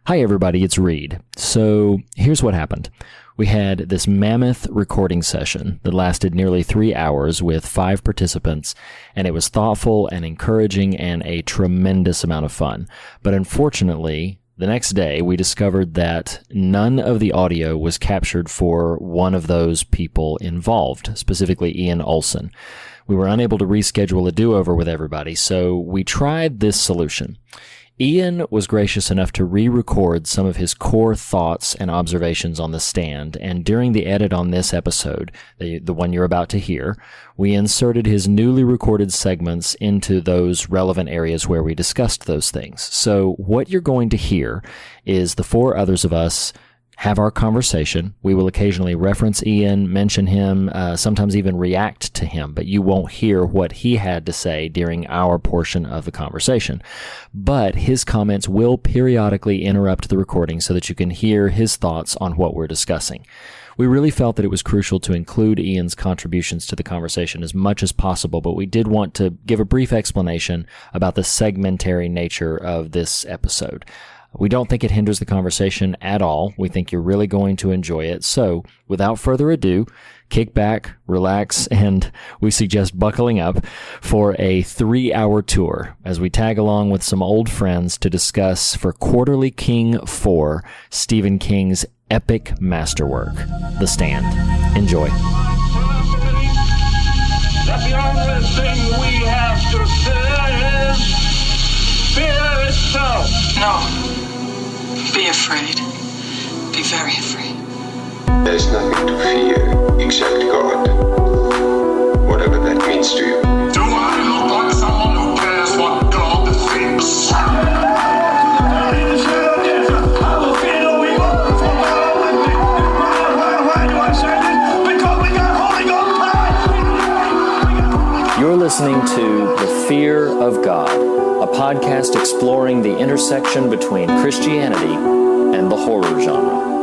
Hi, everybody. It's Reed. So here's what happened. We had this mammoth recording session that lasted nearly 3 hours with 5 participants, and it was thoughtful and encouraging and a tremendous amount of fun. But unfortunately, the next day, we discovered that none of the audio was captured for one of those people involved, specifically Ian Olson. We were unable to reschedule a do-over with everybody, so we tried this solution. Ian was gracious enough to re-record some of his core thoughts and observations on the stand, and during the edit on this episode, the one you're about to hear, we inserted his newly recorded segments into those relevant areas where we discussed those things. So what you're going to hear is the 4 others of us have our conversation. We will occasionally reference Ian, mention him, sometimes even react to him, but you won't hear what he had to say during our portion of the conversation. But his comments will periodically interrupt the recording so that you can hear his thoughts on what we're discussing. We really felt that it was crucial to include Ian's contributions to the conversation as much as possible, but we did want to give a brief explanation about the segmentary nature of this episode. We don't think it hinders the conversation at all. We think you're really going to enjoy it. So, without further ado, kick back, relax, and we suggest buckling up for a 3-hour tour as we tag along with some old friends to discuss for Quarterly King 4, Stephen King's epic masterwork, The Stand. Enjoy. That the only thing we have to fear is fear itself. No. Be afraid. Be very afraid. There's nothing to fear except God. Whatever that means to you. Do I look like someone who cares what God thinks? Why do I say this? Because we got Holy Ghost power! You're listening to The Fear of God, a podcast exploring the intersection between Christianity and the horror genre.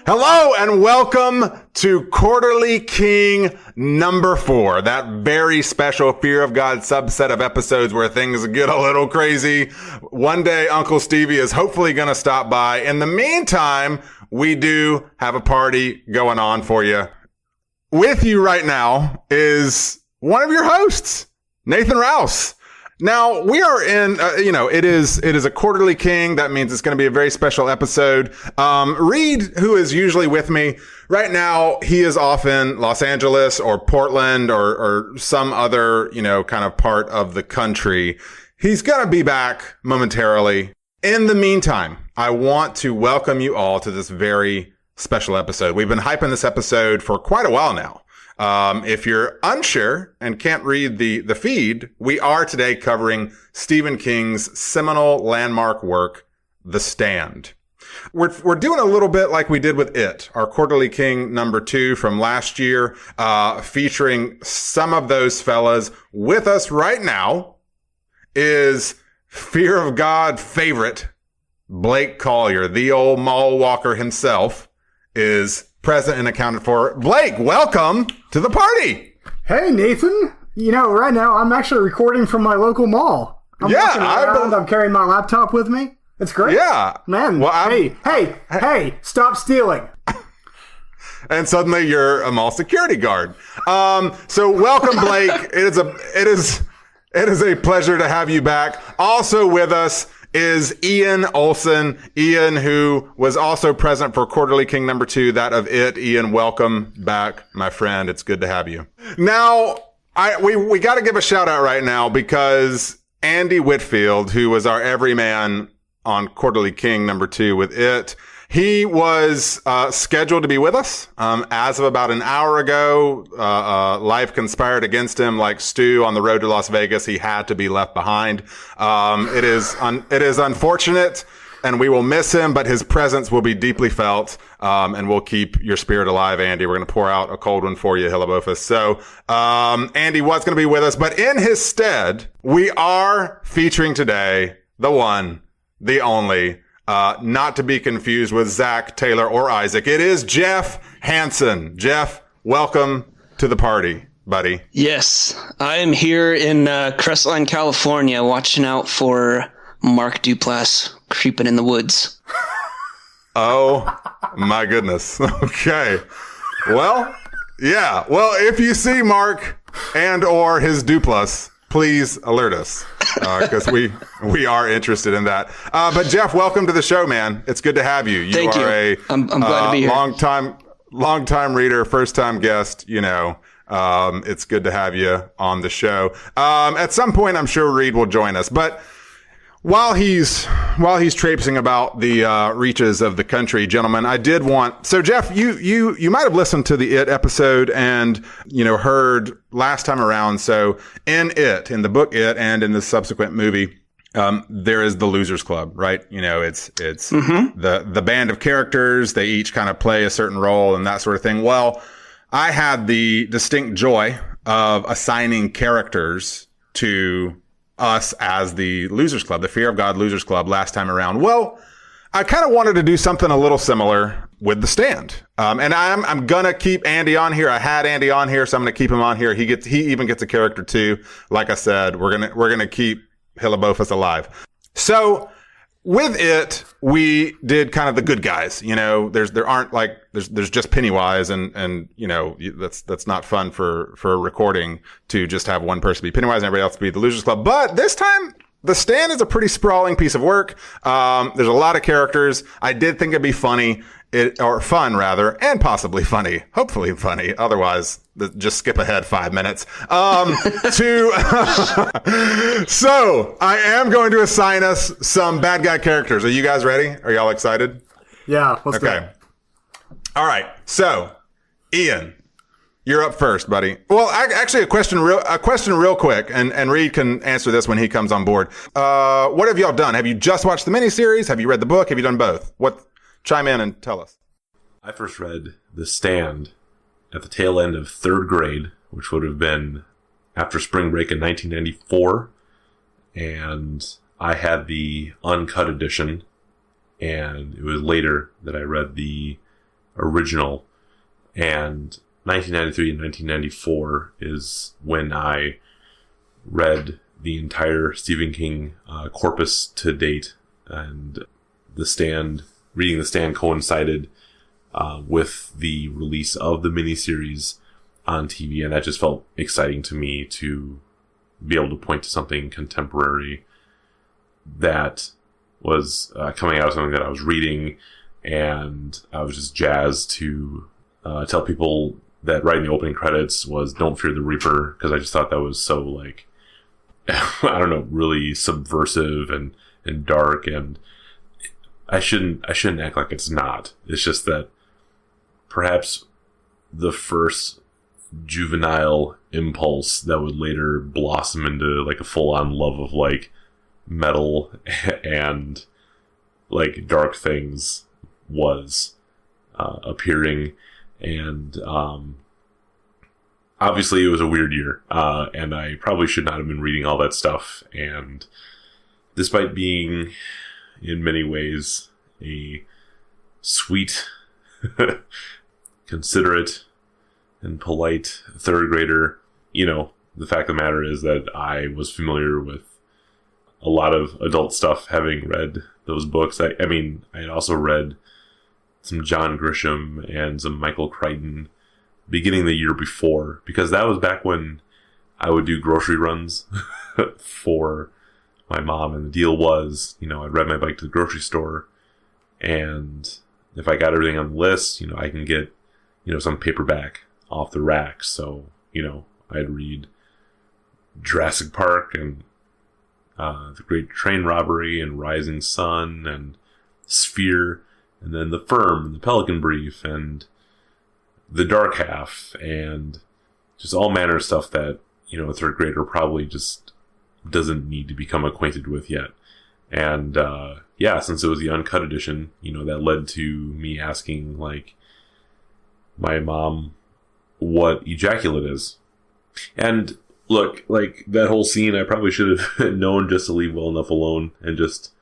Hello and welcome to Quarterly King number 4, that very special Fear of God subset of episodes where things get a little crazy. One day Uncle Stevie is hopefully going to stop by. In the meantime, we do have a party going on for you. With you right now is one of your hosts, Nathan Rouse. Now, we are in, it is a Quarterly King. That means it's going to be a very special episode. Reed, who is usually with me right now, he is off in Los Angeles or Portland or some other, kind of part of the country. He's going to be back momentarily. In the meantime, I want to welcome you all to this very special episode. We've been hyping this episode for quite a while now. If you're unsure and can't read the feed, we are today covering Stephen King's seminal landmark work, The Stand. We're doing a little bit like we did with It, our Quarterly King number 2 from last year, featuring some of those fellas. With us right now is Fear of God favorite Blake Collier, the old mall walker himself, is present and accounted for. Blake, welcome to the party. Hey, Nathan. Right now I'm actually recording from my local mall. I'm walking around. I'm carrying my laptop with me. It's great. Yeah. Man, well, hey, stop stealing. And suddenly you're a mall security guard. So welcome, Blake. It is a pleasure to have you back. Also with us is Ian Olson. Ian, who was also present for Quarterly King number 2, that of It. Ian, welcome back, my friend. It's good to have you. Now, we got to give a shout out right now because Andy Whitfield, who was our everyman on Quarterly King number 2 with It, he was scheduled to be with us. As of about an hour ago, life conspired against him like Stu on the road to Las Vegas. He had to be left behind. It is unfortunate, and we will miss him, but his presence will be deeply felt, and we'll keep your spirit alive, Andy. We're going to pour out a cold one for you, Hillabofus. So, Andy was going to be with us, but in his stead, we are featuring today the one, the only, not to be confused with Zach, Taylor, or Isaac. It is Jeff Hansen. Jeff, welcome to the party, buddy. Yes, I am here in Crestline, California, watching out for Mark Duplass creeping in the woods. Oh, my goodness. Okay. Well, yeah. Well, if you see Mark and or his Duplass, please alert us, because we are interested in that. But Jeff, welcome to the show, man. It's good to have you. Thank you. I'm glad to be here. Long time reader, first time guest. It's good to have you on the show. At some point, I'm sure Reed will join us, but while he's traipsing about the reaches of the country, gentlemen, I did want. So Jeff, you might have listened to the It episode and heard last time around. So in the book It, and in the subsequent movie, there is the Losers Club, right? It's the band of characters. They each kind of play a certain role and that sort of thing. Well, I had the distinct joy of assigning characters to us as the Losers Club, the Fear of God Losers Club, last time around. Well, I kind of wanted to do something a little similar with The Stand. And I'm gonna keep Andy on here. I had Andy on here, so I'm gonna keep him on here. He even gets a character too. Like I said, we're gonna keep Hillabofus alive. So with It, we did kind of the good guys. There's just Pennywise, and that's not fun for a recording to just have one person be Pennywise and everybody else be the Losers Club. But this time, The Stand is a pretty sprawling piece of work. There's a lot of characters. I did think it'd be funny, or fun rather, and possibly funny. Hopefully funny. Otherwise, just skip ahead 5 minutes. So I am going to assign us some bad guy characters. Are you guys ready? Are y'all excited? Yeah, let's go. All right. So, Ian, you're up first, buddy. Well, actually, a question real quick, and Reed can answer this when he comes on board. What have y'all done? Have you just watched the miniseries? Have you read the book? Have you done both? Chime in and tell us. I first read The Stand at the tail end of 3rd grade, which would have been after spring break in 1994. And I had the uncut edition, and it was later that I read the original. And 1993 and 1994 is when I read the entire Stephen King corpus to date. And reading The Stand coincided with the release of the miniseries on TV, and that just felt exciting to me to be able to point to something contemporary that was coming out of something that I was reading, and I was just jazzed to tell people that right in the opening credits was "Don't Fear the Reaper," because I just thought that was so I don't know, really subversive and dark, and I shouldn't act like it's not. It's just that perhaps the first juvenile impulse that would later blossom into a full-on love of metal and dark things was appearing, and obviously it was a weird year, and I probably should not have been reading all that stuff, and despite being in many ways a sweet, considerate, and polite 3rd grader, the fact of the matter is that I was familiar with a lot of adult stuff, having read those books. I had also read some John Grisham and some Michael Crichton beginning the year before, because that was back when I would do grocery runs for my mom, and the deal was, I'd ride my bike to the grocery store, and if I got everything on the list, I can get, some paperback off the rack. So, I'd read Jurassic Park and The Great Train Robbery and Rising Sun and Sphere, and then The Firm and The Pelican Brief and The Dark Half, and just all manner of stuff that, a 3rd grader probably just doesn't need to become acquainted with yet. And since it was the uncut edition, that led to me asking my mom what ejaculate is. And look, that whole scene I probably should have known just to leave well enough alone and just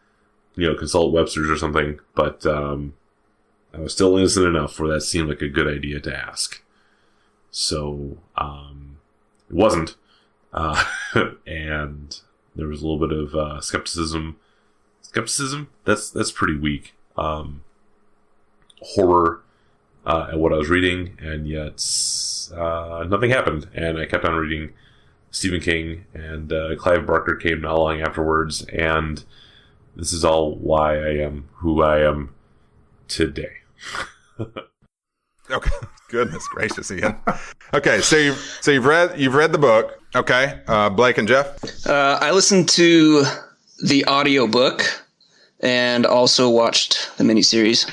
consult Webster's or something, but I was still innocent enough where that seemed like a good idea to ask. So it wasn't. And there was a little bit of skepticism. Skepticism? That's pretty weak. Horror at what I was reading, and yet nothing happened. And I kept on reading Stephen King, and Clive Barker came not long afterwards, and this is all why I am who I am today. Okay, goodness gracious, Ian. Okay, so you've read the book. Okay, Blake and Jeff. I listened to the audiobook and also watched the miniseries.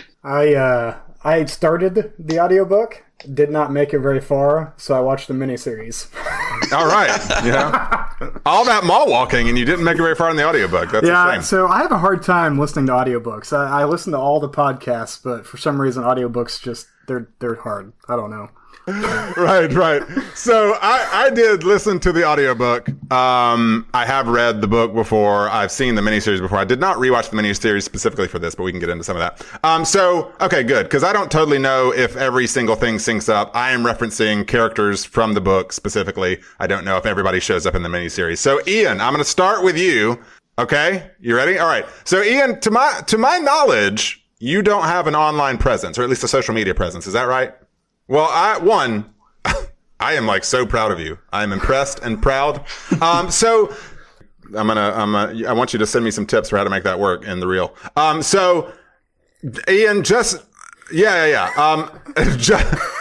I started the audiobook, did not make it very far, so I watched the miniseries. All right, all that mall walking, and you didn't make it very far in the audiobook. That's a shame. So I have a hard time listening to audiobooks. I listen to all the podcasts, but for some reason, audiobooks just they're hard. I don't know. Right. So I did listen to the audiobook. I have read the book before. I've seen the miniseries before. I did not rewatch the miniseries specifically for this, but we can get into some of that. So, okay, good. Because I don't totally know if every single thing syncs up. I am referencing characters from the book specifically. I don't know if everybody shows up in the miniseries. So, Ian, I'm going to start with you. Okay? You ready? All right. So, Ian, to my knowledge, you don't have an online presence, or at least a social media presence. Is that right? Well, I am like so proud of you. I'm impressed and proud. So I want you to send me some tips for how to make that work in the reel. So Ian, all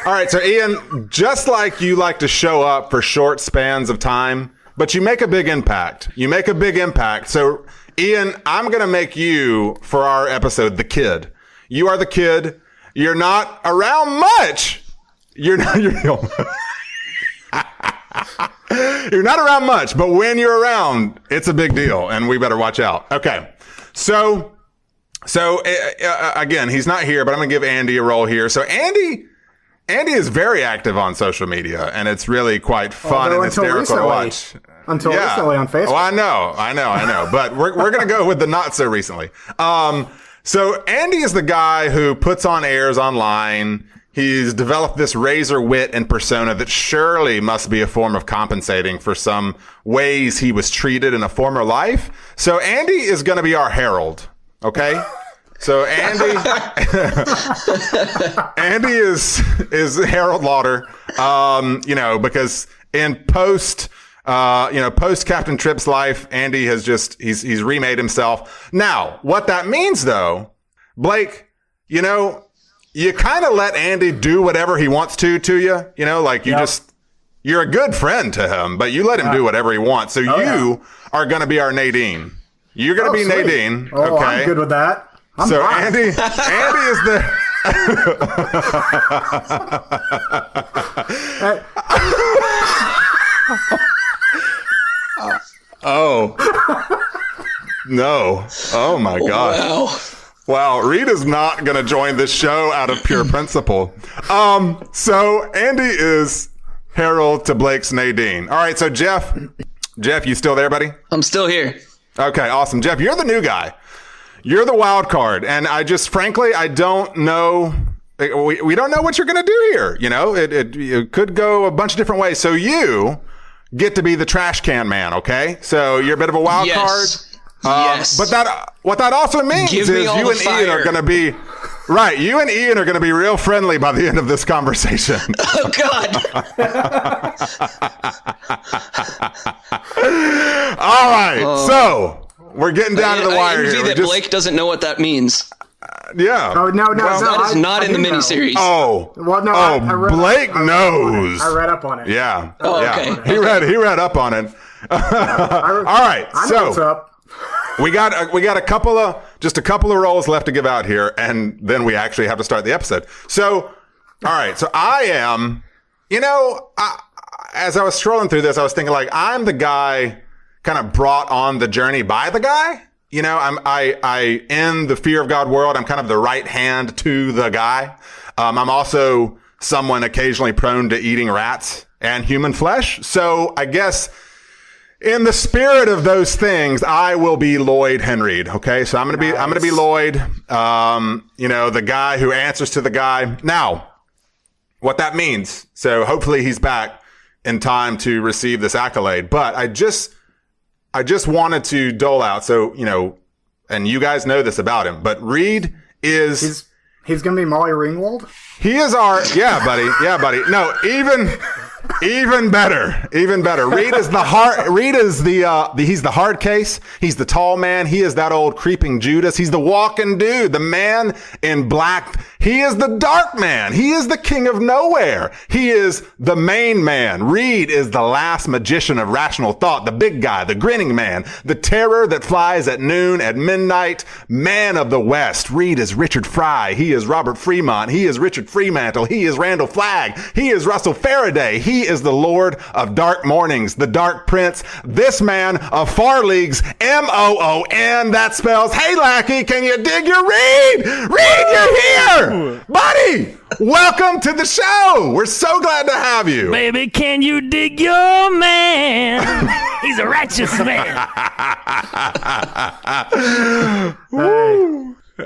right. So Ian, just like you like to show up for short spans of time, but you make a big impact. So Ian, I'm going to make you, for our episode, the kid. You are the kid. You're not around much. You're not around much, but when you're around, it's a big deal, and we better watch out. Okay. So again, he's not here, but I'm going to give Andy a role here. So Andy is very active on social media, and it's really quite fun and hysterical to watch. Until recently on Facebook. Well, I know. But we're going to go with the not so recently. So Andy is the guy who puts on airs online. He's developed this razor wit and persona that surely must be a form of compensating for some ways he was treated in a former life. So Andy is going to be our herald. Okay. So Andy is Harold Lauder. Because in post Captain Tripp's life, Andy has he's remade himself. Now, what that means though, Blake, you kind of let Andy do whatever he wants to you. You're a good friend to him, but you let him do whatever he wants. So you are going to be our Nadine. You're going to be sweet. Nadine. Oh, okay. I'm good with that. So Andy is the. Oh no! Oh my gosh! Wow, Rita's not going to join this show out of pure principle. So Andy is Harold to Blake's Nadine. All right, so Jeff, you still there, buddy? I'm still here. Okay, awesome. Jeff, you're the new guy. You're the wild card, and I don't know. We don't know what you're going to do here. It could go a bunch of different ways. So you get to be the trash can man, okay? So you're a bit of a wild card. Yes. But what that also means is you and Ian are going to be right. You and Ian are going to be real friendly by the end of this conversation. Oh God! All right, so we're getting down to the wire here. That Blake doesn't know what that means. Yeah. Oh no! That is not in the miniseries. Oh. Well, no. Blake knows. I read up on it. Yeah. Oh, yeah. okay. He read up on it. All right. I know what's up. We got a couple of roles left to give out here, and then we actually have to start the episode. So, all right. So I am, as I was scrolling through this, I was thinking I'm the guy kind of brought on the journey by the guy. I in the Fear of God world, I'm kind of the right hand to the guy. I'm also someone occasionally prone to eating rats and human flesh. So I guess In the spirit of those things, I will be Lloyd Henreid. Okay, so I'm gonna be Lloyd. The guy who answers to the guy. Now, what that means. So hopefully he's back in time to receive this accolade. But I just wanted to dole out. So and you guys know this about him, but Reed is. He's gonna be Molly Ringwald. He is yeah, buddy. No, even better. Reed is he's the hard case. He's the tall man. He is that old creeping Judas. He's the walking dude, the man in black. He is the dark man. He is the king of nowhere. He is the main man. Reed is the last magician of rational thought, the big guy, the grinning man, the terror that flies at noon, at midnight, man of the West. Reed is Richard Fry. He is Robert Fremont. He is Richard Fremantle. He is Randall Flagg. He is Russell Faraday. He is the Lord of Dark Mornings, the Dark Prince, this man of far leagues, Moon. That spells, hey, lackey, can you dig your Reed? Reed, you're here! Buddy, welcome to the show. We're so glad to have you. Baby, can you dig your man? He's a righteous man.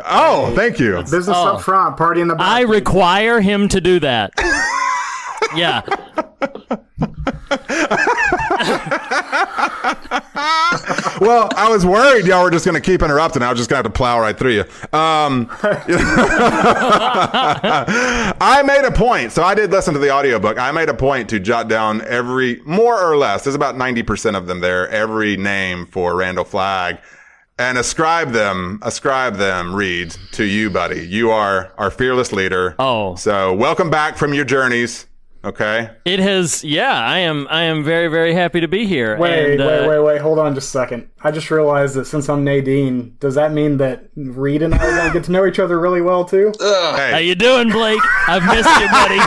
Oh, thank you. Business up front, party in the back. I require him to do that. Yeah. Well, I was worried y'all were just going to keep interrupting. I was just going to have to plow right through you. I made a point. So I did listen to the audiobook. I made a point to jot down more or less, there's about 90% of them there, every name for Randall Flagg. And ascribe them, Reed, to you, buddy. You are our fearless leader. Oh. So welcome back from your journeys. Okay. It has, I am very, very happy to be here. Wait, hold on just a second. I just realized that since I'm Nadine, does that mean that Reed and I are going to get to know each other really well, too? Hey. How you doing, Blake? I've missed you, buddy.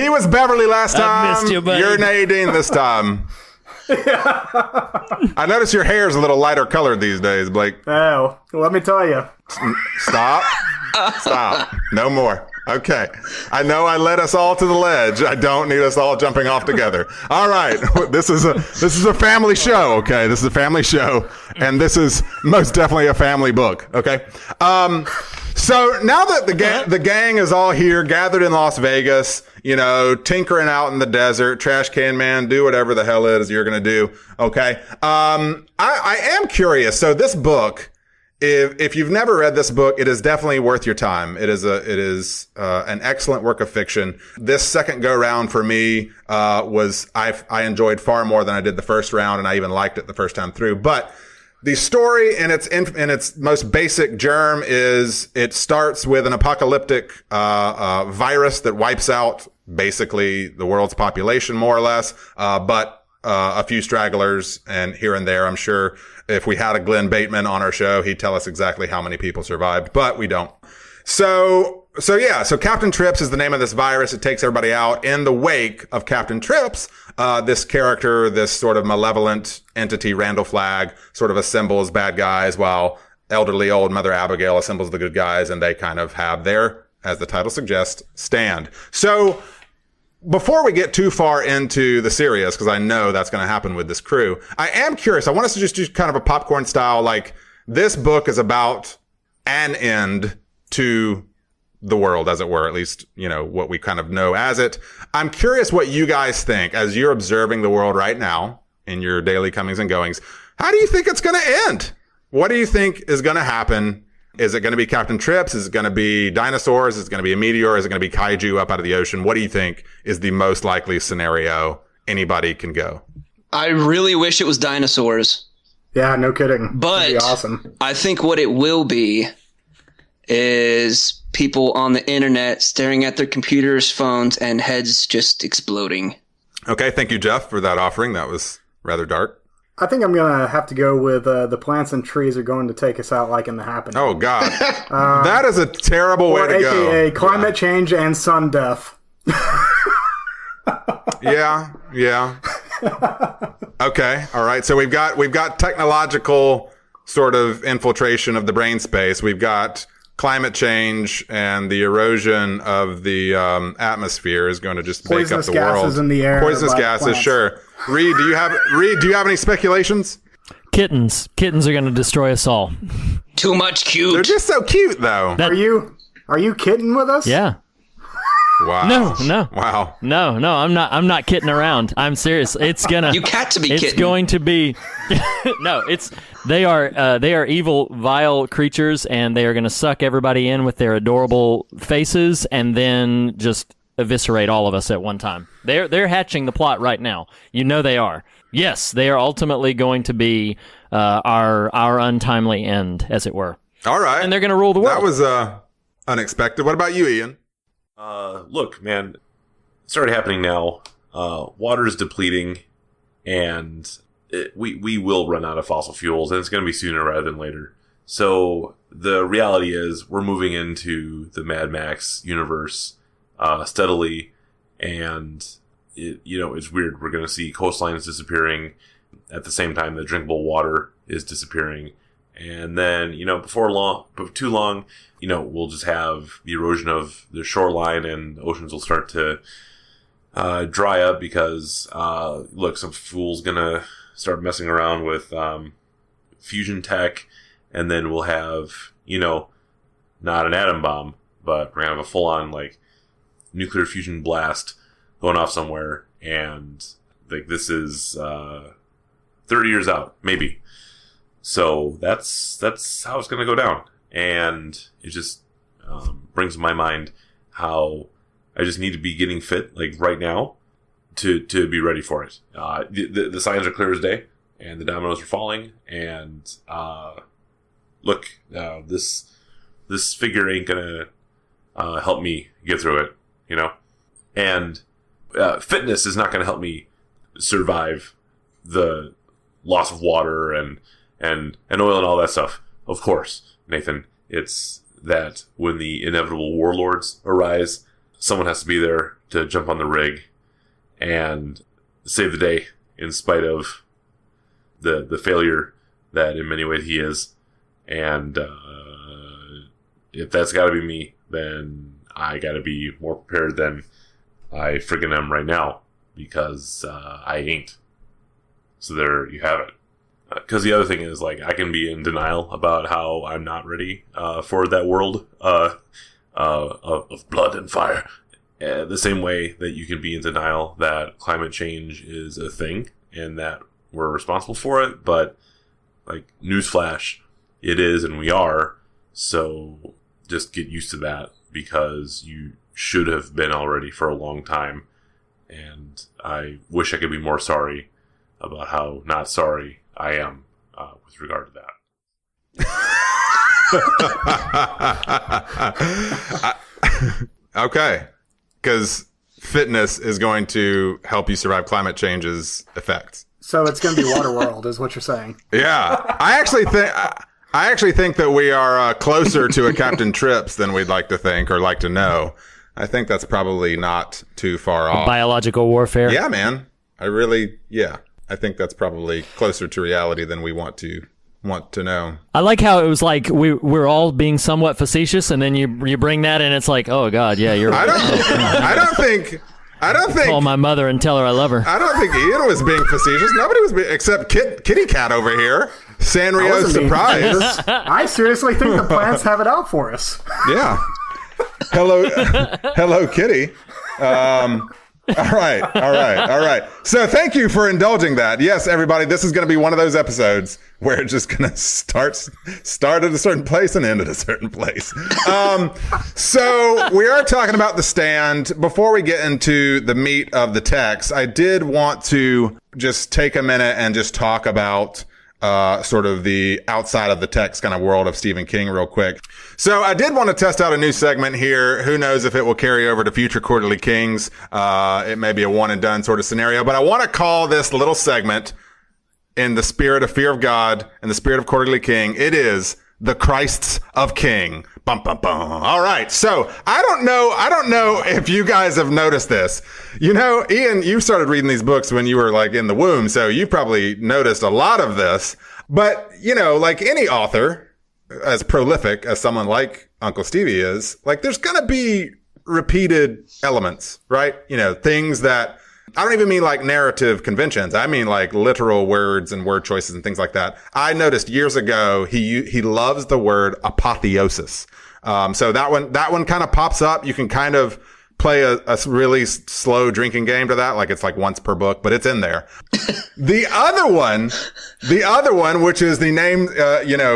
He was Beverly last time. I've missed you, buddy. You're Nadine this time. I notice your hair is a little lighter colored these days, Blake. Oh, let me tell you. Stop. No more. Okay. I know I led us all to the ledge. I don't need us all jumping off together. All right. This is a family show. Okay. This is a family show. And this is most definitely a family book. Okay. So now that the gang is all here, gathered in Las Vegas, tinkering out in the desert, trash can man, do whatever the hell it is you're going to do. Okay. I am curious. So this book, if you've never read this book, it is definitely worth your time. It is an excellent work of fiction. This second go round for me, I enjoyed far more than I did the first round, and I even liked it the first time through. But the story in its most basic germ is it starts with an apocalyptic, virus that wipes out basically the world's population more or less, but a few stragglers and here and there. I'm sure if we had a Glenn Bateman on our show, he'd tell us exactly how many people survived, but we don't. So Captain Trips is the name of this virus. It takes everybody out. In the wake of Captain Trips, this character, this sort of malevolent entity, Randall Flagg, sort of assembles bad guys while elderly old Mother Abigail assembles the good guys, and they kind of have their, as the title suggests, stand. So before we get too far into the serious, because I know that's going to happen with this crew, I am curious. I want us to just do kind of a popcorn style, like this book is about an end to the world, as it were, at least, what we kind of know as it. I'm curious what you guys think as you're observing the world right now in your daily comings and goings. How do you think it's going to end? What do you think is going to happen? Is it going to be Captain Trips? Is it going to be dinosaurs? Is it going to be a meteor? Is it going to be kaiju up out of the ocean? What do you think is the most likely scenario anybody can go? I really wish it was dinosaurs. Yeah, no kidding. But that'd be awesome. I think what it will be is people on the internet staring at their computers, phones, and heads just exploding. Okay, thank you, Jeff, for that offering. That was rather dark. I think I'm going to have to go with the plants and trees are going to take us out like in The Happening. Oh, God. That is a terrible way to go. AKA climate change and sun death. Yeah. Okay, all right. So we've got technological sort of infiltration of the brain space. We've got climate change and the erosion of the atmosphere is going to just make up Poisonous the world. gases in the air. Poisonous by gases, plants. sure. Reed, do you have any speculations? Kittens are going to destroy us all. Too much cute. They're just so cute, though. Are you kidding with us? Yeah. Wow. No. Wow. No, I'm not kidding around. I'm serious. It's gonna. You got to be It's kidding. going to be. No, they are evil, vile creatures, and they are going to suck everybody in with their adorable faces, and then just eviscerate all of us at one time. They're hatching the plot right now. You know they are. Yes, they are ultimately going to be our untimely end, as it were. All right. And they're going to rule the world. That was unexpected. What about you, Ian? Look, man, it's already happening now. Water is depleting, and we will run out of fossil fuels, and it's going to be sooner rather than later. So the reality is we're moving into the Mad Max universe steadily, and it's weird. We're going to see coastlines disappearing at the same time that drinkable water is disappearing. And then, before too long, we'll just have the erosion of the shoreline, and oceans will start to dry up because, some fool's gonna start messing around with fusion tech, and then we'll have, not an atom bomb, but we're gonna have a full-on nuclear fusion blast going off somewhere, and this is 30 years out, maybe. So that's how it's going to go down. And it just brings to my mind how I just need to be getting fit, right now, to be ready for it. The signs are clear as day, and the dominoes are falling. And this figure ain't going to help me get through it, And fitness is not going to help me survive the loss of water and oil and all that stuff. Of course, Nathan, it's that when the inevitable warlords arise, someone has to be there to jump on the rig and save the day in spite of the failure that in many ways he is. And if that's got to be me, then I got to be more prepared than I friggin' am right now, because I ain't. So there you have it. Because the other thing is, I can be in denial about how I'm not ready for that world of blood and fire. The same way that you can be in denial that climate change is a thing and that we're responsible for it. But, newsflash, it is and we are. So just get used to that, because you should have been already for a long time. And I wish I could be more sorry about how not sorry I am with regard to that. Okay. Because fitness is going to help you survive climate change's effects. So it's going to be Waterworld, is what you're saying. Yeah. I actually think that we are closer to a Captain Trips than we'd like to think or like to know. I think that's probably not too far off. Biological warfare. Yeah, man. I think that's probably closer to reality than we want to know. I like how it was we're all being somewhat facetious, and then you bring that in, it's oh God, yeah, you're right. I don't think call my mother and tell her I love her. I don't think Ian was being facetious. Nobody was except Kitty Cat over here. Sanrio's surprise. I seriously think the plants have it out for us. Yeah. Hello, Kitty. All right. So thank you for indulging that. Yes, everybody, this is going to be one of those episodes where it's just going to start at a certain place and end at a certain place. So we are talking about The Stand. Before we get into the meat of the text, I did want to just take a minute and just talk about sort of the outside of the text kind of world of Stephen King real quick. So I did want to test out a new segment here. Who knows if it will carry over to future Quarterly Kings. It may be a one and done sort of scenario, but I want to call this little segment, in the spirit of fear of God, in the spirit of Quarterly King, it is the Christs of King. Bum, bum, bum. All right. So I don't know if you guys have noticed this. Ian, you started reading these books when you were in the womb. So you probably noticed a lot of this, but like any author, as prolific as someone like Uncle Stevie is, like, there's going to be repeated elements, right? You know, things that, I don't even mean like narrative conventions. I mean like literal words and word choices and things like that. I noticed years ago, he loves the word apotheosis. So that one kind of pops up. You can kind of play a really slow drinking game to that. Like it's like once per book, but it's in there. The other one, which is the name,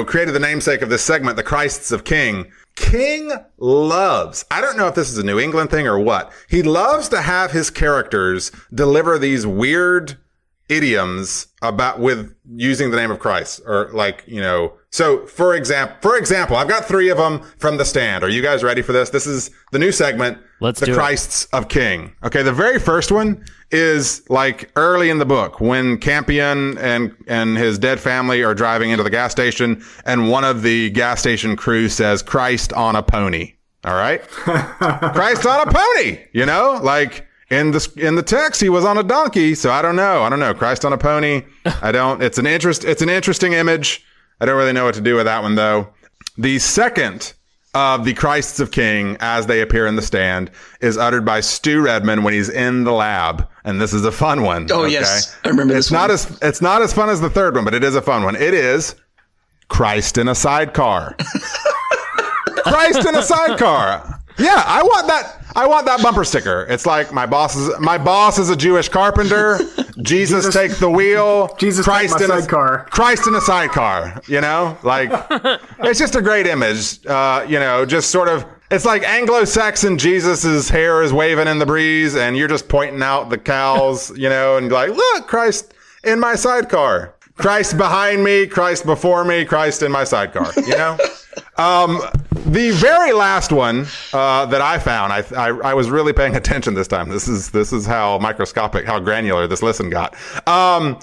created the namesake of this segment, the Christs of King. King loves, I don't know if this is a New England thing or what. He loves to have his characters deliver these weird idioms with using the name of Christ, or like, you know, so for example, I've got 3 of them from The Stand. Are you guys ready for this? This is the new segment. Let's do the Christs of King. Okay. The very first one is like early in the book when Campion and his dead family are driving into the gas station, and one of the gas station crew says, "Christ on a pony." All right. Christ on a pony, you know, like in the text, he was on a donkey. So I don't know. Christ on a pony. It's an interesting image. I don't really know what to do with that one though. The second of the Christs of King, as they appear in The Stand, is uttered by Stu Redman when he's in the lab, and this is a fun one. Oh, okay? Yes, I remember this one. It's not as fun as the third one, but it is a fun one. It is Christ in a sidecar. Christ in a sidecar. Yeah, I want that bumper sticker. It's like my boss is a Jewish carpenter. Jesus take the wheel. Jesus Christ in a sidecar. Christ in a sidecar. You know, like it's just a great image. Just sort of. It's like Anglo-Saxon Jesus's hair is waving in the breeze, and you're just pointing out the cows. You know, and like, look, Christ in my sidecar. Christ behind me. Christ before me. Christ in my sidecar. You know. The very last one that I found, I was really paying attention this time. This is how microscopic, how granular this listen got. All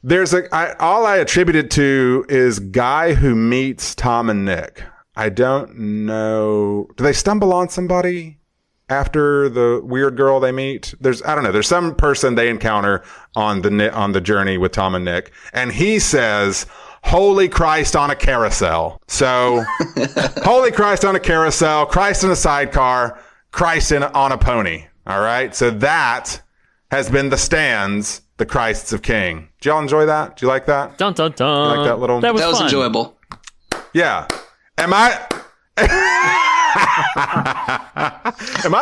I attribute it to is guy who meets Tom and Nick. I don't know. Do they stumble on somebody after the weird girl they meet? There's some person they encounter on the journey with Tom and Nick, and he says, "Holy Christ on a carousel." So, Holy Christ on a carousel, Christ in a sidecar, Christ on a pony. All right. So that has been The Stand's The Christs of King. Did y'all enjoy that? Do you like that? Dun, dun, dun. You like that little? That was fun. Enjoyable. Yeah. Am I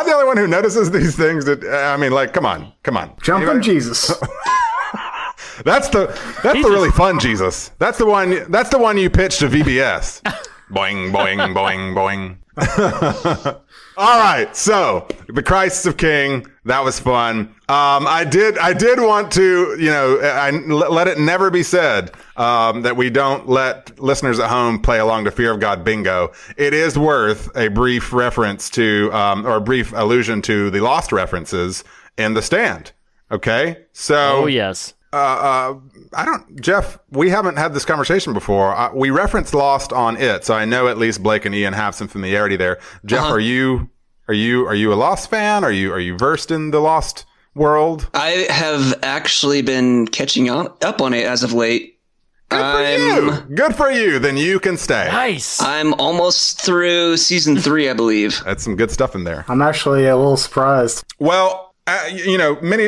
the only one who notices these things? Come on. Jumping Jesus. That's the really fun Jesus. That's the one you pitched to VBS. Boing, boing, boing, boing. All right. So the Christs of King, that was fun. I did want to, let it never be said, that we don't let listeners at home play along to Fear of God bingo. It is worth a brief reference to, or a brief allusion to the Lost references in The Stand. Okay. So. Oh, yes. Jeff, we haven't had this conversation before. We referenced Lost on It, so I know at least Blake and Ian have some familiarity there. Jeff, are you a Lost fan? Are you versed in the Lost world? I have actually been catching up on it as of late. Good for you. Then you can stay. Nice. I'm almost through season 3, I believe. That's some good stuff in there. I'm actually a little surprised. Well,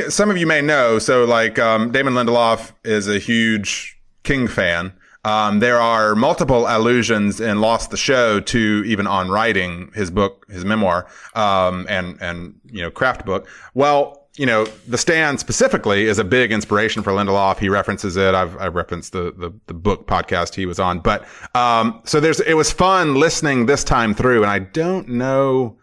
some of you may know, so like, Damon Lindelof is a huge King fan. There are multiple allusions in Lost the Show to even On Writing, his book, his memoir, and craft book. Well, The Stand specifically is a big inspiration for Lindelof. He references it. I've referenced the book podcast he was on, but, it was fun listening this time through, and I don't know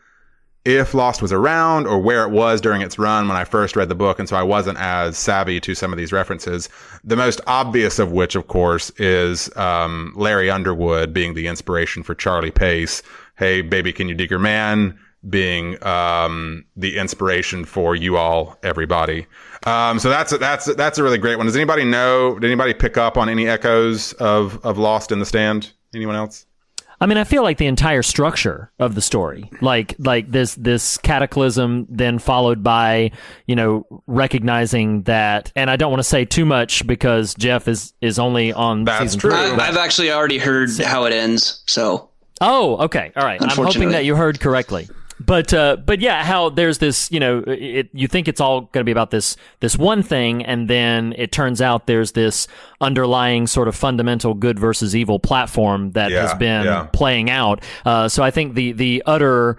if Lost was around or where it was during its run when I first read the book. And so I wasn't as savvy to some of these references. The most obvious of which, of course, is Larry Underwood being the inspiration for Charlie Pace. Hey, baby, can you dig your man? Being the inspiration for You All, Everybody. So that's a really great one. Did anybody pick up on any echoes of Lost in The Stand? Anyone else? I mean, I feel like the entire structure of the story, like this cataclysm, then followed by, recognizing that, and I don't want to say too much because Jeff is only on season 3. I've actually already heard how it ends, so. Oh, okay. All right. I'm hoping that you heard correctly. But yeah, how there's this, you think it's all going to be about this one thing, and then it turns out there's this underlying sort of fundamental good versus evil platform that has been playing out. So I think the utter,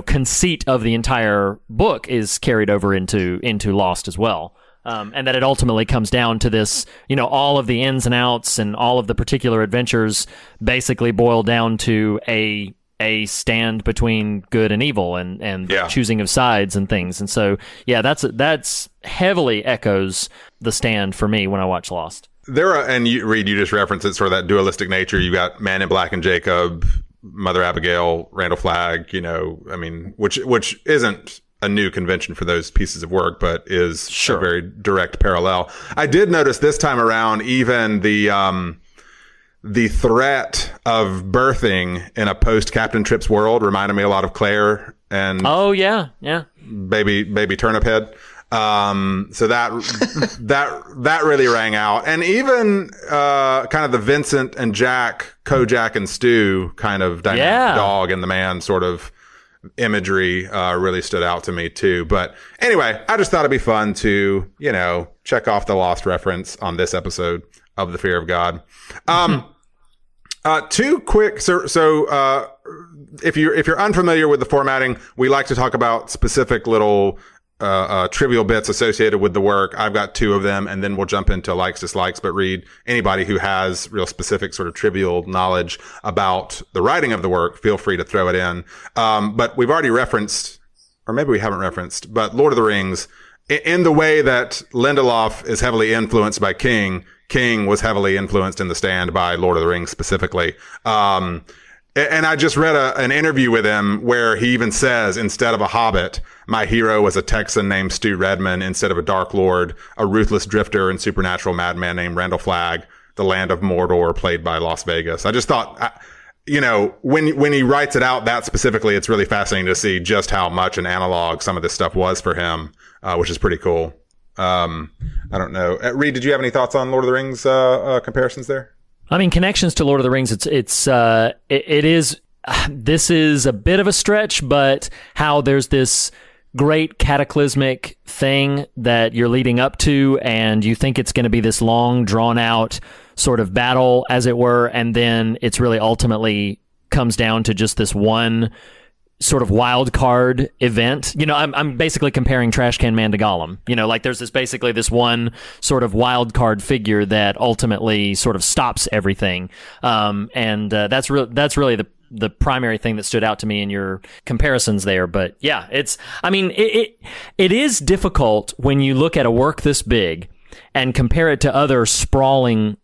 conceit of the entire book is carried over into Lost as well. And that it ultimately comes down to this, all of the ins and outs and all of the particular adventures basically boil down to a stand between good and evil and choosing of sides and things. And so, that's heavily echoes The Stand for me when I watch Lost. Reed, you just referenced it, sort of that dualistic nature. You got Man in Black and Jacob, Mother Abigail, Randall Flagg, which isn't a new convention for those pieces of work, but is a very direct parallel. I did notice this time around, even the threat of birthing in a post Captain Trips world reminded me a lot of Claire and baby Turnip Head. So that really rang out, and even kind of the Vincent and Jack, Kojak and Stu kind of dynamic, dog and the man sort of imagery really stood out to me too. But anyway, I just thought it'd be fun to check off the Lost reference on this episode of The Fear of God. Two quick. So if you're unfamiliar with the formatting, we like to talk about specific little trivial bits associated with the work. I've got two of them, and then we'll jump into likes, dislikes. But Reed, anybody who has real specific sort of trivial knowledge about the writing of the work, feel free to throw it in. But we've already referenced, or maybe we haven't referenced, but Lord of the Rings, in the way that Lindelof is heavily influenced by King was heavily influenced in The Stand by Lord of the Rings specifically. And I just read an interview with him where he even says, instead of a hobbit, my hero was a Texan named Stu Redman. Instead of a Dark Lord, a ruthless drifter and supernatural madman named Randall Flagg, the land of Mordor, played by Las Vegas. I just thought, when he writes it out that specifically, it's really fascinating to see just how much an analog some of this stuff was for him, which is pretty cool. I don't know. Reed, did you have any thoughts on Lord of the Rings comparisons there? I mean, connections to Lord of the Rings, this is a bit of a stretch, but how there's this great cataclysmic thing that you're leading up to, and you think it's going to be this long, drawn-out sort of battle, as it were, and then it's really ultimately comes down to just this one sort of wild card event. I'm basically comparing Trash Can Man to Gollum. There's this one sort of wild card figure that ultimately sort of stops everything. That's really the primary thing that stood out to me in your comparisons there. But yeah, it is difficult when you look at a work this big and compare it to other sprawling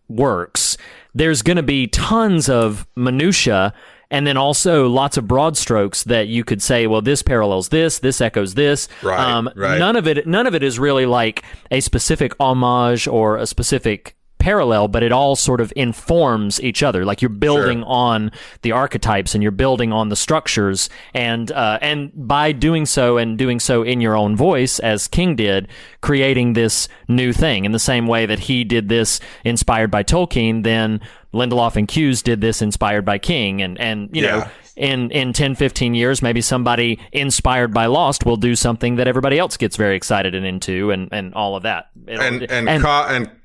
works. There's going to be tons of minutia, and then also lots of broad strokes that you could say, well, this parallels this echoes this. Right. None of it is really like a specific homage or a specific parallel, but it all sort of informs each other. Like you're building on the archetypes and you're building on the structures, and by doing so and doing so in your own voice, as King did, creating this new thing in the same way that he did this inspired by Tolkien, then Lindelof and Hughes did this inspired by King, and in 10, 15 years, maybe somebody inspired by Lost will do something that everybody else gets very excited and into, and all of that.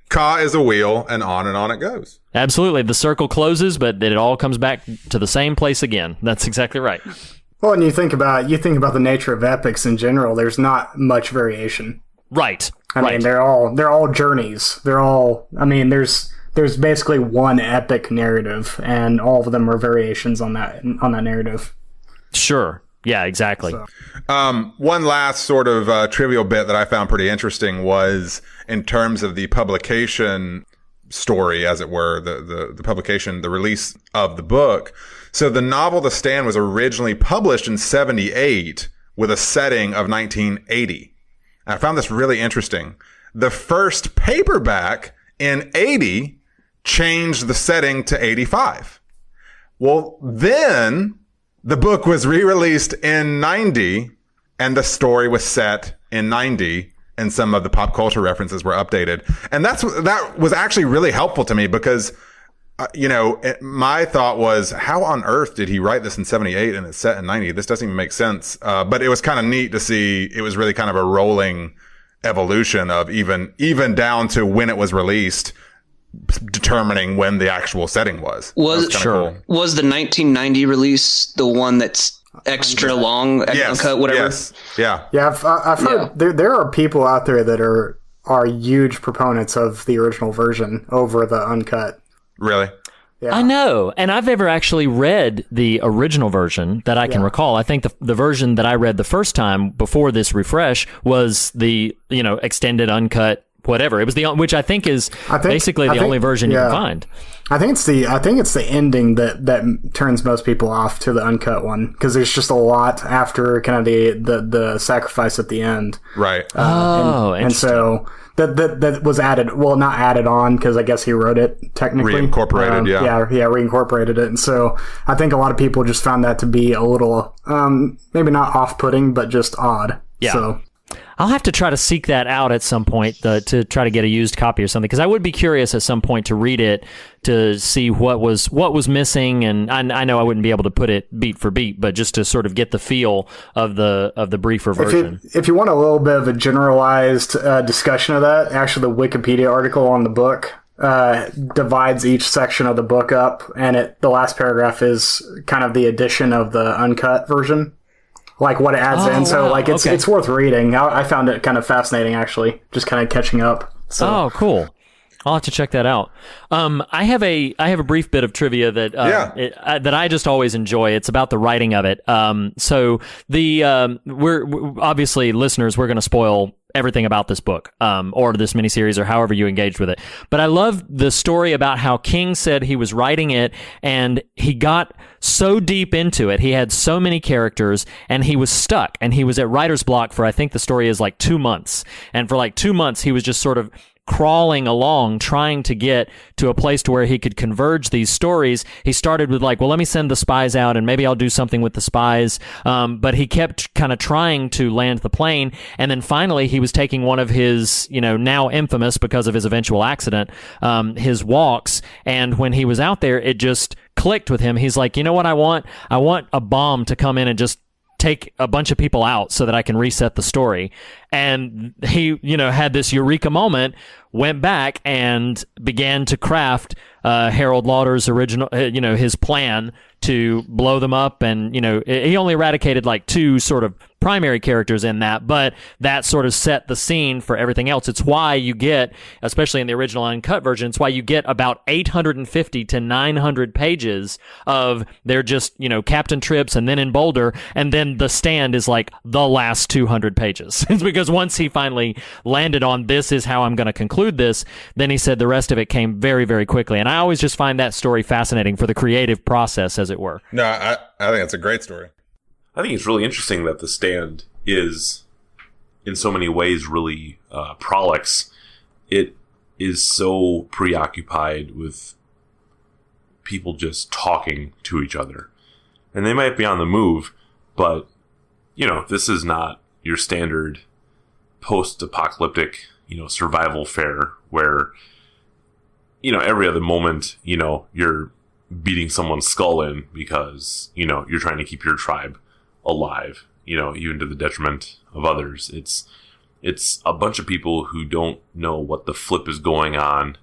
Ka is a wheel, and on it goes. Absolutely. The circle closes, but it all comes back to the same place again. That's exactly right. Well, and you think about the nature of epics in general, there's not much variation. Right. I mean, they're all journeys. There's basically one epic narrative, and all of them are variations on that narrative. Sure. Yeah, exactly. One last sort of trivial bit that I found pretty interesting was in terms of the publication story, as it were, the publication, the release of the book. So the novel The Stand was originally published in 1978 with a setting of 1980. And I found this really interesting. The first paperback in 1980 changed the setting to 1985. Well, then the book was re-released in 1990, and the story was set in 1990, and some of the pop culture references were updated. And that was actually really helpful to me, because my thought was, how on earth did he write this in 78 and it's set in 90? This doesn't even make sense. But it was kind of neat to see. It was really kind of a rolling evolution of even down to when it was released, determining when the actual setting was. Was cool. Was the 1990 release the one that's extra long, uncut, whatever? Yes. Yeah. Yeah, I've heard there are people out there that are huge proponents of the original version over the uncut. Really? Yeah. I know, and I've never actually read the original version that I can recall. I think the version that I read the first time before this refresh was the extended uncut whatever. It was which I think is basically the only version you can find. I think it's the ending that turns most people off to the uncut one, because there's just a lot after kind of the sacrifice at the end. Right. And so that was added. Well, not added on, because I guess he wrote it technically. Reincorporated. Reincorporated it. And so I think a lot of people just found that to be a little maybe not off-putting, but just odd. Yeah. So I'll have to try to seek that out at some point to try to get a used copy or something, because I would be curious at some point to read it to see what was missing. And I know I wouldn't be able to put it beat for beat, but just to sort of get the feel of the briefer version. If you want a little bit of a generalized discussion of that, actually the Wikipedia article on the book divides each section of the book up, and the last paragraph is kind of the addition of the uncut version. Like what it adds in. So it's worth reading. I found it kind of fascinating, actually, just kind of catching up. So. Oh, cool. I'll have to check that out. I have a brief bit of trivia that that I just always enjoy. It's about the writing of it. So we're obviously, listeners, we're going to spoil everything about this book, or this miniseries, or however you engaged with it. But I love the story about how King said he was writing it and he got so deep into it. He had so many characters and he was stuck, and he was at writer's block for, I think the story is like 2 months. And for like 2 months, he was just sort of crawling along, trying to get to a place to where he could converge these stories. He started with like, well, let me send the spies out and maybe I'll do something with the spies. But he kept kind of trying to land the plane. And then finally he was taking one of his, now infamous because of his eventual accident, his walks. And when he was out there, it just clicked with him. He's like, you know what I want? I want a bomb to come in and just take a bunch of people out so that I can reset the story. And he, had this eureka moment, went back and began to craft Harold Lauder's original, his plan to blow them up. And, he only eradicated like 2 sort of primary characters in that, but that sort of set the scene for everything else. It's why you get, especially in the original uncut version, it's why you get about 850 to 900 pages of they're just, Captain Trips and then in Boulder, and then The Stand is like the last 200 pages. It's because once he finally landed on this is how I'm going to conclude this, then he said the rest of it came very, very quickly. And I always just find that story fascinating for the creative process, as it were. No, I think it's a great story. I think it's really interesting that The Stand is, in so many ways, really prolix. It is so preoccupied with people just talking to each other. And they might be on the move, but, this is not your standard post-apocalyptic, survival fare where, every other moment, you're beating someone's skull in because, you're trying to keep your tribe alive, even to the detriment of others. It's a bunch of people who don't know what the flip is going on,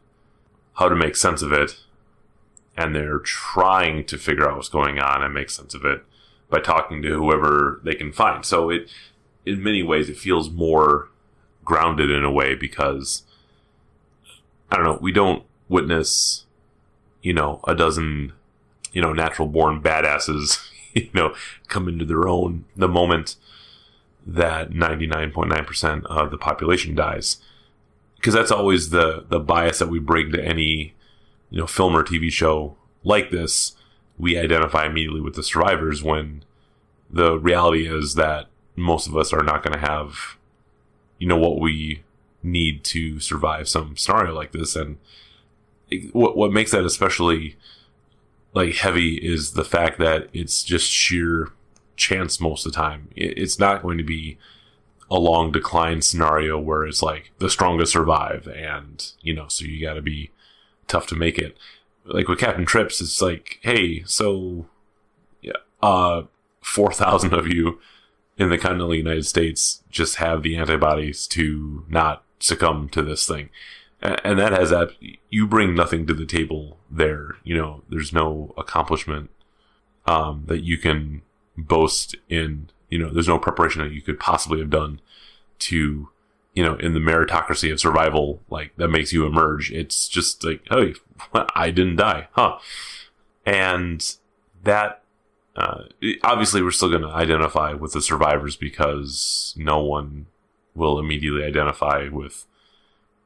how to make sense of it, and they're trying to figure out what's going on and make sense of it by talking to whoever they can find. So in many ways, it feels more grounded in a way because, I don't know, we don't witness, a dozen, natural born badasses come into their own the moment that 99.9% of the population dies. Because that's always the bias that we bring to any, film or TV show like this. We identify immediately with the survivors when the reality is that most of us are not going to have, what we need to survive some scenario like this. And what makes that especially heavy is the fact that it's just sheer chance most of the time. It's not going to be a long decline scenario where it's like the strongest survive and, so you got to be tough to make it. like with Captain Trips, it's like, hey, so 4,000 of you in the continental United States just have the antibodies to not succumb to this thing. And that has that, you bring nothing to the table there. You know, there's no accomplishment that you can boast in, you know, there's no preparation that you could possibly have done to, you know, in the meritocracy of survival, like, that makes you emerge. It's just like, hey, I didn't die, huh? And that, obviously we're still going to identify with the survivors because no one will immediately identify with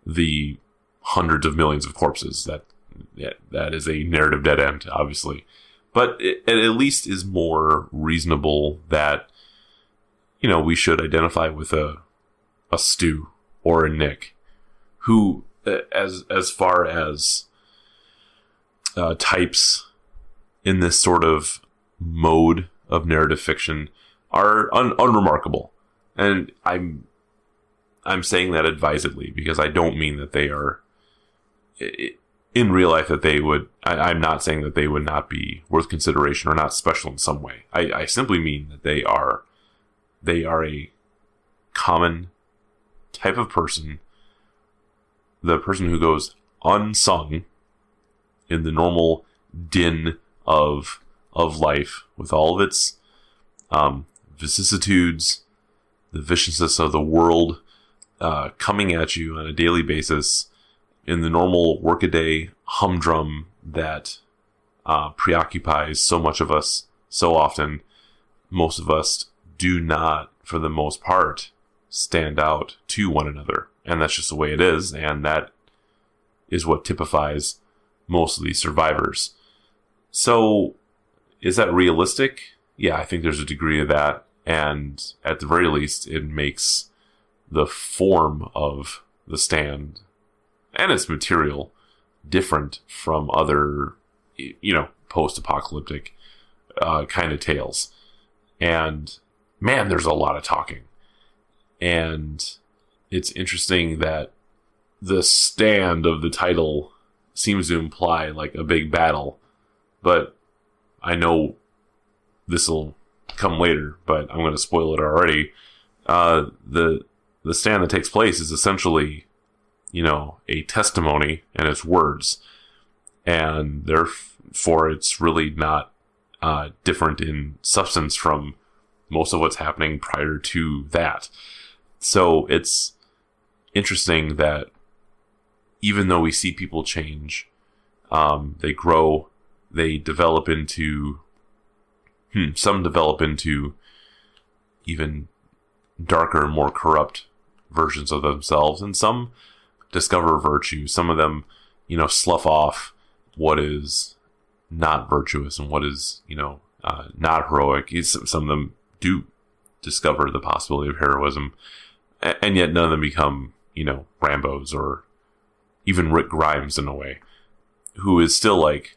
the hundreds of millions of corpses. That is a narrative dead end, obviously. But it at least is more reasonable that, you know, we should identify with a Stu or a Nick, who, as far as types in this sort of mode of narrative fiction, are unremarkable. And I'm saying that advisedly because I don't mean that they are, in real life, that they would, I'm not saying that they would not be worth consideration or not special in some way. I simply mean that they are a common type of person, the person who goes unsung in the normal din of life, with all of its vicissitudes, the viciousness of the world coming at you on a daily basis, in the normal workaday humdrum that preoccupies so much of us so often. Most of us do not, for the most part, stand out to one another. And that's just the way it is. And that is what typifies most of these survivors. So, is that realistic? Yeah, I think there's a degree of that. And at the very least, it makes the form of The Stand and its material different from other, you know, post-apocalyptic kind of tales. And man, there's a lot of talking. And it's interesting that the stand of the title seems to imply like a big battle, but I know this will come later, but I'm going to spoil it already. The stand that takes place is essentially, you know, a testimony and its words, and therefore it's really not different in substance from most of what's happening prior to that. So it's interesting that even though we see people change, they grow, they develop into, some develop into even darker, more corrupt versions of themselves, and some discover virtue. Some of them, you know, slough off what is not virtuous and what is, you know, not heroic. Some of them do discover the possibility of heroism, and yet none of them become, you know, Rambos or even Rick Grimes in a way, who is still like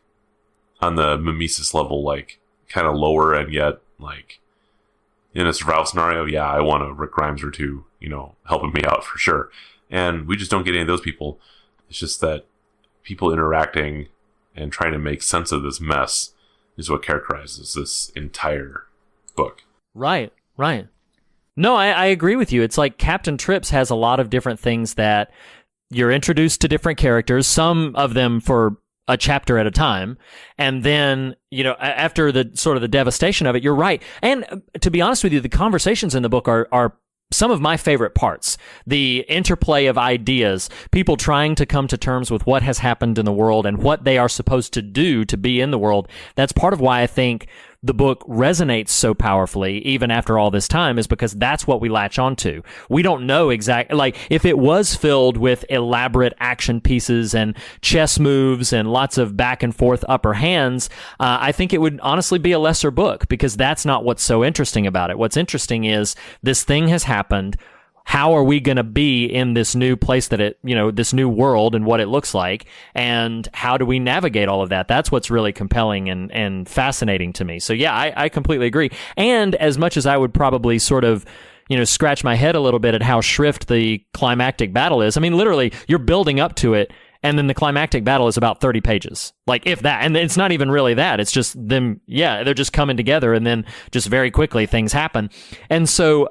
on the mimesis level, like kind of lower, and yet like in a survival scenario, yeah, I want a Rick Grimes or two, you know, helping me out for sure. And we just don't get any of those people. It's just that people interacting and trying to make sense of this mess is what characterizes this entire book. Right. No, I agree with you. It's like Captain Trips has a lot of different things that you're introduced to different characters, some of them for a chapter at a time. And then, you know, after the sort of the devastation of it, you're right. And to be honest with you, the conversations in the book are some of my favorite parts. The interplay of ideas, people trying to come to terms with what has happened in the world and what they are supposed to do to be in the world. That's part of why I think the book resonates so powerfully, even after all this time, is because that's what we latch onto. We don't know exactly, like, if it was filled with elaborate action pieces and chess moves and lots of back and forth upper hands, I think it would honestly be a lesser book, because that's not what's so interesting about it. What's interesting is this thing has happened. How are we going to be in this new place that it, you know, this new world and what it looks like, and how do we navigate all of that? That's what's really compelling and fascinating to me. So yeah, I completely agree. And as much as I would probably sort of, you know, scratch my head a little bit at how shrift the climactic battle is, I mean, literally, you're building up to it, and then the climactic battle is about 30 pages, like if that. And it's not even really that. It's just them. Yeah, they're just coming together, and then just very quickly things happen. And so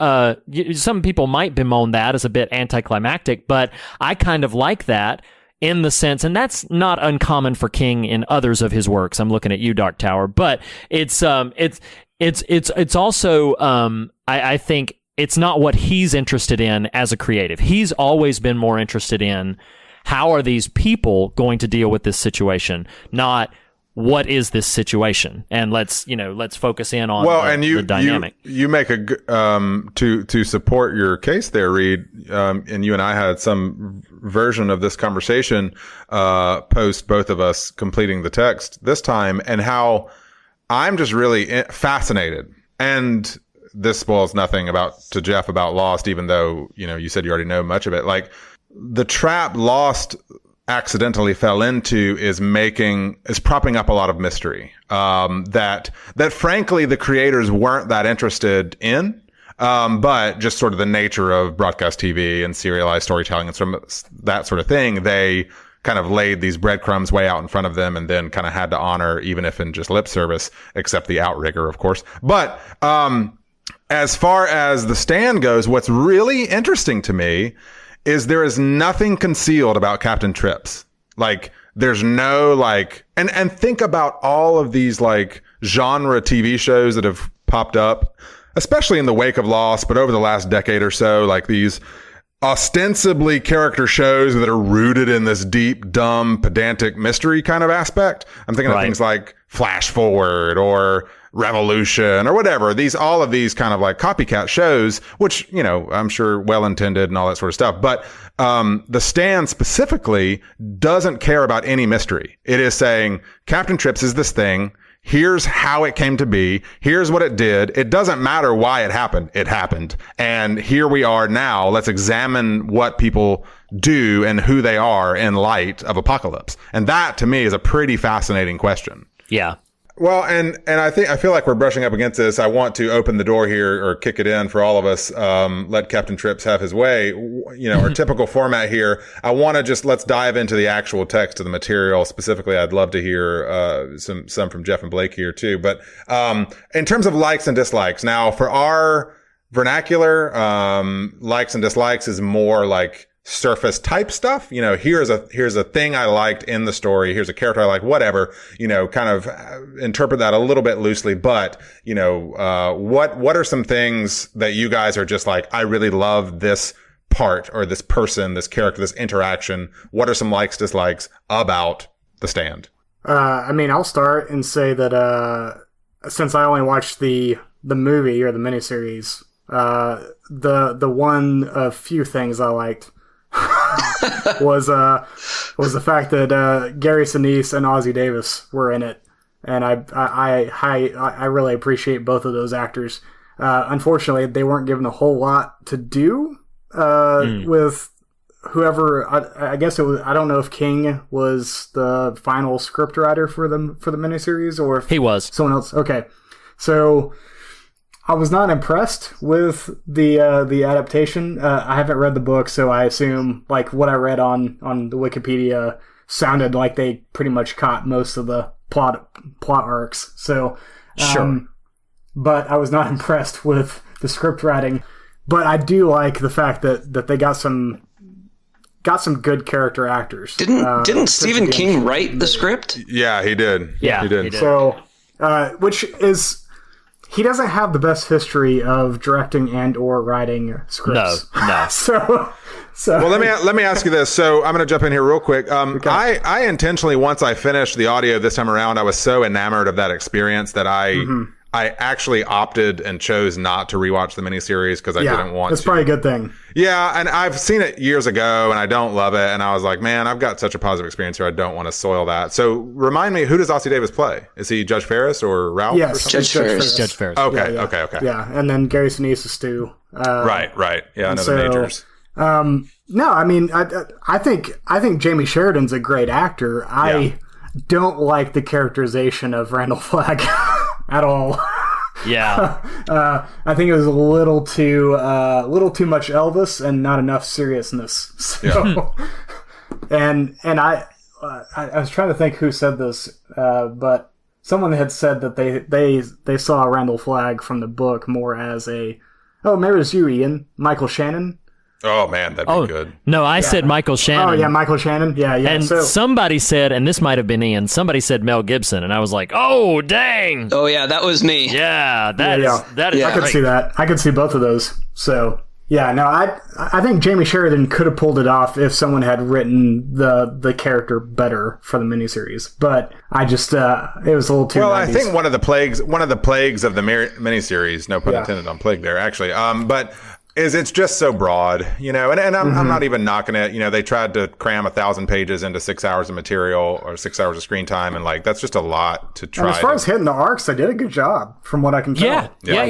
some people might bemoan that as a bit anticlimactic, but I kind of like that in the sense, and that's not uncommon for King in others of his works. I'm looking at you, Dark Tower, but it's also I think it's not what he's interested in as a creative. He's always been more interested in how are these people going to deal with this situation, not what is this situation, and let's focus in on the dynamic. You make a to support your case there, Reed, and you and I had some version of this conversation post both of us completing the text this time, and how I'm just really fascinated. And this spoils nothing to Jeff about Lost, even though you said you already know much of it. Like, the trap Lost accidentally fell into is propping up a lot of mystery that frankly the creators weren't that interested in, but just sort of the nature of broadcast TV and serialized storytelling and some that sort of thing, they kind of laid these breadcrumbs way out in front of them, and then kind of had to honor, even if in just lip service, except the outrigger, of course. But as far as The Stand goes, what's really interesting to me is there is nothing concealed about Captain Trips. Like, there's no and think about all of these genre TV shows that have popped up, especially in the wake of Lost, but over the last decade or so, like these ostensibly character shows that are rooted in this deep, dumb, pedantic mystery kind of aspect. I'm thinking of things like Flash Forward or Revolution or whatever. All of these kind of copycat shows, which, I'm sure well-intended and all that sort of stuff. But The Stand specifically doesn't care about any mystery. It is saying Captain Trips is this thing. Here's how it came to be. Here's what it did. It doesn't matter why it happened. It happened. And here we are now. Let's examine what people do and who they are in light of apocalypse. And that, to me, is a pretty fascinating question. Yeah. Well, and I feel like we're brushing up against this. I want to open the door here, or kick it in for all of us. Let Captain Trips have his way. Our typical format here. I want to let's dive into the actual text of the material. Specifically, I'd love to hear some from Jeff and Blake here too. But in terms of likes and dislikes, now for our vernacular, likes and dislikes is more like surface type stuff. Here's a thing I liked in the story. Here's a character I like, whatever, kind of interpret that a little bit loosely. But, what are some things that you guys are just like, I really love this part or this person, this character, this interaction? What are some likes, dislikes about The Stand? I'll start and say that, since I only watched the movie or the miniseries, the one of few things I liked was the fact that Gary Sinise and Ossie Davis were in it, and I really appreciate both of those actors. Unfortunately, they weren't given a whole lot to do with whoever. I guess it was. I don't know if King was the final scriptwriter for the miniseries, or if he was someone else. Okay, so I was not impressed with the adaptation. I haven't read the book, so I assume what I read on the Wikipedia sounded like they pretty much caught most of the plot arcs. So, sure. But I was not impressed with the script writing. But I do like the fact that they got some good character actors. Didn't Stephen King write the script? Yeah, he did. Yeah, he did. So, which is. He doesn't have the best history of directing and or writing scripts. No. So well, let me ask you this. So I'm going to jump in here real quick. Okay. I intentionally, once I finished the audio this time around, I was so enamored of that experience that I actually opted and chose not to rewatch the miniseries because I didn't want to. That's probably a good thing. Yeah, and I've seen it years ago, and I don't love it. And I was like, man, I've got such a positive experience here. I don't want to soil that. So remind me, who does Ossie Davis play? Is he Judge Ferris or Ralph? Yes, Judge Ferris. Judge Ferris. Okay, yeah. Okay. Yeah, and then Gary Sinise is Stu. Right. Yeah, I know the majors. No, I think Jamie Sheridan's a great actor. I don't like the characterization of Randall Flagg at all. Yeah. I think it was a little too much Elvis and not enough seriousness. So And I was trying to think who said this, but someone had said that they saw Randall Flagg from the book more as maybe it was you, Ian, Michael Shannon. Oh man, that'd be good. No, I said Michael Shannon. Oh yeah, Michael Shannon. Yeah. And somebody said, and this might have been Ian, somebody said Mel Gibson, and I was like, oh dang. Oh yeah, that was me. Yeah, that is. Yeah. I could see that. I could see both of those. So yeah, no, I think Jamie Sheridan could have pulled it off if someone had written the character better for the miniseries. But I just it was a little too. Well, 90s. I think one of the plagues of the miniseries, no pun intended on plague there, actually. But it's just so broad, and I'm not even knocking it. They tried to cram 1,000 pages into 6 hours of material or 6 hours of screen time, and that's just a lot to try. And as far as hitting the arcs, they did a good job, from what I can tell. Yeah. That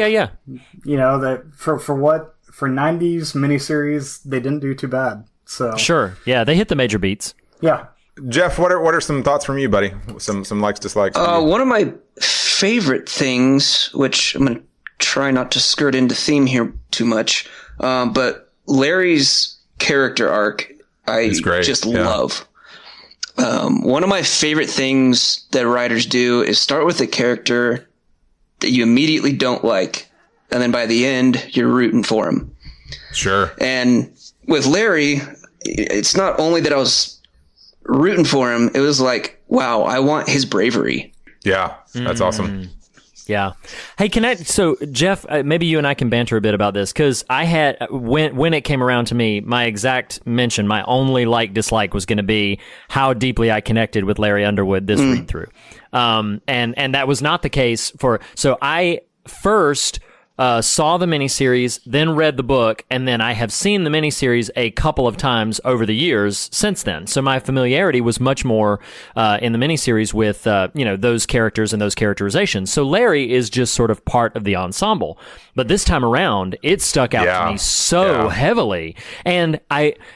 for 90s miniseries, they didn't do too bad. So Sure. Yeah, they hit the major beats. Yeah. Jeff, what are some thoughts from you, buddy? Some likes, dislikes. One of my favorite things, which I'm going to try not to skirt into theme here too much, but Larry's character arc, I just love. One of my favorite things that writers do is start with a character that you immediately don't like, and then by the end, you're rooting for him. Sure. And with Larry, it's not only that I was rooting for him, it was like, wow, I want his bravery. Yeah, that's awesome. Yeah. Hey, so Jeff, maybe you and I can banter a bit about this, because I had, when it came around to me, my exact mention, my only dislike was going to be how deeply I connected with Larry Underwood this read through. And that was not the case so I first saw the miniseries, then read the book, and then I have seen the miniseries a couple of times over the years since then. So my familiarity was much more in the miniseries with those characters and those characterizations. So Larry is just sort of part of the ensemble. But this time around, it stuck out to me so heavily. And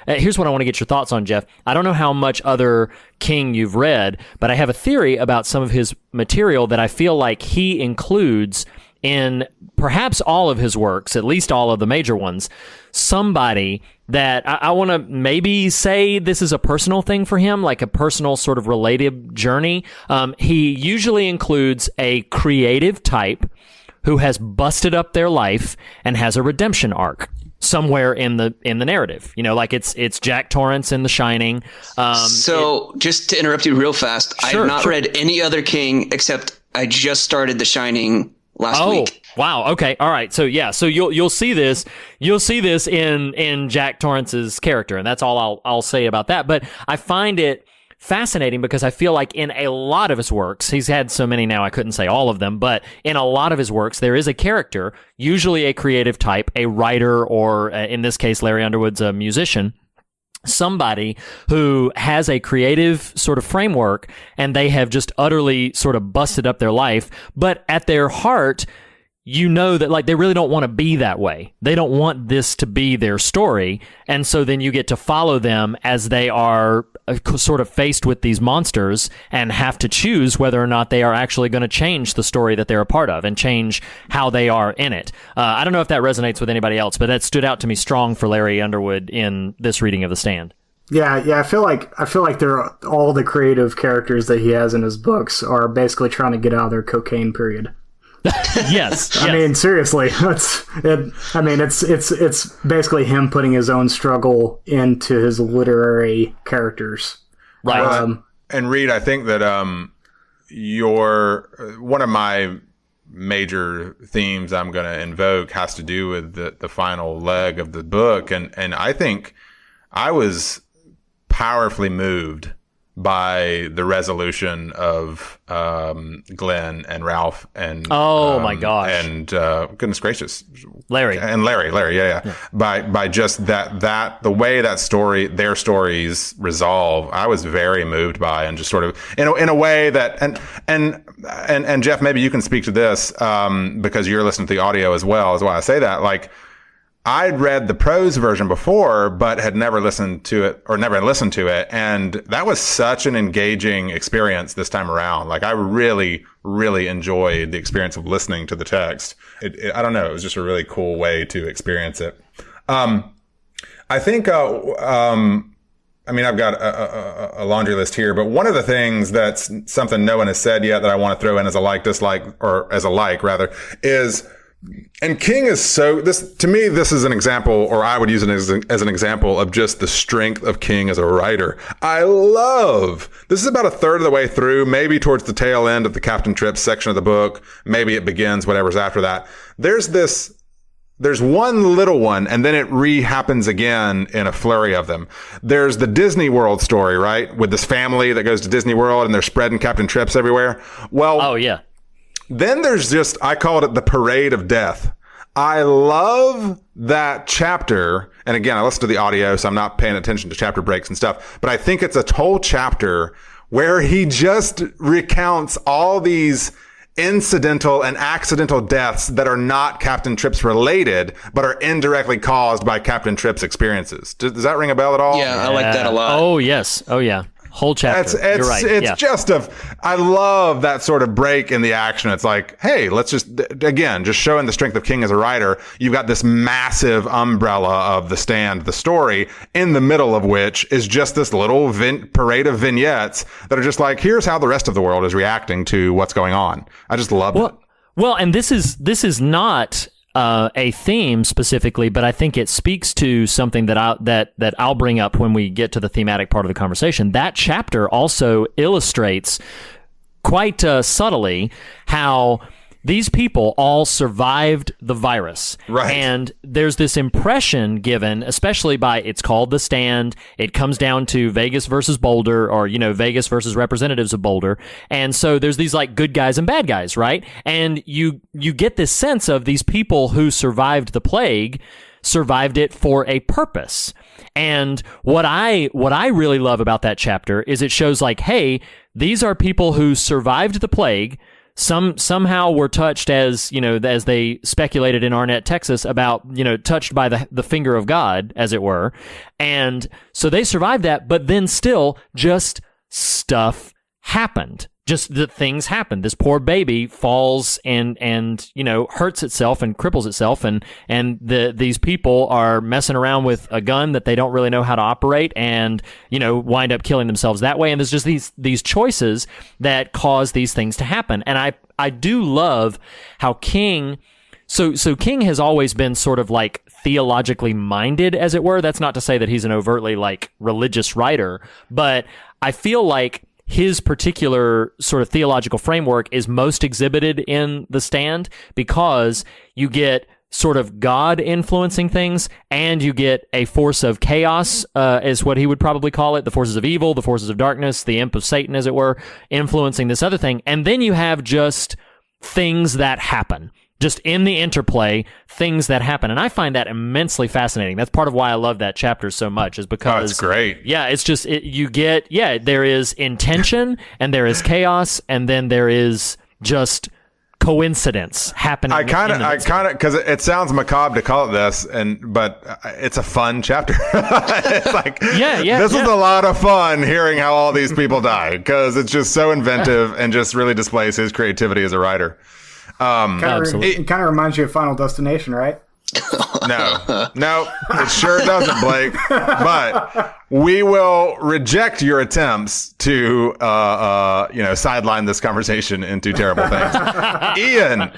here's what I want to get your thoughts on, Jeff. I don't know how much other King you've read, but I have a theory about some of his material that I feel like he includes in perhaps all of his works, at least all of the major ones, somebody that I want to maybe say this is a personal thing for him, like a personal sort of related journey. He usually includes a creative type who has busted up their life and has a redemption arc somewhere in the narrative. Like it's Jack Torrance in The Shining. Just to interrupt you real fast, I have not read any other King except I just started The Shining last week. Wow. Okay. All right. So you'll see this. You'll see this in Jack Torrance's character, and that's all I'll say about that. But I find it fascinating because I feel like in a lot of his works, he's had so many now I couldn't say all of them, but in a lot of his works, there is a character, usually a creative type, a writer, or in this case, Larry Underwood's a musician. Somebody who has a creative sort of framework and they have just utterly sort of busted up their life, but at their heart, that they really don't want to be that way. They don't want this to be their story. And so then you get to follow them as they are sort of faced with these monsters and have to choose whether or not they are actually going to change the story that they're a part of and change how they are in it. I don't know if that resonates with anybody else, but that stood out to me strong for Larry Underwood in this reading of The Stand. Yeah, I feel like all the creative characters that he has in his books are basically trying to get out of their cocaine period. Yes. I mean, seriously, it's basically him putting his own struggle into his literary characters. Right. And Reed, I think that one of my major themes I'm going to invoke has to do with the final leg of the book, and I think I was powerfully moved by the resolution of Glenn and Ralph and my gosh, and goodness gracious, Larry, yeah. By just that the way that their stories resolve, I was very moved by, and just sort of in a way that and Jeff, maybe you can speak to this because you're listening to the audio as well. Is why I say that. Like, I'd read the prose version before, but had never listened to it, and that was such an engaging experience this time around. Like, I really, really enjoyed the experience of listening to the text. I don't know, it was just a really cool way to experience it. I think I mean, I've got a laundry list here, but one of the things that's something no one has said yet that I want to throw in as a like, dislike, or as a like rather, is, and King is to me, this is an example, or I would use it as an example of just the strength of King as a writer. This is about a third of the way through, maybe towards the tail end of the Captain Trips section of the book. Maybe it begins, whatever's after that. There's one little one, and then it happens again in a flurry of them. There's the Disney World story, right? With this family that goes to Disney World and they're spreading Captain Trips everywhere. Well, oh yeah. Then there's I called it the Parade of Death. I love that chapter. And again, I listened to the audio, so I'm not paying attention to chapter breaks and stuff, but I think it's a whole chapter where he just recounts all these incidental and accidental deaths that are not Captain Trips related, but are indirectly caused by Captain Trips experiences. Does that ring a bell at all? Yeah, I like that a lot. Oh, yes. Oh, yeah. Whole chapter. You're right. It's I love that sort of break in the action. It's like, hey, let's just showing the strength of King as a writer. You've got this massive umbrella of The Stand, the story, in the middle of which is just this little parade of vignettes that are just like, here's how the rest of the world is reacting to what's going on. I just love it. Well, and this is not a theme specifically, but I think it speaks to something that I'll bring up when we get to the thematic part of the conversation. That chapter also illustrates quite subtly how these people all survived the virus. Right. And there's this impression given, especially by, it's called The Stand. It comes down to Vegas versus Boulder, or, Vegas versus representatives of Boulder. And so there's these like good guys and bad guys, right? And you get this sense of these people who survived the plague survived it for a purpose. And what I really love about that chapter is it shows like, hey, these are people who survived the plague. Somehow were touched, as they speculated in Arnett, Texas, about, touched by the finger of God, as it were. And so they survived that, but then still just stuff happened. Just the things happened. This poor baby falls and hurts itself and cripples itself, and these people are messing around with a gun that they don't really know how to operate, and wind up killing themselves that way. And there's just these choices that cause these things to happen. And I do love how King. So King has always been sort of like theologically minded, as it were. That's not to say that he's an overtly like religious writer, but I feel like his particular sort of theological framework is most exhibited in The Stand, because you get sort of God influencing things, and you get a force of chaos, is what he would probably call it, the forces of evil, the forces of darkness, the imp of Satan, as it were, influencing this other thing. And then you have just things that happen. Just in the interplay, things that happen. And I find that immensely fascinating. That's part of why I love that chapter so much, is because... Oh, it's great. Yeah, it's just, there is intention, and there is chaos, and then there is just coincidence happening. I kind of, because it sounds macabre to call it this, but it's a fun chapter. It's like, this is a lot of fun hearing how all these people die, because it's just so inventive and just really displays his creativity as a writer. It kind of reminds you of Final Destination, right? No, it sure doesn't, Blake. But we will reject your attempts to, sideline this conversation into terrible things.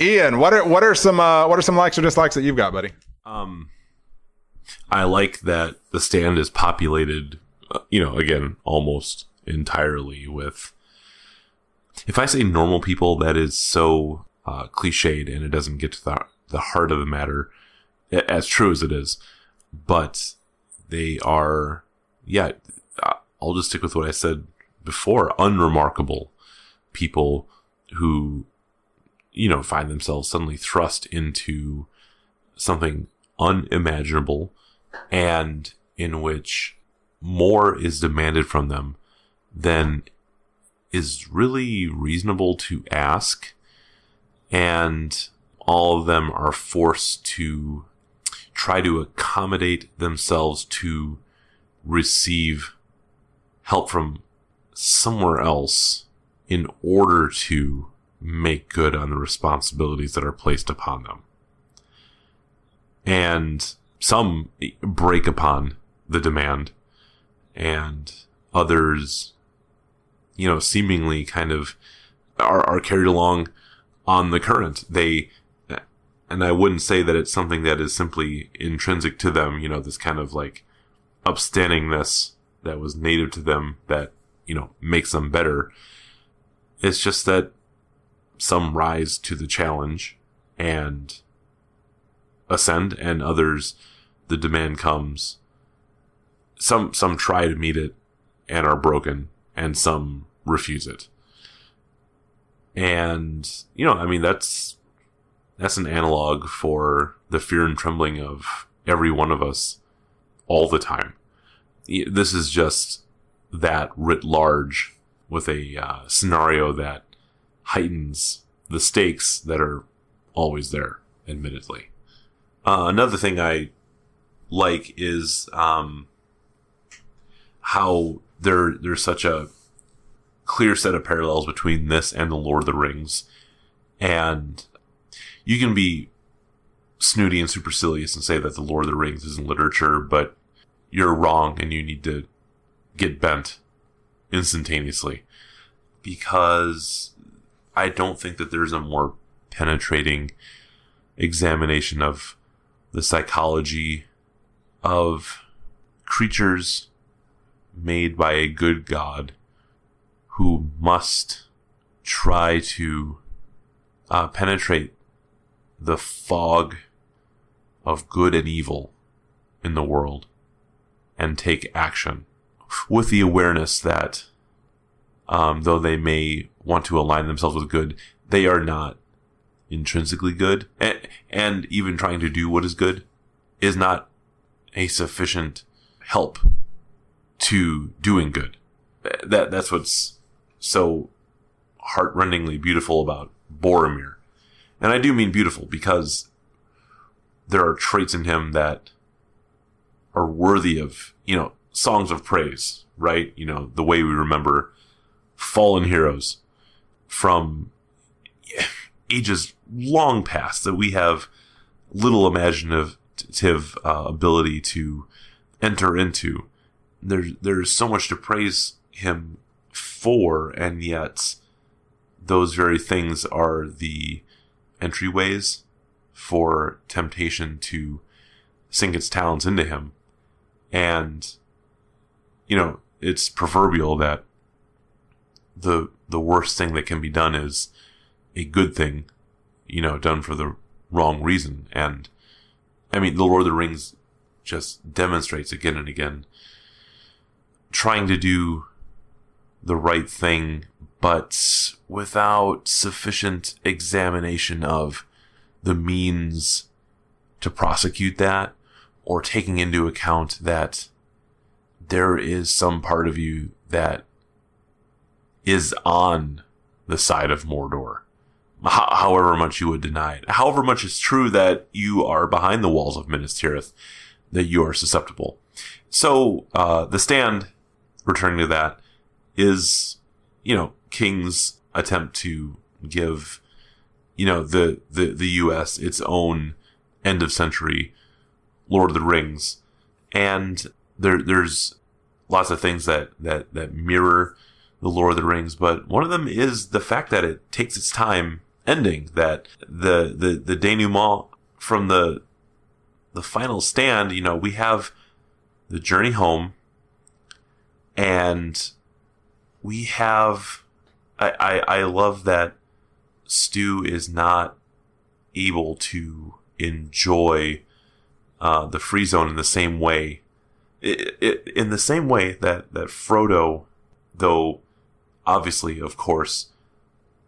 Ian, what are some likes or dislikes that you've got, buddy? I like that The Stand is populated, again, almost entirely with. If I say normal people, that is so cliched, and it doesn't get to the heart of the matter, as true as it is. But they are, I'll just stick with what I said before, unremarkable people who, find themselves suddenly thrust into something unimaginable, and in which more is demanded from them than is really reasonable to ask. And all of them are forced to try to accommodate themselves to receive help from somewhere else in order to make good on the responsibilities that are placed upon them. And some break upon the demand and others, seemingly kind of are carried along on the current. And I wouldn't say that it's something that is simply intrinsic to them, this kind of like upstandingness that was native to them that, makes them better. It's just that some rise to the challenge and ascend, and others, the demand comes. Some try to meet it and are broken, and some refuse it. And, that's an analog for the fear and trembling of every one of us all the time. This is just that writ large, with a scenario that heightens the stakes that are always there, admittedly. Another thing I like is how there's such a clear set of parallels between this and The Lord of the Rings. And you can be snooty and supercilious and say that The Lord of the Rings isn't literature, but you're wrong, and you need to get bent instantaneously, because I don't think that there's a more penetrating examination of the psychology of creatures made by a good God who must try to penetrate the fog of good and evil in the world and take action with the awareness that though they may want to align themselves with good, they are not intrinsically good, and even trying to do what is good is not a sufficient help to doing good. That's what's so heartrendingly beautiful about Boromir. And I do mean beautiful because there are traits in him that are worthy of, songs of praise, right? The way we remember fallen heroes from ages long past that we have little imaginative ability to enter into. There's so much to praise him for, and yet those very things are the entryways for temptation to sink its talons into him. And, it's proverbial that the worst thing that can be done is a good thing, done for the wrong reason. And, The Lord of the Rings just demonstrates again and again trying to do the right thing, but without sufficient examination of the means to prosecute that, or taking into account that there is some part of you that is on the side of Mordor, however much you would deny it. However much it's true that you are behind the walls of Minas Tirith, that you are susceptible. So, The Stand, returning to that, is, King's attempt to give, the U.S. its own end of century Lord of the Rings. And there's lots of things that mirror the Lord of the Rings, but one of them is the fact that it takes its time ending, that the denouement from the final stand, we have the journey home, and we have, I love that Stu is not able to enjoy the free zone in the same way, in the same way that Frodo, though obviously, of course,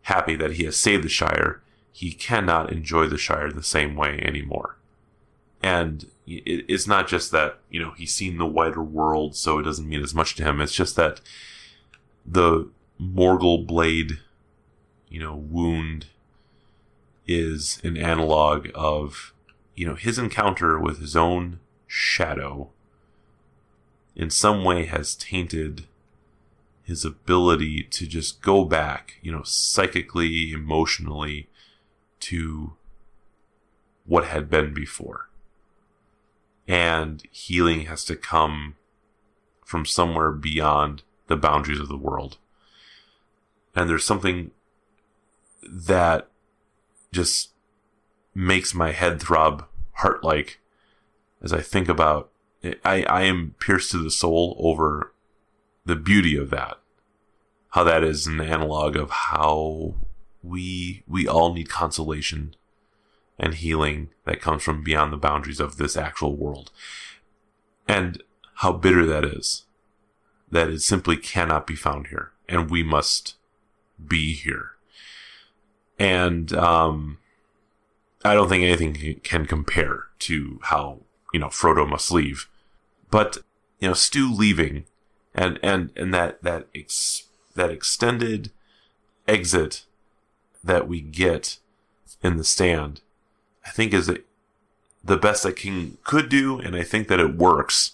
happy that he has saved the Shire, he cannot enjoy the Shire the same way anymore. And it's not just that, he's seen the wider world, so it doesn't mean as much to him. It's just that the Morgul blade, wound is an analog of, his encounter with his own shadow in some way has tainted his ability to just go back, psychically, emotionally, to what had been before. And healing has to come from somewhere beyond the boundaries of the world. And there's something that just makes my head throb heart-like as I think about it. I am pierced to the soul over the beauty of that. How that is an analog of how we all need consolation and healing that comes from beyond the boundaries of this actual world. And how bitter that is. That it simply cannot be found here. And we must be here. And I don't think anything can compare to how, Frodo must leave. But, Stu leaving and that extended exit that we get in the stand, I think is the best that King could do, and I think that it works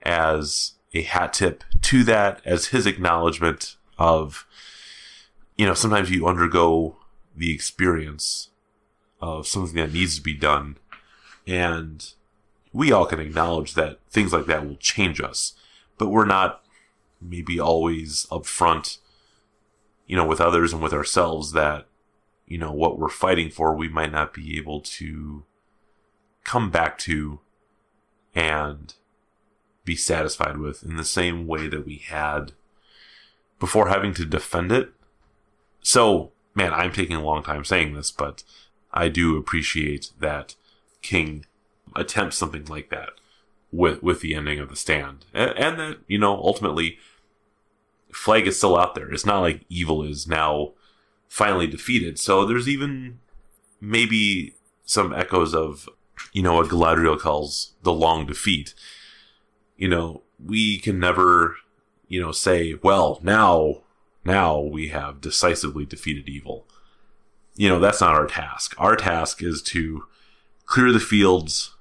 as a hat tip to that, as his acknowledgement of, sometimes you undergo the experience of something that needs to be done, and we all can acknowledge that things like that will change us, but we're not maybe always upfront, with others and with ourselves that, what we're fighting for, we might not be able to come back to and be satisfied with in the same way that we had before having to defend it. So, man, I'm taking a long time saying this, but I do appreciate that King attempts something like that with the ending of The Stand. And that, ultimately, Flag is still out there. It's not like evil is now finally defeated. So there's even maybe some echoes of, what Galadriel calls the long defeat. We can never, say, well, now we have decisively defeated evil. That's not our task. Our task is to clear the fields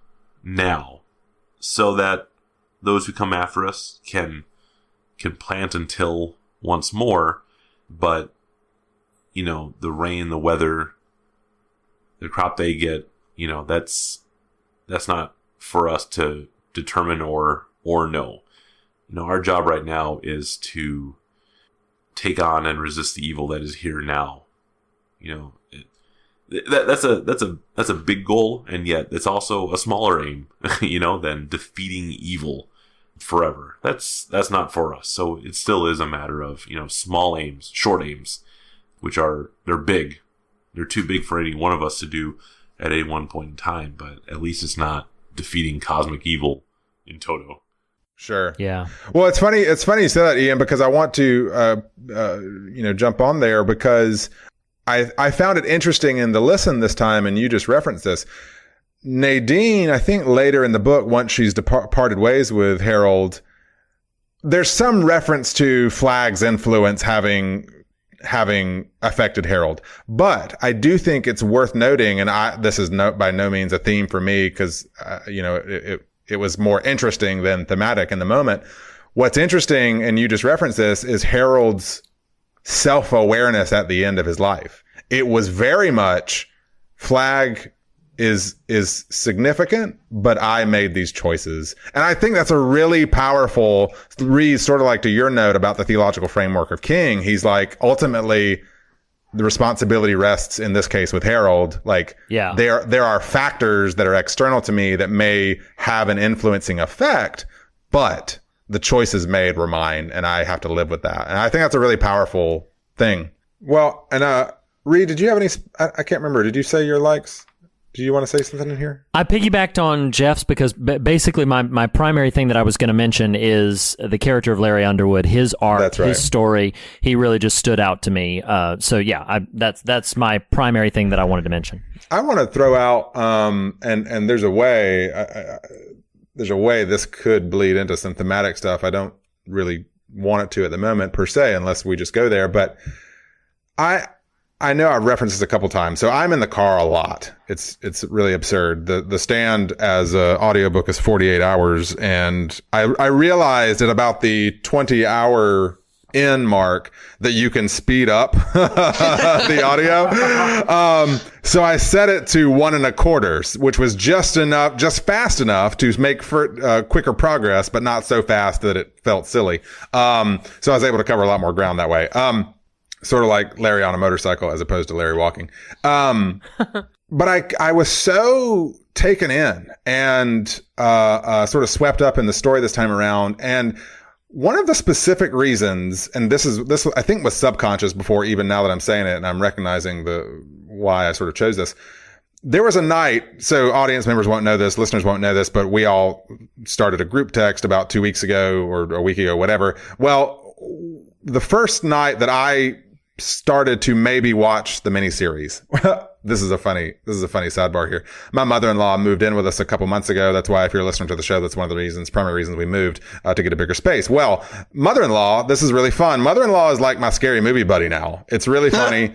now so that those who come after us can plant and till once more, but, the rain, the weather, the crop they get, that's not for us to determine or know. Our job right now is to take on and resist the evil that is here now. That's a big goal, and yet it's also a smaller aim, than defeating evil forever. That's not for us. So it still is a matter of, small aims, short aims, which they're big. They're too big for any one of us to do at any one point in time, but at least it's not defeating cosmic evil in toto. Sure. Yeah. Well, it's funny you say that, Ian, because I want to, jump on there because I found it interesting in the listen this time, and you just referenced this. Nadine, I think later in the book, once she's parted ways with Harold, there's some reference to Flag's influence having affected Harold. But I do think it's worth noting, and this is by no means a theme for me because, it was more interesting than thematic in the moment. What's interesting, and you just referenced this, is Harold's self-awareness at the end of his life. It was very much Flag is significant, but I made these choices. And I think that's a really powerful read, sort of like to your note about the theological framework of King. He's like, ultimately, the responsibility rests in this case with Harold. Like, yeah, there are factors that are external to me that may have an influencing effect, but the choices made were mine, and I have to live with that. And I think that's a really powerful thing. Well, and Reed, did you have any? I can't remember. Did you say your likes? Do you want to say something in here? I piggybacked on Jeff's because basically my primary thing that I was going to mention is the character of Larry Underwood, his arc, his story. He really just stood out to me. So yeah, that's my primary thing that I wanted to mention. I want to throw out, and there's a way, this could bleed into some thematic stuff. I don't really want it to at the moment per se, unless we just go there. But I know I've referenced this a couple times. So I'm in the car a lot. It's really absurd. The Stand as an audiobook is 48 hours. And I realized at about the 20-hour in, Mark, that you can speed up the audio. So I set it to 1 1/4, which was just fast enough to make for quicker progress, but not so fast that it felt silly. So I was able to cover a lot more ground that way. Sort of like Larry on a motorcycle as opposed to Larry walking. But I was so taken in and sort of swept up in the story this time around. And one of the specific reasons, and this I think was subconscious before even now that I'm saying it, and I'm recognizing why I sort of chose this. There was a night, so audience members won't know this, listeners won't know this, but we all started a group text about 2 weeks ago or a week ago, whatever. Well, the first night that I started to maybe watch the miniseries. This is a funny sidebar here. My mother-in-law moved in with us a couple months ago. That's why if you're listening to the show, that's one of the primary reasons we moved, to get a bigger space. Well, mother-in-law, this is really fun. Mother-in-law is like my scary movie buddy now. It's really funny.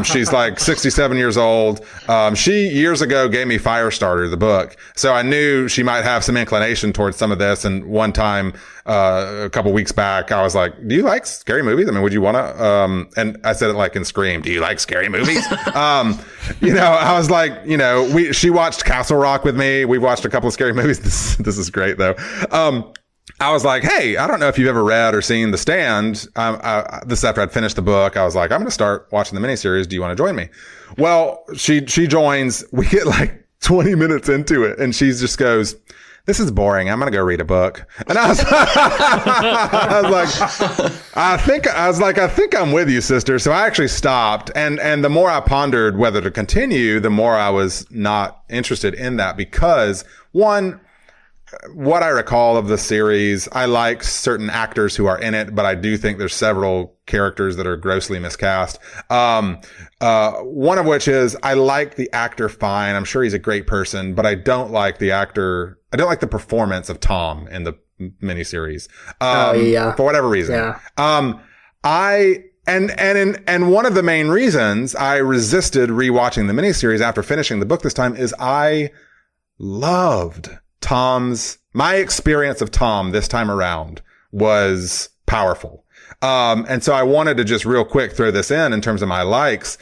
She's like 67 years old. She years ago gave me Firestarter, the book. So I knew she might have some inclination towards some of this. And one time, a couple weeks back, I was like, do you like scary movies? I mean, would you want to, and I said it like in Scream, do you like scary movies? I was like, she watched Castle Rock with me. We've watched a couple of scary movies. This is great though. I was like, hey, I don't know if you've ever read or seen The Stand. This after I'd finished the book, I was like, I'm going to start watching the miniseries. Do you want to join me? Well, she joins. We get like 20 minutes into it and she just goes, this is boring. I'm going to go read a book. And I was, I think I'm with you, sister. So I actually stopped. And the more I pondered whether to continue, the more I was not interested in that because one, what I recall of the series, I like certain actors who are in it, but I do think there's several characters that are grossly miscast. One of which is I like the actor fine. I'm sure he's a great person, but I don't like the actor. I don't like the performance of Tom in the miniseries. For whatever reason. Yeah. And one of the main reasons I resisted rewatching the miniseries after finishing the book this time is I loved my experience of Tom this time around was powerful. And so I wanted to just real quick throw this in terms of my likes.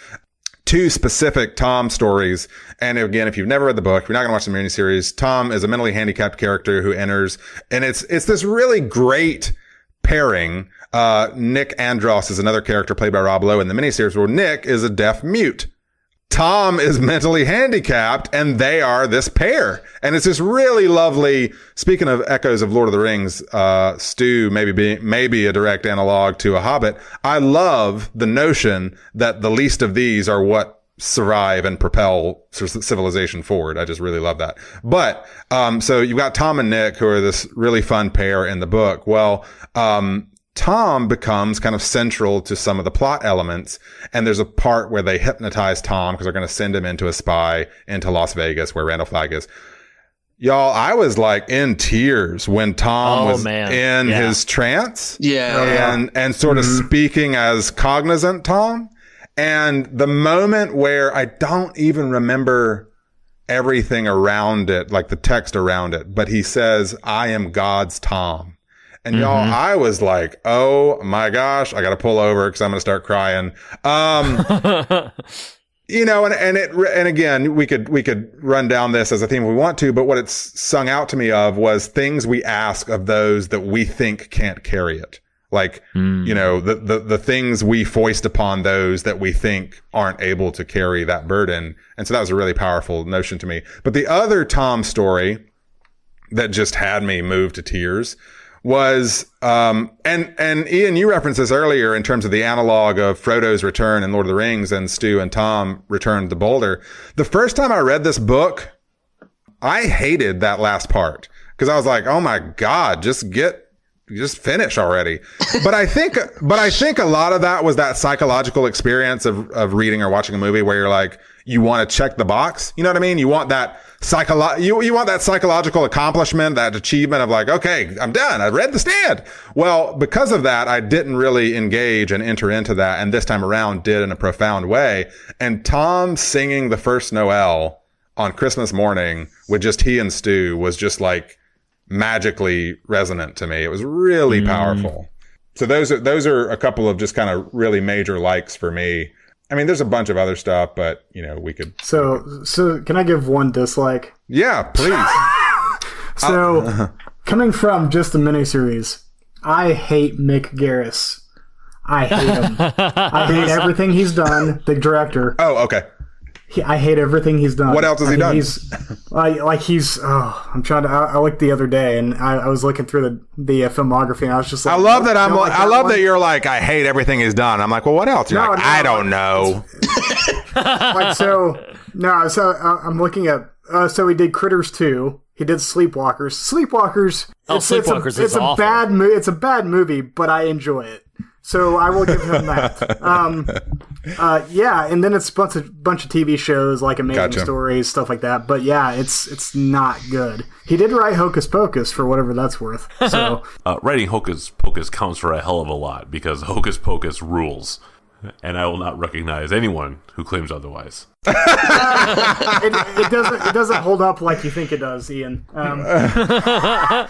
2 specific Tom stories. And again, if you've never read the book, you're not going to watch the miniseries. Tom is a mentally handicapped character who enters, and it's this really great pairing. Nick Andros is another character played by Rob Lowe in the miniseries where Nick is a deaf mute. Tom is mentally handicapped and they are this pair. And it's this really lovely, speaking of echoes of Lord of the Rings, Stu maybe a direct analog to a Hobbit. I love the notion that the least of these are what survive and propel civilization forward. I just really love that. But, so you've got Tom and Nick who are this really fun pair in the book. Well, Tom becomes kind of central to some of the plot elements. And there's a part where they hypnotize Tom because they're going to send him into a spy into Las Vegas where Randall Flagg is. Y'all, I was like in tears when Tom was in his trance. Yeah. And sort of speaking as cognizant Tom. And the moment where I don't even remember everything around it, like the text around it, but he says, I am God's Tom. And y'all, I was like, oh my gosh, I got to pull over because I'm going to start crying. And again, we could run down this as a theme if we want to, but what it's sung out to me of was things we ask of those that we think can't carry it. Like, the things we foist upon those that we think aren't able to carry that burden. And so that was a really powerful notion to me. But the other Tom story that just had me moved to tears was, and Ian, you referenced this earlier in terms of the analog of Frodo's return in Lord of the Rings and Stu and Tom returned to Boulder. The first time I read this book, I hated that last part because I was like, oh my God, just finish already. But I think a lot of that was that psychological experience of reading or watching a movie where you're like, you want to check the box. You know what I mean? You want that you want that psychological accomplishment, that achievement of like, okay, I'm done. I read The Stand. Well, because of that, I didn't really engage and enter into that. And this time around did in a profound way. And Tom singing the first Noel on Christmas morning with just he and Stu was just like magically resonant to me. It was really powerful. So those are a couple of just kind of really major likes for me. I mean, there's a bunch of other stuff, but we could. So can I give one dislike? Yeah, please. So, coming from just the miniseries, I hate Mick Garris. I hate him. I hate everything he's done. The director. Oh, okay. I hate everything he's done. What else has he done? I'm trying to. I looked the other day, and I was looking through the filmography, and I was just like, I love that. I love that you're like, I hate everything he's done. I'm like, well, what else? You're like, I don't know. So I'm looking at. So he did Critters 2. He did Sleepwalkers. Sleepwalkers. Sleepwalkers is awful. It's a bad movie, but I enjoy it. So I will give him that. And then it's a bunch of TV shows like Amazing Stories, stuff like that. But yeah, it's not good. He did write Hocus Pocus for whatever that's worth. So writing Hocus Pocus counts for a hell of a lot because Hocus Pocus rules. And I will not recognize anyone who claims otherwise. It doesn't hold up like you think it does, Ian. Yeah,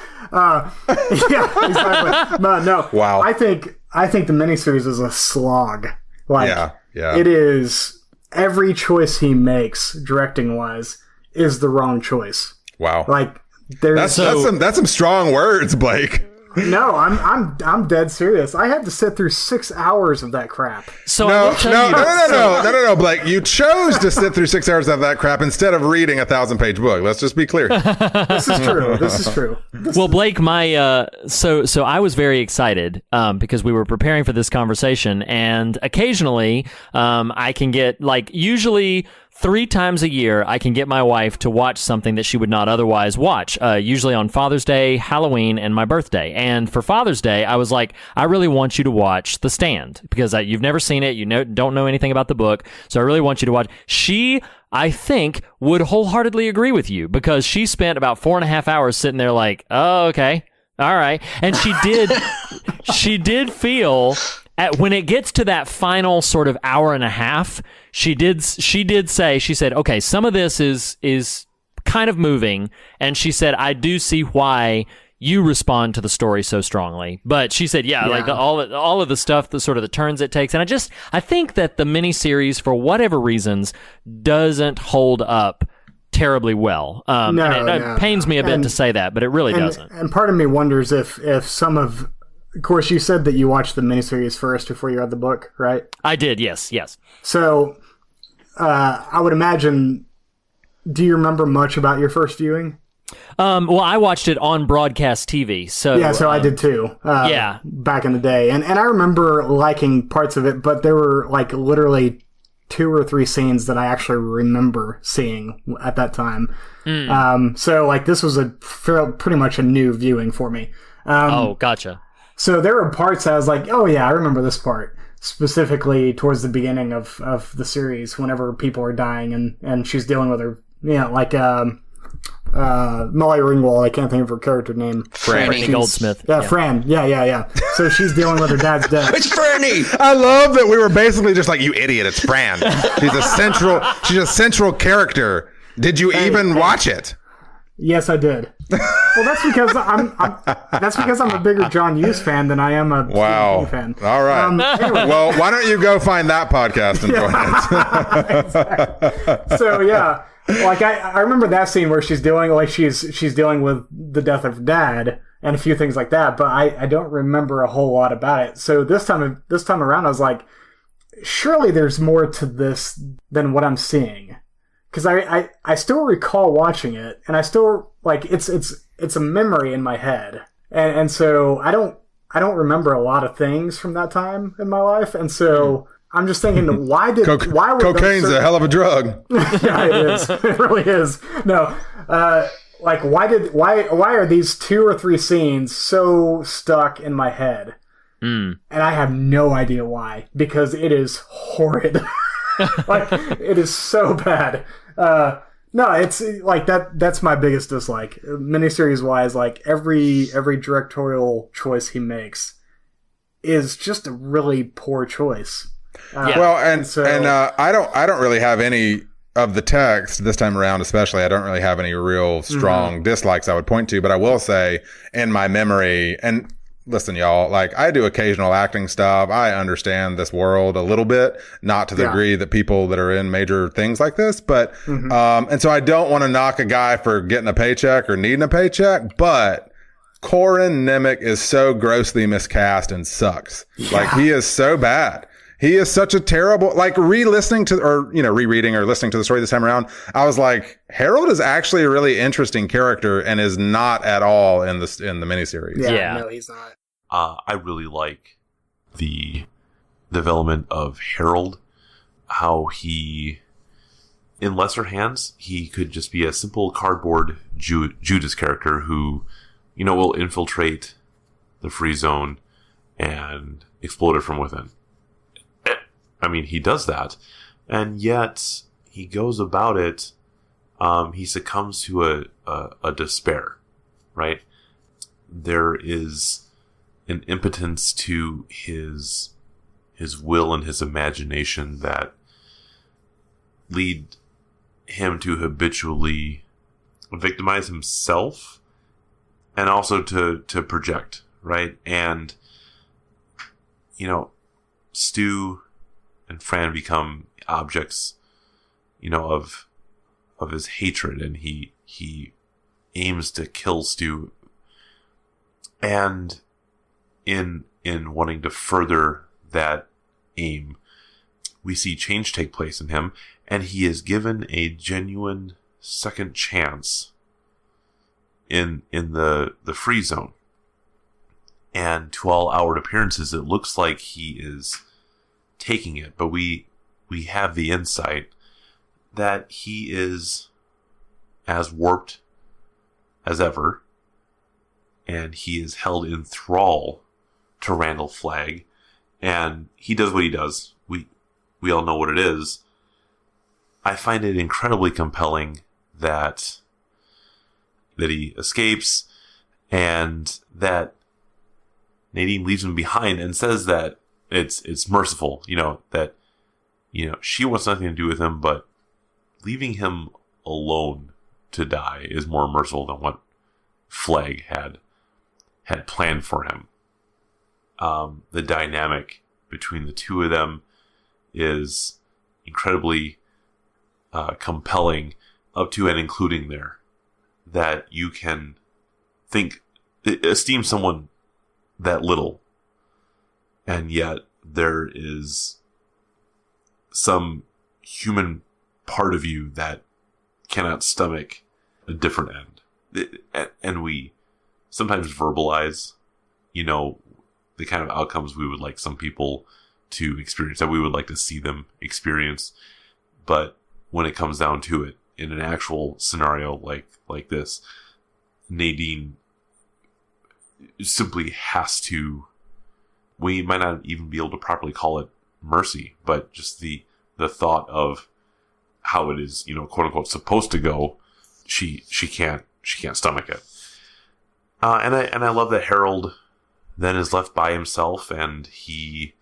exactly. No. Wow. I think the miniseries is a slog. Like, yeah. It is. Every choice he makes, directing wise, is the wrong choice. Wow. Like that's some strong words, Blake. No, I'm dead serious. I had to sit through 6 hours of that crap. So no, Blake. You chose to sit through 6 hours of that crap instead of reading a 1,000-page book. Let's just be clear. This is true. Well, Blake, so I was very excited because we were preparing for this conversation, and occasionally I can get, like, usually 3 times a year, I can get my wife to watch something that she would not otherwise watch, usually on Father's Day, Halloween, and my birthday. And for Father's Day, I was like, I really want you to watch The Stand, because you've never seen it, don't know anything about the book, so I really want you to watch. She, I think, would wholeheartedly agree with you, because she spent about 4.5 hours sitting there like, oh, okay, all right. And she did feel... when it gets to that final sort of hour and a half, she did say, she said, okay, some of this is kind of moving, and she said, I do see why you respond to the story so strongly. But she said, like all of the stuff, the sort of the turns it takes, and I think that the miniseries, for whatever reasons, doesn't hold up terribly well. It pains me a bit to say that, but it really doesn't. And part of me wonders if some of course, you said that you watched the miniseries first before you read the book, right? I did, yes. So, I would imagine, do you remember much about your first viewing? Well, I watched it on broadcast TV, so... Yeah, so I did too. Back in the day. And I remember liking parts of it, but there were, like, literally 2 or 3 scenes that I actually remember seeing at that time. So, like, this was pretty much a new viewing for me. Gotcha. So there were parts that I was like, oh yeah, I remember this part. Specifically towards the beginning of the series, whenever people are dying and she's dealing with her, like Molly Ringwald, I can't think of her character name. Franny Goldsmith. Yeah, Fran. Yeah. So she's dealing with her dad's death. It's Franny! I love that we were basically just like, you idiot, it's Fran. She's a central character. Did you even watch it? Yes, I did. Well, that's because I'm a bigger John Hughes fan than I am a Stephen King fan. All right. Anyway. Well, why don't you go find that podcast and join it? So yeah, like I remember that scene where she's dealing with the death of her dad and a few things like that, but I don't remember a whole lot about it. So this time around, I was like, surely there's more to this than what I'm seeing. Because I still recall watching it, and I still, like, it's a memory in my head, and so I don't remember a lot of things from that time in my life, and so I'm just thinking, why were cocaine's a hell of a drug? Yeah, it is. It really is. No, like why are these 2 or 3 scenes so stuck in my head? And I have no idea why, because it is horrid. Like, it is so bad. No, it's like that's my biggest dislike. Miniseries wise, like every directorial choice he makes is just a really poor choice. Well, and I don't really have any of the text this time around, especially. I don't really have any real strong dislikes I would point to, but I will say in my memory, and listen, y'all, like I do occasional acting stuff. I understand this world a little bit, not to the degree that people that are in major things like this, but, and so I don't want to knock a guy for getting a paycheck or needing a paycheck, but Corin Nemec is so grossly miscast and sucks. Like he is so bad. He is such a terrible, like re-listening to, or, you know, rereading or listening to the story this time around. I was like, Harold is actually a really interesting character and is not at all in the miniseries. Yeah. No, he's not. I really like the development of Harold, how he, in lesser hands, he could just be a simple cardboard Judas character who, you know, will infiltrate the free zone and explode it from within. I mean, he does that, and yet he goes about it. He succumbs to a despair, right? There is an impotence to his will and his imagination that lead him to habitually victimize himself, and also to project, right? And you know, Stu and Fran become objects, you know, of his hatred, and he aims to kill Stu. And in wanting to further that aim, we see change take place in him, and he is given a genuine second chance in the free zone. And to all outward appearances, it looks like he is taking it, but we have the insight that he is as warped as ever, and he is held in thrall to Randall Flagg, and he does what he does. We all know what it is. I find it incredibly compelling that he escapes, and that Nadine leaves him behind and says that it's merciful, you know, that, you know, she wants nothing to do with him, but leaving him alone to die is more merciful than what Flagg had planned for him. The dynamic between the two of them is incredibly compelling, up to and including there, that you can esteem someone that little, and yet there is some human part of you that cannot stomach a different end. And we sometimes verbalize, you know, the kind of outcomes we would like some people to experience, that we would like to see them experience. But when it comes down to it, in an actual scenario like this, Nadine simply has to, we might not even be able to properly call it mercy, but just the thought of how it is, you know, quote unquote, supposed to go, she can't stomach it. And I love that Harold then is left by himself, and he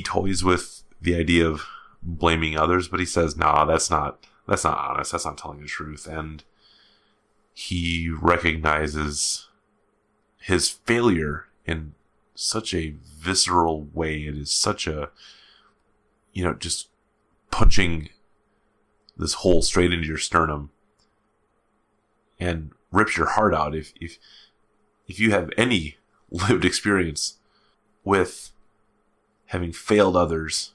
toys with the idea of blaming others, but he says, nah, that's not honest. That's not telling the truth. And he recognizes his failure in such a visceral way. It is such a, you know, just punching this hole straight into your sternum and rips your heart out. If you have any lived experience with having failed others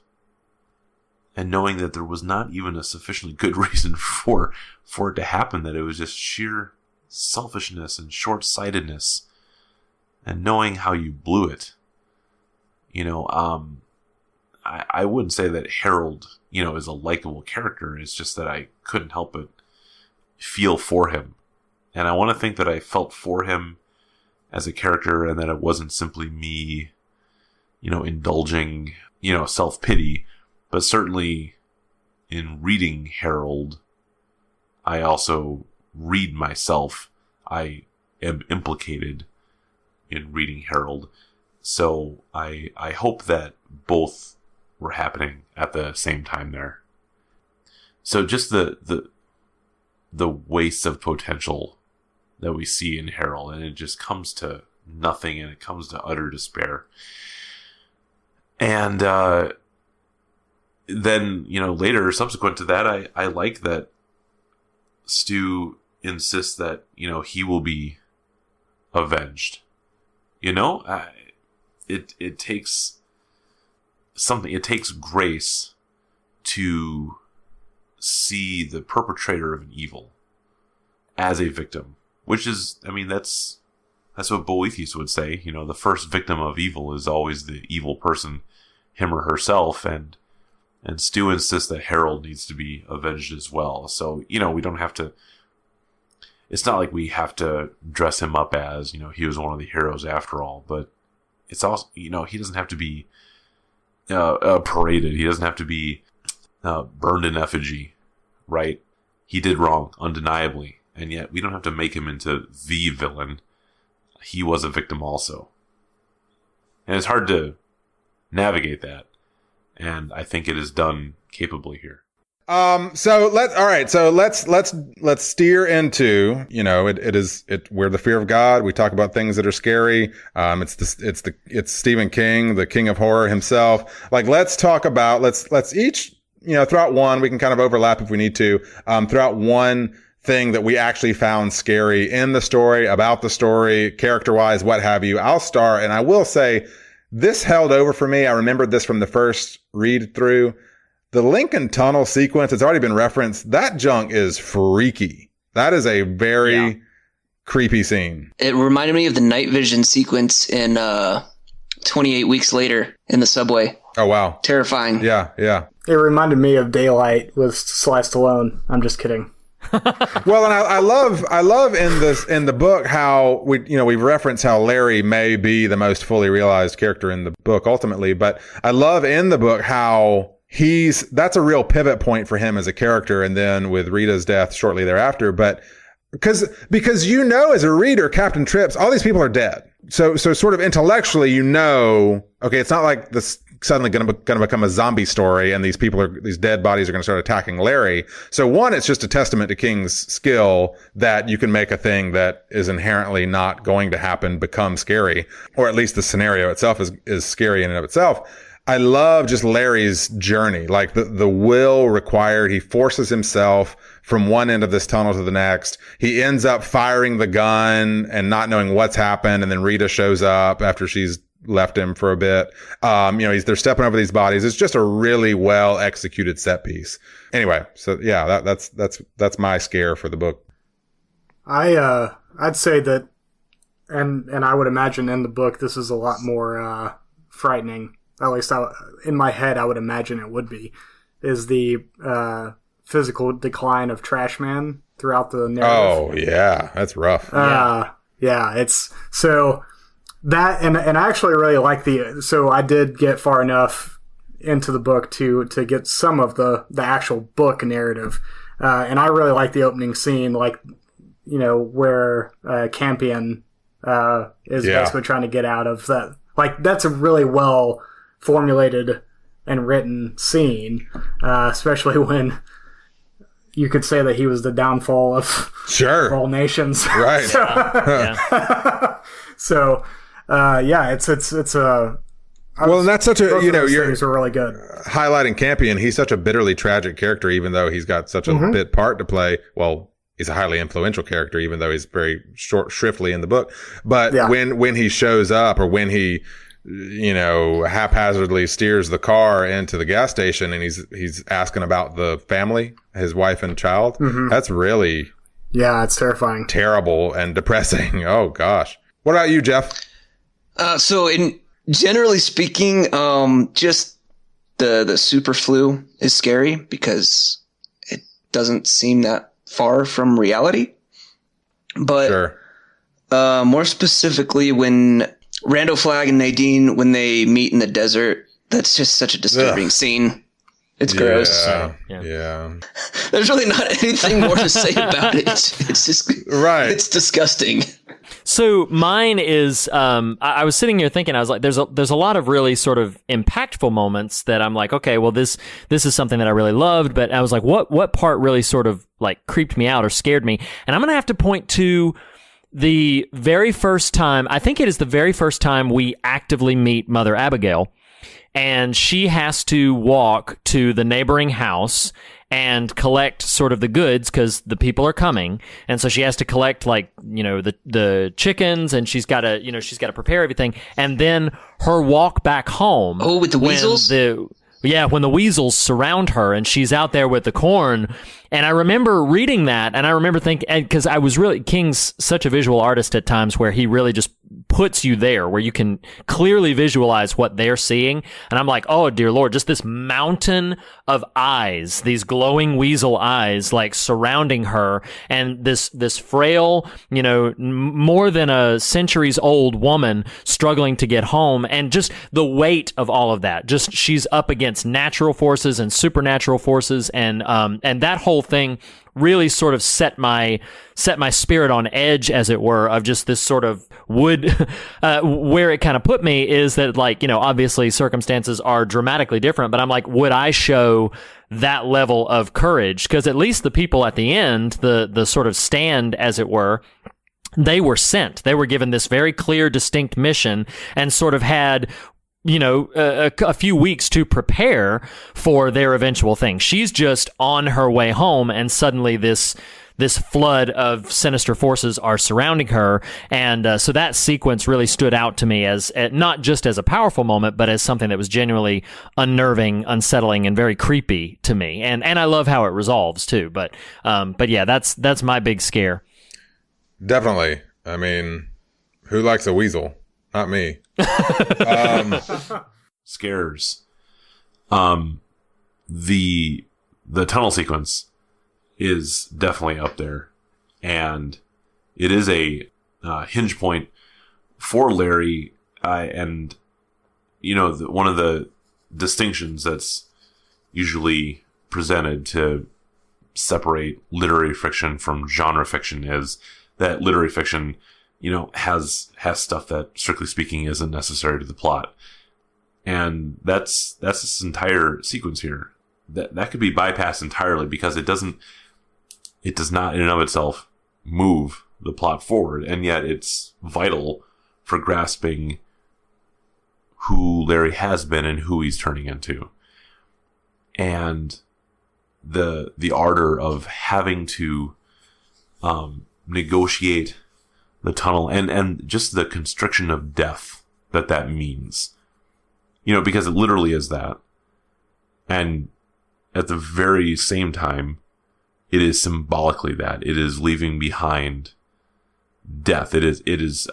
and knowing that there was not even a sufficiently good reason for it to happen, that it was just sheer selfishness and short-sightedness, and knowing how you blew it, you know, I wouldn't say that Harold, you know, is a likable character. It's just that I couldn't help but feel for him. And I want to think that I felt for him as a character, and that it wasn't simply me, you know, indulging, you know, self-pity. But certainly in reading Harold, I also read myself. I am implicated in reading Harold. So I hope that both were happening at the same time there. So just the waste of potential that we see in Harold, and it just comes to nothing and it comes to utter despair. And then, later, subsequent to that, I like that Stu insists that, he will be avenged. It takes something, it takes grace to see the perpetrator of an evil as a victim, which is, that's what Boethius would say. The first victim of evil is always the evil person, him or herself, and Stu insists that Harold needs to be avenged as well. So, we don't have to, it's not like we have to dress him up as, he was one of the heroes after all, but it's also, he doesn't have to be paraded. He doesn't have to be burned in effigy, right? He did wrong, undeniably, and yet we don't have to make him into the villain. He was a victim also. And it's hard to navigate that, and I think it is done capably here. So let's steer into, we're the fear of God. We talk about things that are scary. It's Stephen King, the king of horror himself. Like, let's talk about, let's each, throughout one, we can kind of overlap if we need to, throughout one thing that we actually found scary in the story, about the story, character-wise, what have you. I'll start, and I will say this held over for me. I remembered this from the first read through. The Lincoln Tunnel sequence, it's already been referenced. That junk is freaky. That is a very creepy scene. It reminded me of the night vision sequence in 28 Weeks Later in the subway. Oh, wow. Terrifying. Yeah. It reminded me of Daylight with Sly Stallone. I'm just kidding. Well, and I love in the book how we've referenced how Larry may be the most fully realized character in the book ultimately, but I love in the book how that's a real pivot point for him as a character, and then with Rita's death shortly thereafter. But because as a reader, Captain Trips, all these people are dead. So sort of intellectually, okay, it's not like this suddenly going to become a zombie story, and these dead bodies are going to start attacking Larry. So one, it's just a testament to King's skill that you can make a thing that is inherently not going to happen become scary, or at least the scenario itself is scary in and of itself. I love just Larry's journey, like the will required. He forces himself from one end of this tunnel to the next. He ends up firing the gun and not knowing what's happened. And then Rita shows up after she's left him for a bit. They're stepping over these bodies. It's just a really well executed set piece. Anyway, so yeah, that's my scare for the book. I'd say that, and I would imagine in the book, this is a lot more, frightening. At least in my head, I would imagine it would be, is the physical decline of Trash Man throughout the narrative. Oh, yeah. That's rough. Yeah, it's so that, and I actually really like so I did get far enough into the book to get some of the actual book narrative. And I really like the opening scene, like, where Campion is basically trying to get out of that. Like, that's a really well formulated and written scene, especially when you could say that he was the downfall of all nations. Right. So, it's a... Well, and that's such a, you're really good. Highlighting Campion, he's such a bitterly tragic character, even though he's got such a bit part to play. Well, he's a highly influential character, even though he's very shriftly in the book. But when he shows up, or when he, haphazardly steers the car into the gas station, and he's asking about the family, his wife and child, that's really... Yeah, it's terrifying. Terrible and depressing. Oh, gosh. What about you, Jeff? Generally speaking, just the super flu is scary because it doesn't seem that far from reality. But more specifically, when Randall Flagg and Nadine, when they meet in the desert, that's just such a disturbing scene. It's gross. Yeah. There's really not anything more to say about it. It's just it's disgusting. So mine is, I was sitting here thinking, I was like, there's a lot of really sort of impactful moments that I'm like, okay, well, this is something that I really loved, but I was like, what part really sort of like creeped me out or scared me? And I'm going to have to point to the very first time, I think it is the very first time we actively meet Mother Abigail, and she has to walk to the neighboring house and collect sort of the goods because the people are coming, and so she has to collect the chickens, and she's got to prepare everything, and then her walk back home. Oh, with the weasels. When the weasels surround her and she's out there with the corn. And I remember reading that, and I remember thinking, because I was really, King's such a visual artist at times where he really just puts you there, where you can clearly visualize what they're seeing. And I'm like, oh, dear Lord, just this mountain of eyes, these glowing weasel eyes, like surrounding her, and this frail, more than a centuries old woman struggling to get home, and just the weight of all of that. Just she's up against natural forces and supernatural forces, and that whole thing really sort of set my spirit on edge, as it were, of just this sort of where it kind of put me is that, obviously circumstances are dramatically different, but I'm like, would I show that level of courage? Because at least the people at the end, the sort of stand, as it were, they were sent. They were given this very clear, distinct mission, and sort of had a few weeks to prepare for their eventual thing. She's just on her way home, and suddenly this flood of sinister forces are surrounding her, and so that sequence really stood out to me as not just as a powerful moment, but as something that was genuinely unnerving, unsettling, and very creepy to me. And I love how it resolves too. But yeah, that's my big scare. Definitely. I mean, who likes a weasel? Not me. Scares. The tunnel sequence is definitely up there, and it is a hinge point for Larry. And one of the distinctions that's usually presented to separate literary fiction from genre fiction is that literary fiction has stuff that, strictly speaking, isn't necessary to the plot. And that's this entire sequence here. That could be bypassed entirely because it does not in and of itself move the plot forward, and yet it's vital for grasping who Larry has been and who he's turning into. And the ardor of having to negotiate the tunnel and just the constriction of death that means, because it literally is that. And at the very same time, it is symbolically that. It is leaving behind death. It is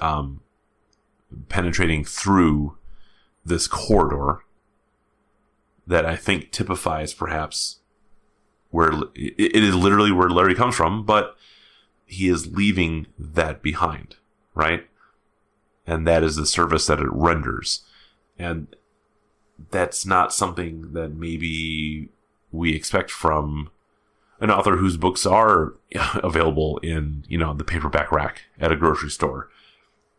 penetrating through this corridor that I think typifies perhaps where it is literally where Larry comes from, but he is leaving that behind, right? And that is the service that it renders. And that's not something that maybe we expect from an author whose books are available in, the paperback rack at a grocery store.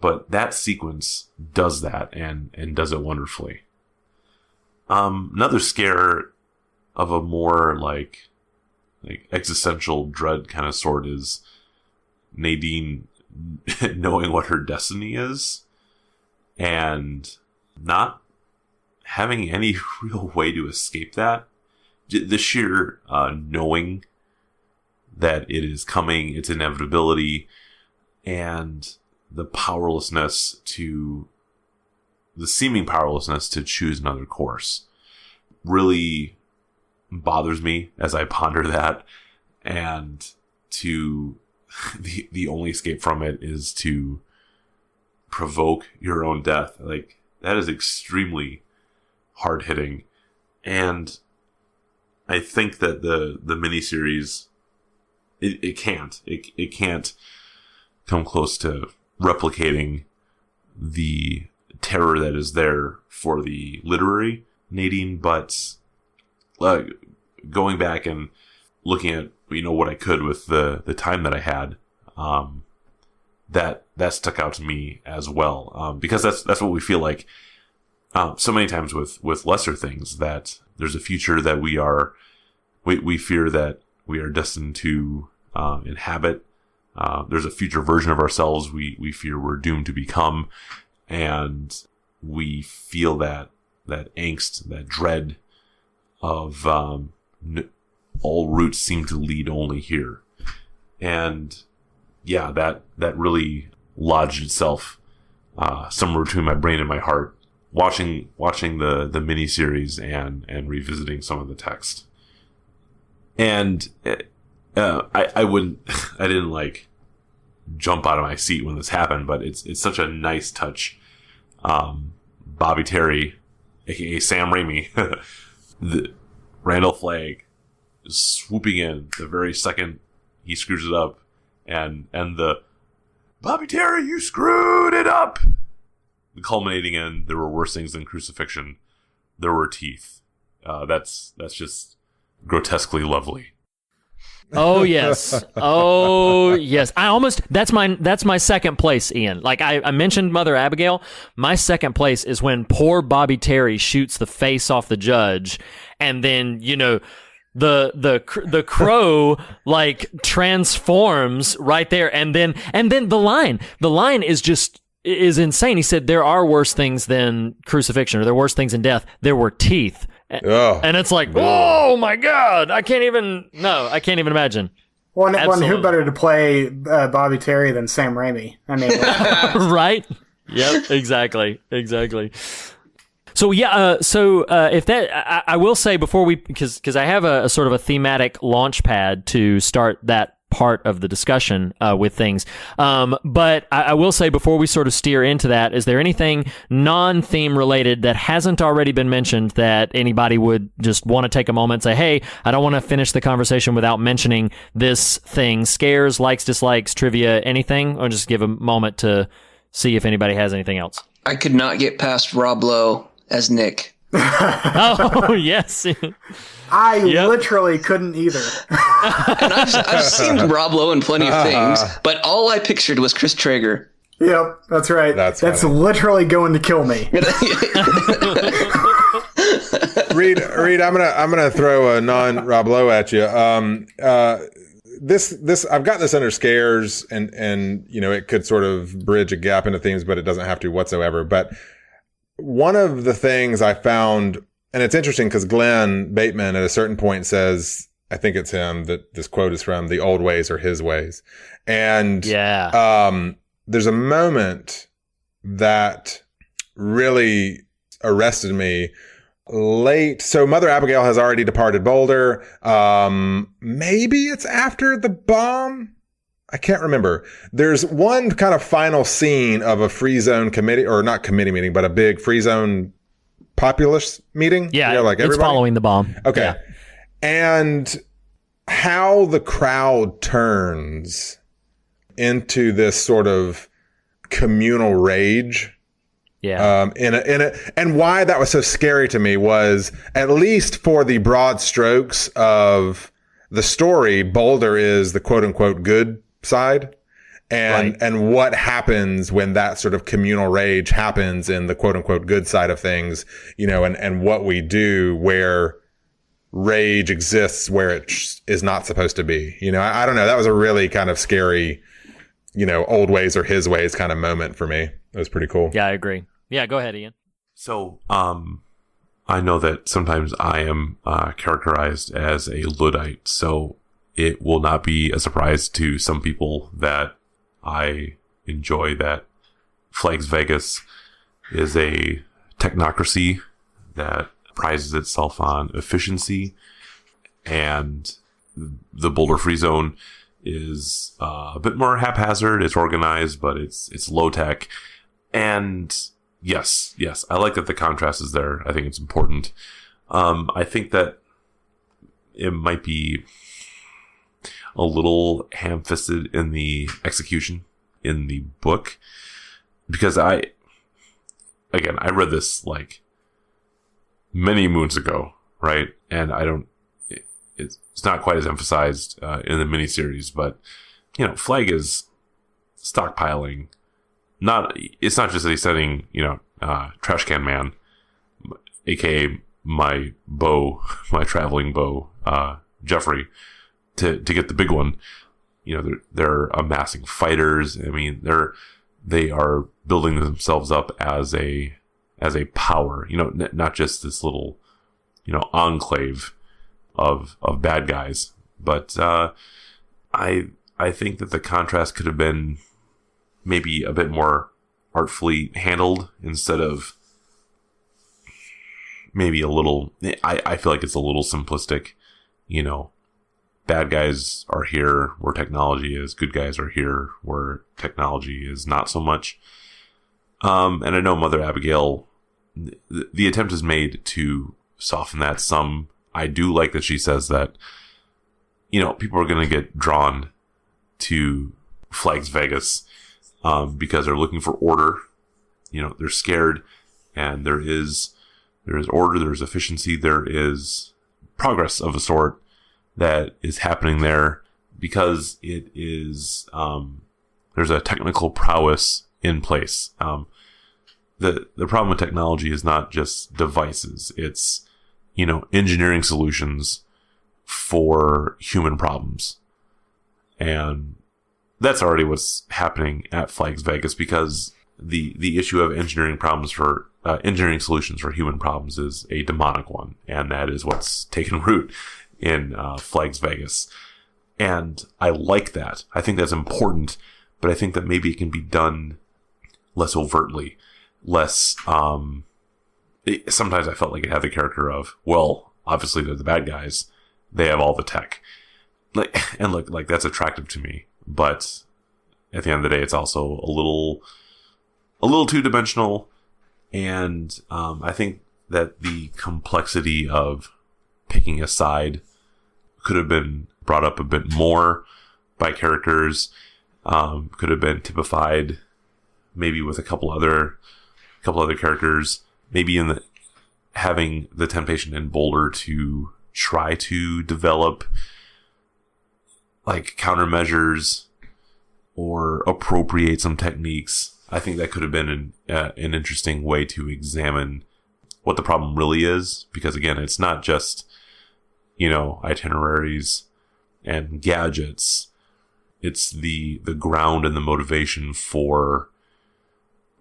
But that sequence does that and does it wonderfully. Another scare of a more like existential dread kind of sort is Nadine knowing what her destiny is and not having any real way to escape that. The sheer knowing that it is coming, its inevitability, and the seeming powerlessness to choose another course really bothers me as I ponder that. And the only escape from it is to provoke your own death. Like, that is extremely hard hitting. And I think that the miniseries, it can't come close to replicating the terror that is there for the literary Nadine, but going back and looking at what I could with the time that I had, that stuck out to me as well, because that's what we feel like so many times with lesser things, that there's a future that we fear that we are destined to inhabit, there's a future version of ourselves we fear we're doomed to become, and we feel that angst, that dread of all routes seem to lead only here. And yeah, that really lodged itself somewhere between my brain and my heart, watching the miniseries and revisiting some of the text. And I didn't like jump out of my seat when this happened, but it's such a nice touch. Bobby Terry, aka Sam Raimi, the Randall Flagg is swooping in the very second he screws it up, and the Bobby Terry, you screwed it up. Culminating in, there were worse things than crucifixion. There were teeth. That's just grotesquely lovely. Oh yes. Oh yes. That's my second place, Ian. Like I mentioned Mother Abigail. My second place is when poor Bobby Terry shoots the face off the judge, and then, the crow like transforms right there, and then the line is insane. He said there are worse things than crucifixion, or there are worse things than death. There were teeth. And it's like, oh my God, I can't even imagine. Well, who better to play Bobby Terry than Sam Raimi? I mean, right? Yep, exactly. So yeah, if that, I will say before because I have a sort of a thematic launch pad to start that part of the discussion with things. But I will say before we sort of steer into that, is there anything non-theme related that hasn't already been mentioned that anybody would just want to take a moment and say, hey, I don't want to finish the conversation without mentioning this thing? Scares, likes, dislikes, trivia, anything? Or just give a moment to see if anybody has anything else. I could not get past Rob Lowe as Nick. Oh, yes. I literally couldn't either. And I've seen Rob Lowe in plenty of things, but all I pictured was Chris Traeger. Yep, that's right. That's literally going to kill me. Reed, I'm gonna throw a non-Rob Lowe at you. This I've got this under scares, and it could sort of bridge a gap into themes, but it doesn't have to whatsoever. But one of the things I found, and it's interesting because Glenn Bateman at a certain point says, I think it's him, that this quote is from, "The old ways are his ways." And there's a moment that really arrested me late. So Mother Abigail has already departed Boulder. Maybe it's after the bomb. I can't remember. There's one kind of final scene of a free zone committee, or not committee meeting, but a big free zone populace meeting. Yeah, like it's following the bomb. Okay. Yeah. And how the crowd turns into this sort of communal rage. Yeah. And why that was so scary to me was, at least for the broad strokes of the story, Boulder is the quote unquote good side. And what happens when that sort of communal rage happens in the quote unquote good side of things, and what we do where rage exists where it is not supposed to be. I don't know. That was a really kind of scary, old ways or his ways kind of moment for me. It was pretty cool. Yeah, I agree. Yeah, go ahead, Ian. So, I know that sometimes I am characterized as a Luddite, so it will not be a surprise to some people that I enjoy that Flags Vegas is a technocracy that prides itself on efficiency, and the Boulder Free Zone is a bit more haphazard. It's organized, but it's low tech. And yes, I like that the contrast is there. I think it's important. I think that it might be a little ham-fisted in the execution in the book, because I read this like many moons ago, right? And it's not quite as emphasized in the miniseries, but Flagg is stockpiling. It's not just that he's sending Trash Can Man, aka my traveling bow, Jeffrey, to get the big one. they're amassing fighters. I mean, they are building themselves up as a power, not just this little, enclave of bad guys. But I think that the contrast could have been maybe a bit more artfully handled instead of maybe a little, I feel like it's a little simplistic, bad guys are here where technology is, good guys are here where technology is not so much. And I know Mother Abigail, the attempt is made to soften that some. I do like that she says that, people are going to get drawn to Flags Vegas because they're looking for order. They're scared, and there is order, there's efficiency, there is progress of a sort that is happening there because it is there's a technical prowess in place. The problem with technology is not just devices; it's engineering solutions for human problems, and that's already what's happening at Flags Vegas because the issue of engineering problems for engineering solutions for human problems is a demonic one, and that is what's taken root in Flags Vegas. And I like that. I think that's important, but I think that maybe it can be done less overtly, less. Sometimes I felt like it had the character of, well, obviously they're the bad guys; they have all the tech, like that's attractive to me. But at the end of the day, it's also a little two-dimensional, and I think that the complexity of picking a side could have been brought up a bit more by characters, could have been typified maybe with a couple other characters, maybe having the temptation in Boulder to try to develop like countermeasures or appropriate some techniques. I think that could have been an interesting way to examine what the problem really is, because again, it's not just, itineraries and gadgets. It's the ground and the motivation for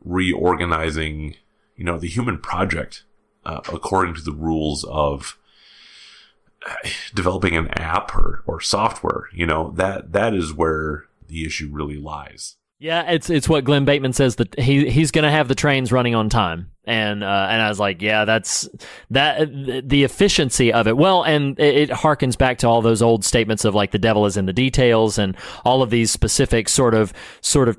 reorganizing, the human project according to the rules of developing an app or software. That is where the issue really lies. Yeah, it's what Glenn Bateman says, that he's going to have the trains running on time. And I was like, yeah, that's the efficiency of it. Well, and it harkens back to all those old statements of like the devil is in the details and all of these specific sort of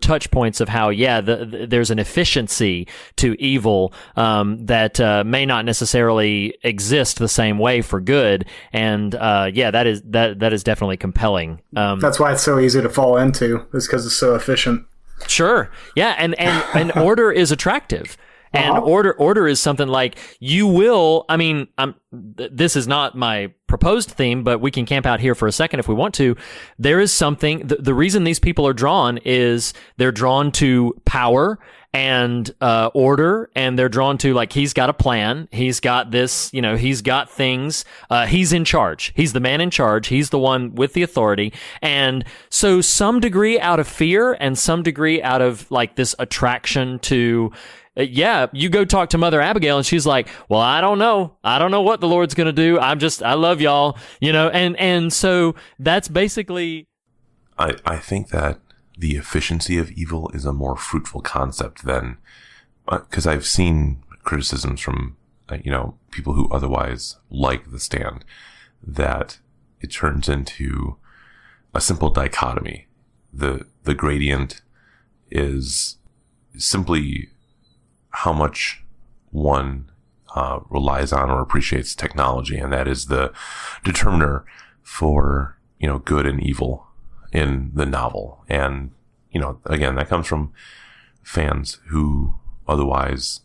touch points of how, there's an efficiency to evil that may not necessarily exist the same way for good. And that is definitely compelling. That's why it's so easy to fall into, is because it's so efficient. Sure. Yeah, and order is attractive. And order is something like you will. I mean, this is not my proposed theme, but we can camp out here for a second if we want to. There is something. The reason these people are drawn is they're drawn to power and order, and they're drawn to, like, he's got a plan. He's got this. He's got things. He's in charge. He's the man in charge. He's the one with the authority. And so, some degree out of fear and some degree out of like this attraction to. You go talk to Mother Abigail and she's like, well, I don't know what the Lord's going to do. I love y'all, and so that's basically. I think that the efficiency of evil is a more fruitful concept than, because I've seen criticisms from, people who otherwise like The Stand, that it turns into a simple dichotomy. The gradient is simply how much one relies on or appreciates technology, and that is the determiner for good and evil in the novel. And again, that comes from fans who otherwise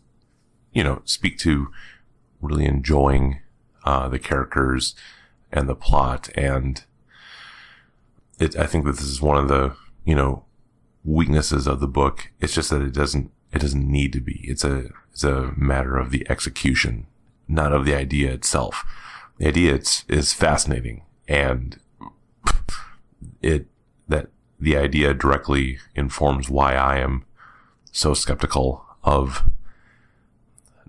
speak to really enjoying the characters and the plot. And I think that this is one of the weaknesses of the book. It's just that it doesn't need to be. It's a matter of the execution, not of the idea itself. The idea is fascinating, and the idea directly informs why I am so skeptical of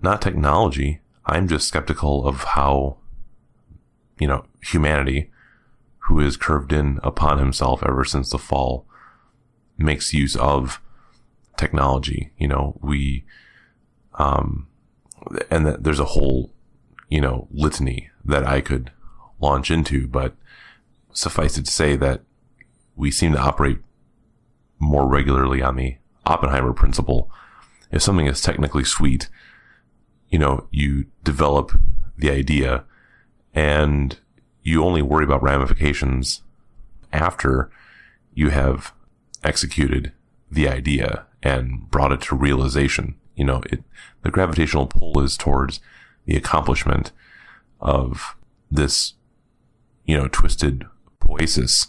not technology. I'm just skeptical of how, humanity, who is curved in upon himself ever since the fall, makes use of technology. We, and that there's a whole, litany that I could launch into, but suffice it to say that we seem to operate more regularly on the Oppenheimer principle. If something is technically sweet, you develop the idea and you only worry about ramifications after you have executed the idea and brought it to realization. The gravitational pull is towards the accomplishment of this, twisted poiesis,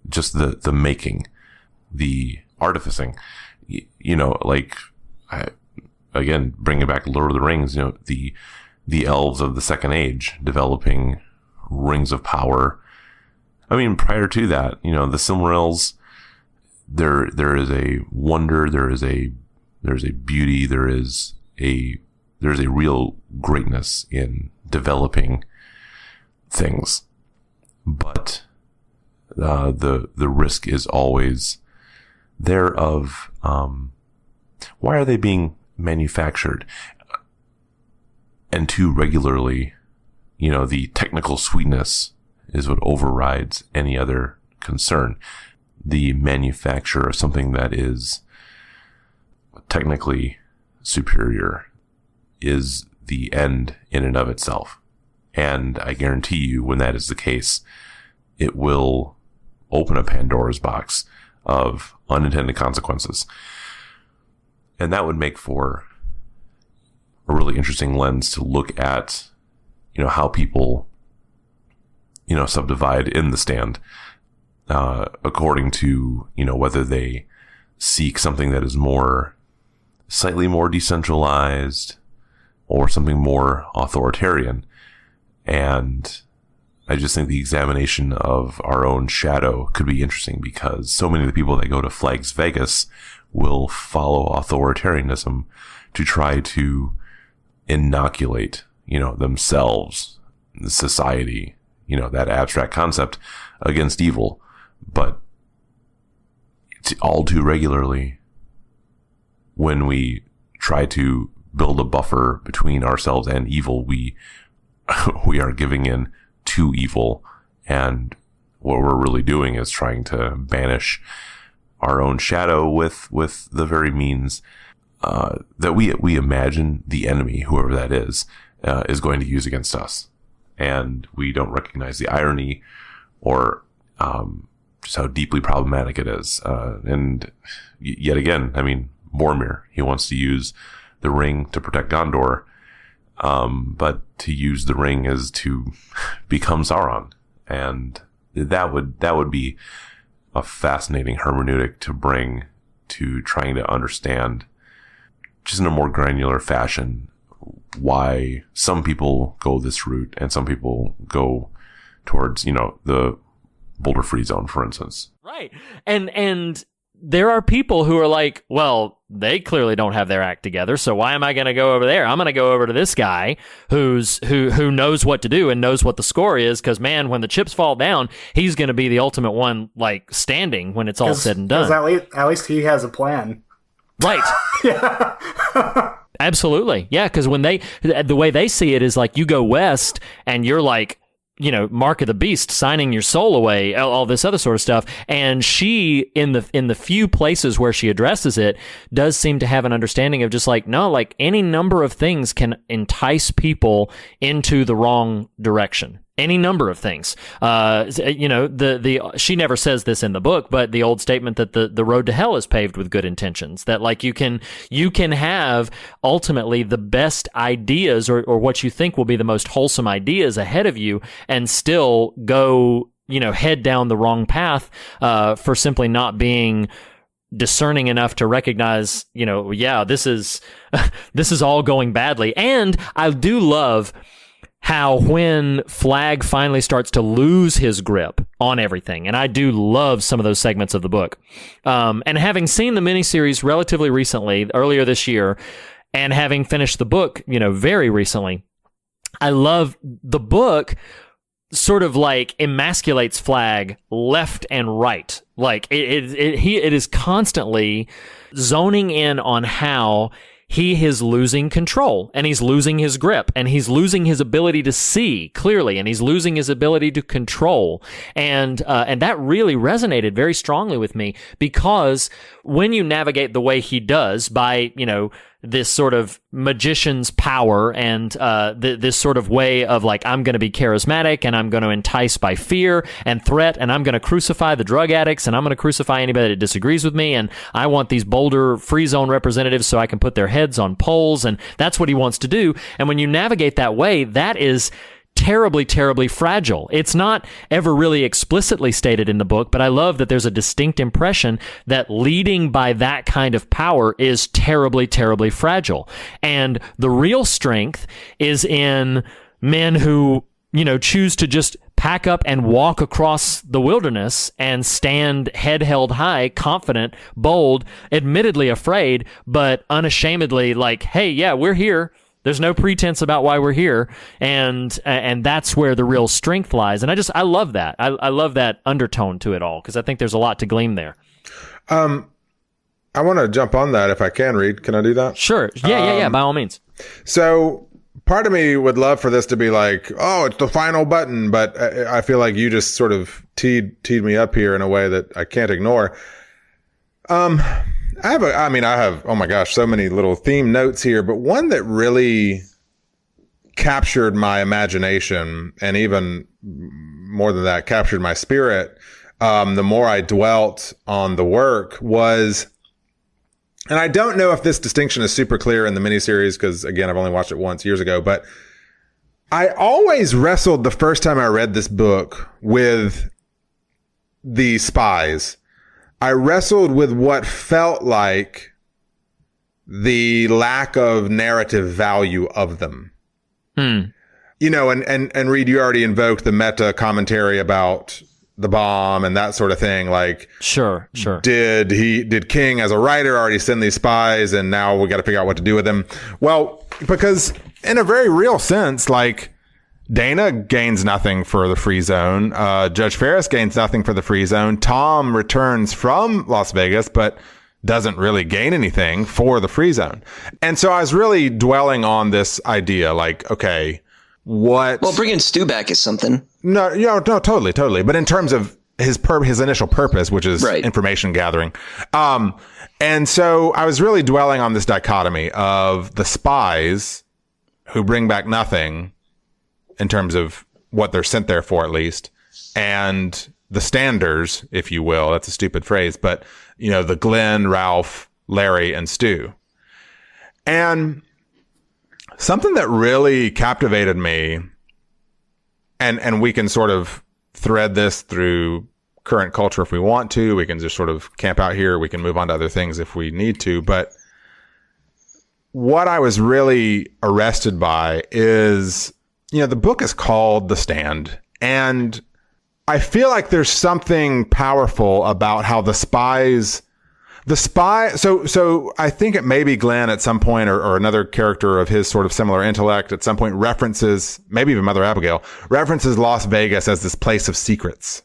just the making, the artificing, again, bringing back Lord of the Rings, the elves of the Second Age developing rings of power. I mean, prior to that, the Silmarils, there is a wonder, there's a beauty, there's a real greatness in developing things, but the risk is always there of why are they being manufactured? And too regularly, the technical sweetness is what overrides any other concern. The manufacture of something that is technically superior is the end in and of itself. And I guarantee you, when that is the case, it will open a Pandora's box of unintended consequences. And that would make for a really interesting lens to look at, how people, subdivide in the stand, according to, whether they seek something that is slightly more decentralized or something more authoritarian. And I just think the examination of our own shadow could be interesting, because so many of the people that go to Flags Vegas will follow authoritarianism to try to inoculate, themselves, the society, that abstract concept against evil. But all too regularly, when we try to build a buffer between ourselves and evil, we are giving in to evil. And what we're really doing is trying to banish our own shadow with the very means that we imagine the enemy, whoever that is going to use against us. And we don't recognize the irony or just how deeply problematic it is. And yet again, I mean, Boromir, he wants to use the ring to protect Gondor, but to use the ring is to become Sauron. And that would be a fascinating hermeneutic to bring to trying to understand, just in a more granular fashion, why some people go this route and some people go towards, the Boulder Free Zone, for instance. Right. And there are people who are like, well, they clearly don't have their act together, so why am I going to go over there? I'm going to go over to this guy who knows what to do and knows what the score is, because, man, when the chips fall down, he's going to be the ultimate one, standing when it's all said and done. At least he has a plan. Right. Yeah. Absolutely. Yeah, because the way they see it is you go west and you're mark of the beast, signing your soul away, all this other sort of stuff. And she, in the few places where she addresses it, does seem to have an understanding of just any number of things can entice people into the wrong direction. Any number of things. She never says this in the book, but the old statement that the road to hell is paved with good intentions, that you can have ultimately the best ideas or what you think will be the most wholesome ideas ahead of you and still go, head down the wrong path, for simply not being discerning enough to recognize, this is all going badly. And I do love how when Flag finally starts to lose his grip on everything, and I do love some of those segments of the book, and having seen the miniseries relatively recently, earlier this year, and having finished the book, very recently, I love the book sort of like emasculates Flag left and right. Like it is constantly zoning in on how he is losing control, and he's losing his grip, and he's losing his ability to see clearly, and he's losing his ability to control. And that really resonated very strongly with me, because when you navigate the way he does by, this sort of magician's power and this sort of way of like, I'm going to be charismatic and I'm going to entice by fear and threat, and I'm going to crucify the drug addicts and I'm going to crucify anybody that disagrees with me, and I want these Boulder Free Zone representatives so I can put their heads on poles, and that's what he wants to do. And when you navigate that way, that is terribly, terribly fragile. It's not ever really explicitly stated in the book, but I love that there's a distinct impression that leading by that kind of power is terribly, terribly fragile. And the real strength is in men who, choose to just pack up and walk across the wilderness and stand head held high, confident, bold, admittedly afraid, but unashamedly like, hey, yeah, we're here. There's no pretense about why we're here, and that's where the real strength lies. And I love that. I love that undertone to it all, because I think there's a lot to glean there. I want to jump on that if I can, Reed. Can I do that? Sure. Yeah, by all means. So part of me would love for this to be like, oh, it's the final button, but I feel like you just sort of teed me up here in a way that I can't ignore. I have, oh my gosh, so many little theme notes here, but one that really captured my imagination, and even more than that, captured my spirit, the more I dwelt on the work, was, and I don't know if this distinction is super clear in the miniseries, because again, I've only watched it once years ago, but I always wrestled the first time I read this book with the spies. I wrestled with what felt like the lack of narrative value of them. And Reed, you already invoked the meta commentary about the bomb and that sort of thing. Like, sure. Did King as a writer already send these spies, and now we got to figure out what to do with them? Well, because in a very real sense, like, Dana gains nothing for the Free Zone. Judge Ferris gains nothing for the Free Zone. Tom returns from Las Vegas, but doesn't really gain anything for the Free Zone. And so I was really dwelling on this idea, like, okay, what? Well, bringing Stu back is something. No, totally. But in terms of his initial purpose, which is information gathering. And so I was really dwelling on this dichotomy of the spies who bring back nothing, in terms of what they're sent there for, at least, and the standers, if you will. That's a stupid phrase, but, the Glenn, Ralph, Larry, and Stu. And something that really captivated me, and we can sort of thread this through current culture if we want to. We can just sort of camp out here. We can move on to other things if we need to. But what I was really arrested by is, the book is called The Stand, and I feel like there's something powerful about how so I think it may be Glenn at some point, or another character of his sort of similar intellect at some point references, maybe even Mother Abigail, references Las Vegas as this place of secrets.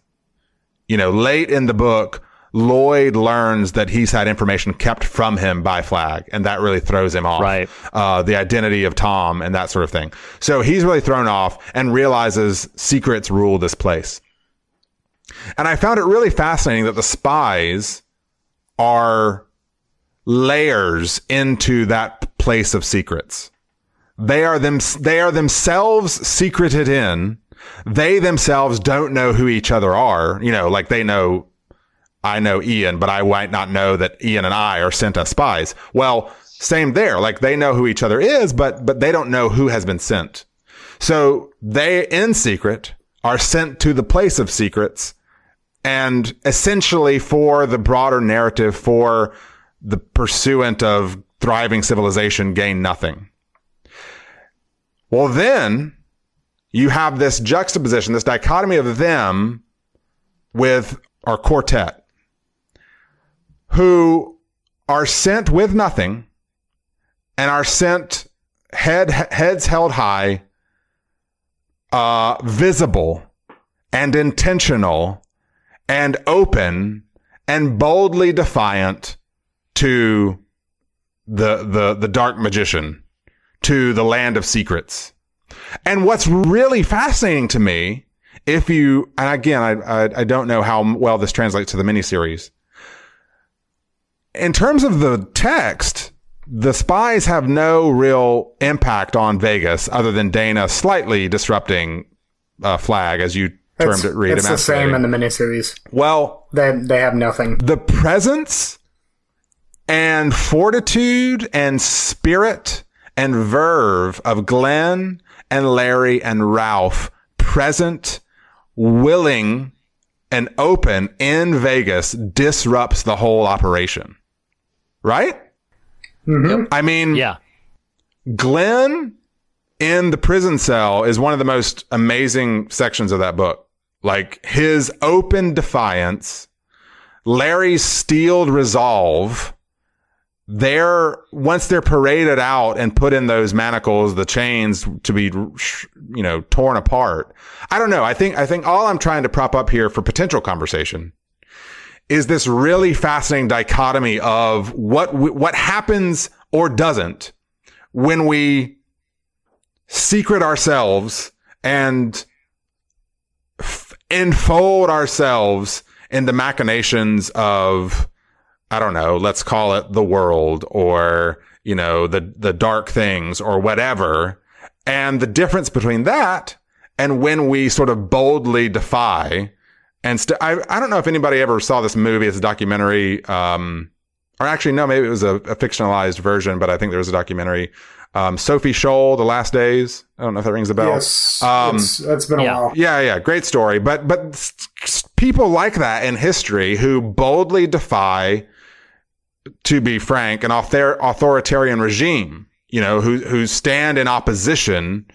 Late in the book, Lloyd learns that he's had information kept from him by Flag, and that really throws him off. Right. The identity of Tom and that sort of thing. So he's really thrown off and realizes secrets rule this place. And I found it really fascinating that the spies are layers into that place of secrets. They are themselves secreted in. They themselves don't know who each other are. Like they know, I know Ian, but I might not know that Ian and I are sent as spies. Well, same there. Like they know who each other is, but they don't know who has been sent. So they, in secret, are sent to the place of secrets, and essentially for the broader narrative, for the pursuant of thriving civilization, gain nothing. Well, then you have this juxtaposition, this dichotomy of them with our quartet, who are sent with nothing and are sent heads held high, visible and intentional and open and boldly defiant to the dark magician, to the land of secrets. And what's really fascinating to me, and again, I don't know how well this translates to the miniseries. In terms of the text, the spies have no real impact on Vegas other than Dana slightly disrupting Flag, as you termed it, Reed. It's the same in the miniseries. Well, they have nothing. The presence and fortitude and spirit and verve of Glenn and Larry and Ralph, present, willing, and open in Vegas, disrupts the whole operation. Right? Mm-hmm. I mean, yeah. Glenn in the prison cell is one of the most amazing sections of that book. Like his open defiance, Larry's steeled resolve. Once they're paraded out and put in those manacles, the chains to be, torn apart. I don't know. I think all I'm trying to prop up here for potential conversation is this really fascinating dichotomy of what happens or doesn't when we secret ourselves and enfold ourselves in the machinations of, I don't know, let's call it the world or, the dark things or whatever. And the difference between that and when we sort of boldly defy. And I don't know if anybody ever saw this movie. It's a documentary. Or actually, no, maybe it was a fictionalized version, but I think there was a documentary. Sophie Scholl, The Last Days. I don't know if that rings a bell. Yes, it's been a while. Yeah, great story. But people like that in history who boldly defy, to be frank, an authoritarian regime, who stand in opposition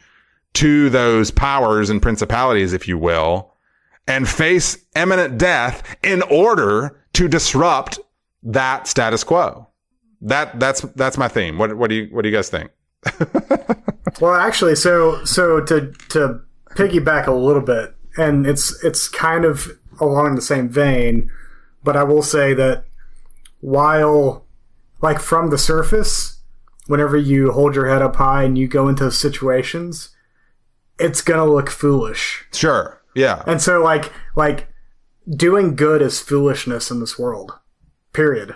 to those powers and principalities, if you will, and face imminent death in order to disrupt that status quo. That's my theme. What do you guys think? Well, actually, so to piggyback a little bit, and it's kind of along the same vein, but I will say that while, like, from the surface, whenever you hold your head up high and you go into situations, it's gonna look foolish. Sure. Yeah. And so like doing good is foolishness in this world. Period.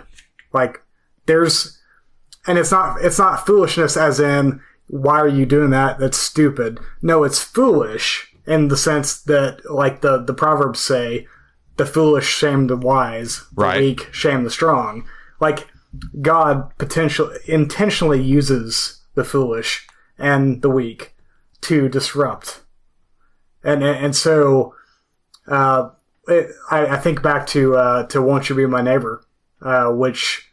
Like and it's not foolishness as in, why are you doing that? That's stupid. No, it's foolish in the sense that, like the Proverbs say, the foolish shame the wise, the weak shame the strong. Like, God intentionally uses the foolish and the weak to disrupt. And so, I think back to Won't You Be My Neighbor, which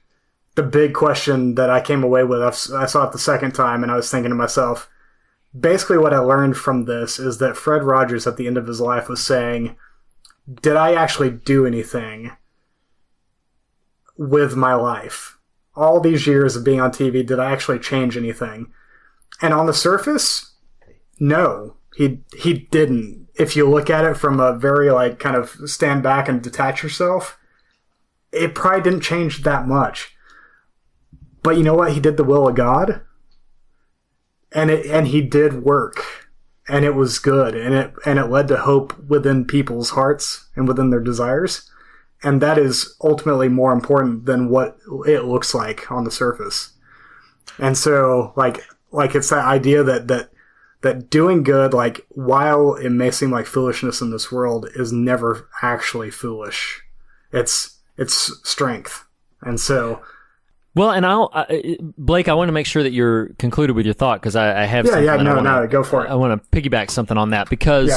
the big question that I came away with, I saw it the second time and I was thinking to myself, basically what I learned from this is that Fred Rogers at the end of his life was saying, did I actually do anything with my life? All these years of being on TV, did I actually change anything? And on the surface, no. He didn't. If you look at it from a very, like, kind of stand back and detach yourself, it probably didn't change that much. But you know what? He did the will of God, and he did work, and it was good, and it led to hope within people's hearts and within their desires, and that is ultimately more important than what it looks like on the surface. And so, like it's that idea that doing good, like, while it may seem like foolishness in this world, is never actually foolish. It's strength. And so, well, and Blake, I want to make sure that you're concluded with your thought, because I have something. No, go for it. I want to piggyback something on that, because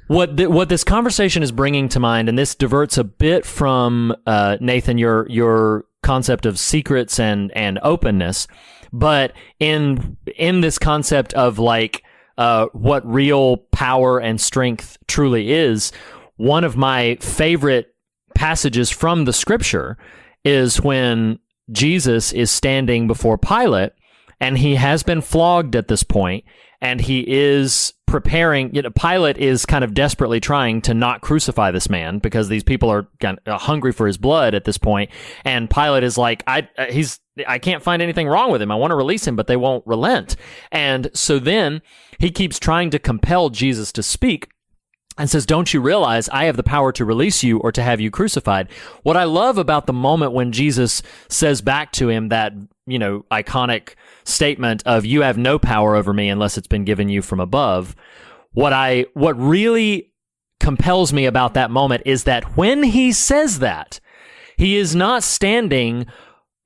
what this conversation is bringing to mind, and this diverts a bit from Nathan, your concept of secrets and openness, but in this concept of, like, what real power and strength truly is. One of my favorite passages from the scripture is when Jesus is standing before Pilate, and he has been flogged at this point, and he is preparing. Pilate is kind of desperately trying to not crucify this man because these people are kind of hungry for his blood at this point. And Pilate is like, I can't find anything wrong with him. I want to release him, but they won't relent. And so then he keeps trying to compel Jesus to speak and says, don't you realize I have the power to release you or to have you crucified? What I love about the moment when Jesus says back to him that, iconic statement of, you have no power over me unless it's been given you from above. What really compels me about that moment is that when he says that, he is not standing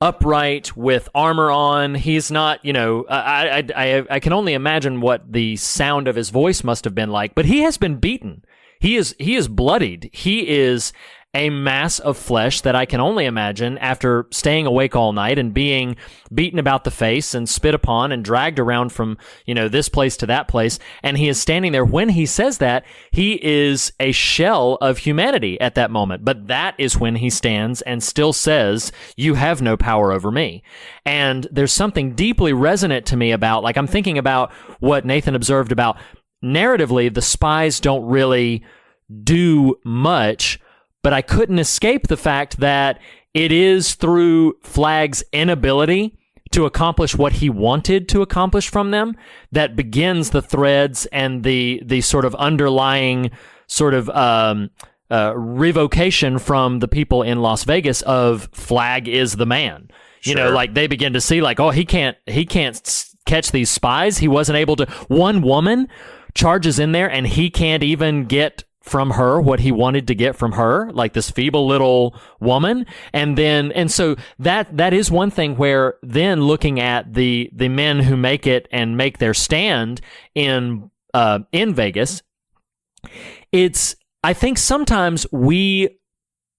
upright with armor on. He's not, I can only imagine what the sound of his voice must have been like, but he has been beaten. He is bloodied. He is a mass of flesh that I can only imagine after staying awake all night and being beaten about the face and spit upon and dragged around from, this place to that place. And he is standing there. When he says that, he is a shell of humanity at that moment. But that is when he stands and still says, you have no power over me. And there's something deeply resonant to me about, I'm thinking about what Nathan observed about narratively, the spies don't really do much. But I couldn't escape the fact that it is through Flagg's inability to accomplish what he wanted to accomplish from them that begins the threads and the sort of underlying sort of revocation from the people in Las Vegas of Flagg is the man. Sure. They begin to see he can't catch these spies. He wasn't able to. One woman charges in there and he can't even get from her what he wanted to get from her, like this feeble little woman. And so that is one thing where then looking at the men who make it and make their stand in Vegas, I think sometimes we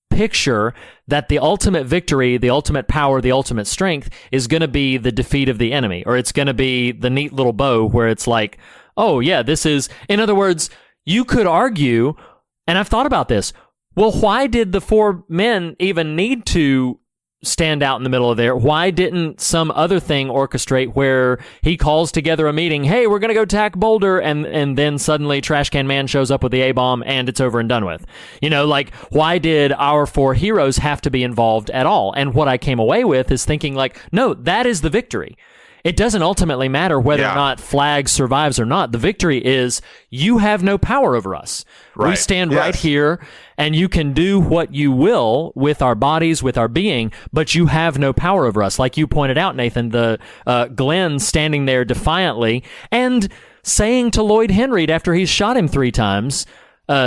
picture that the ultimate victory, the ultimate power, the ultimate strength is going to be the defeat of the enemy, or it's going to be the neat little bow where it's like, oh yeah, this is, in other words, you could argue, and I've thought about this, well, why did the four men even need to stand out in the middle of there? Why didn't some other thing orchestrate where he calls together a meeting, hey, we're going to go attack Boulder, and then suddenly Trash Can Man shows up with the A-bomb and it's over and done with? Why did our four heroes have to be involved at all? And what I came away with is thinking no, that is the victory. It doesn't ultimately matter whether or not Flagg survives or not. The victory is you have no power over us. Right. We stand right here, and you can do what you will with our bodies, with our being, but you have no power over us. Like you pointed out, Nathan, the Glenn standing there defiantly and saying to Lloyd Henreid after he's shot him 3 times,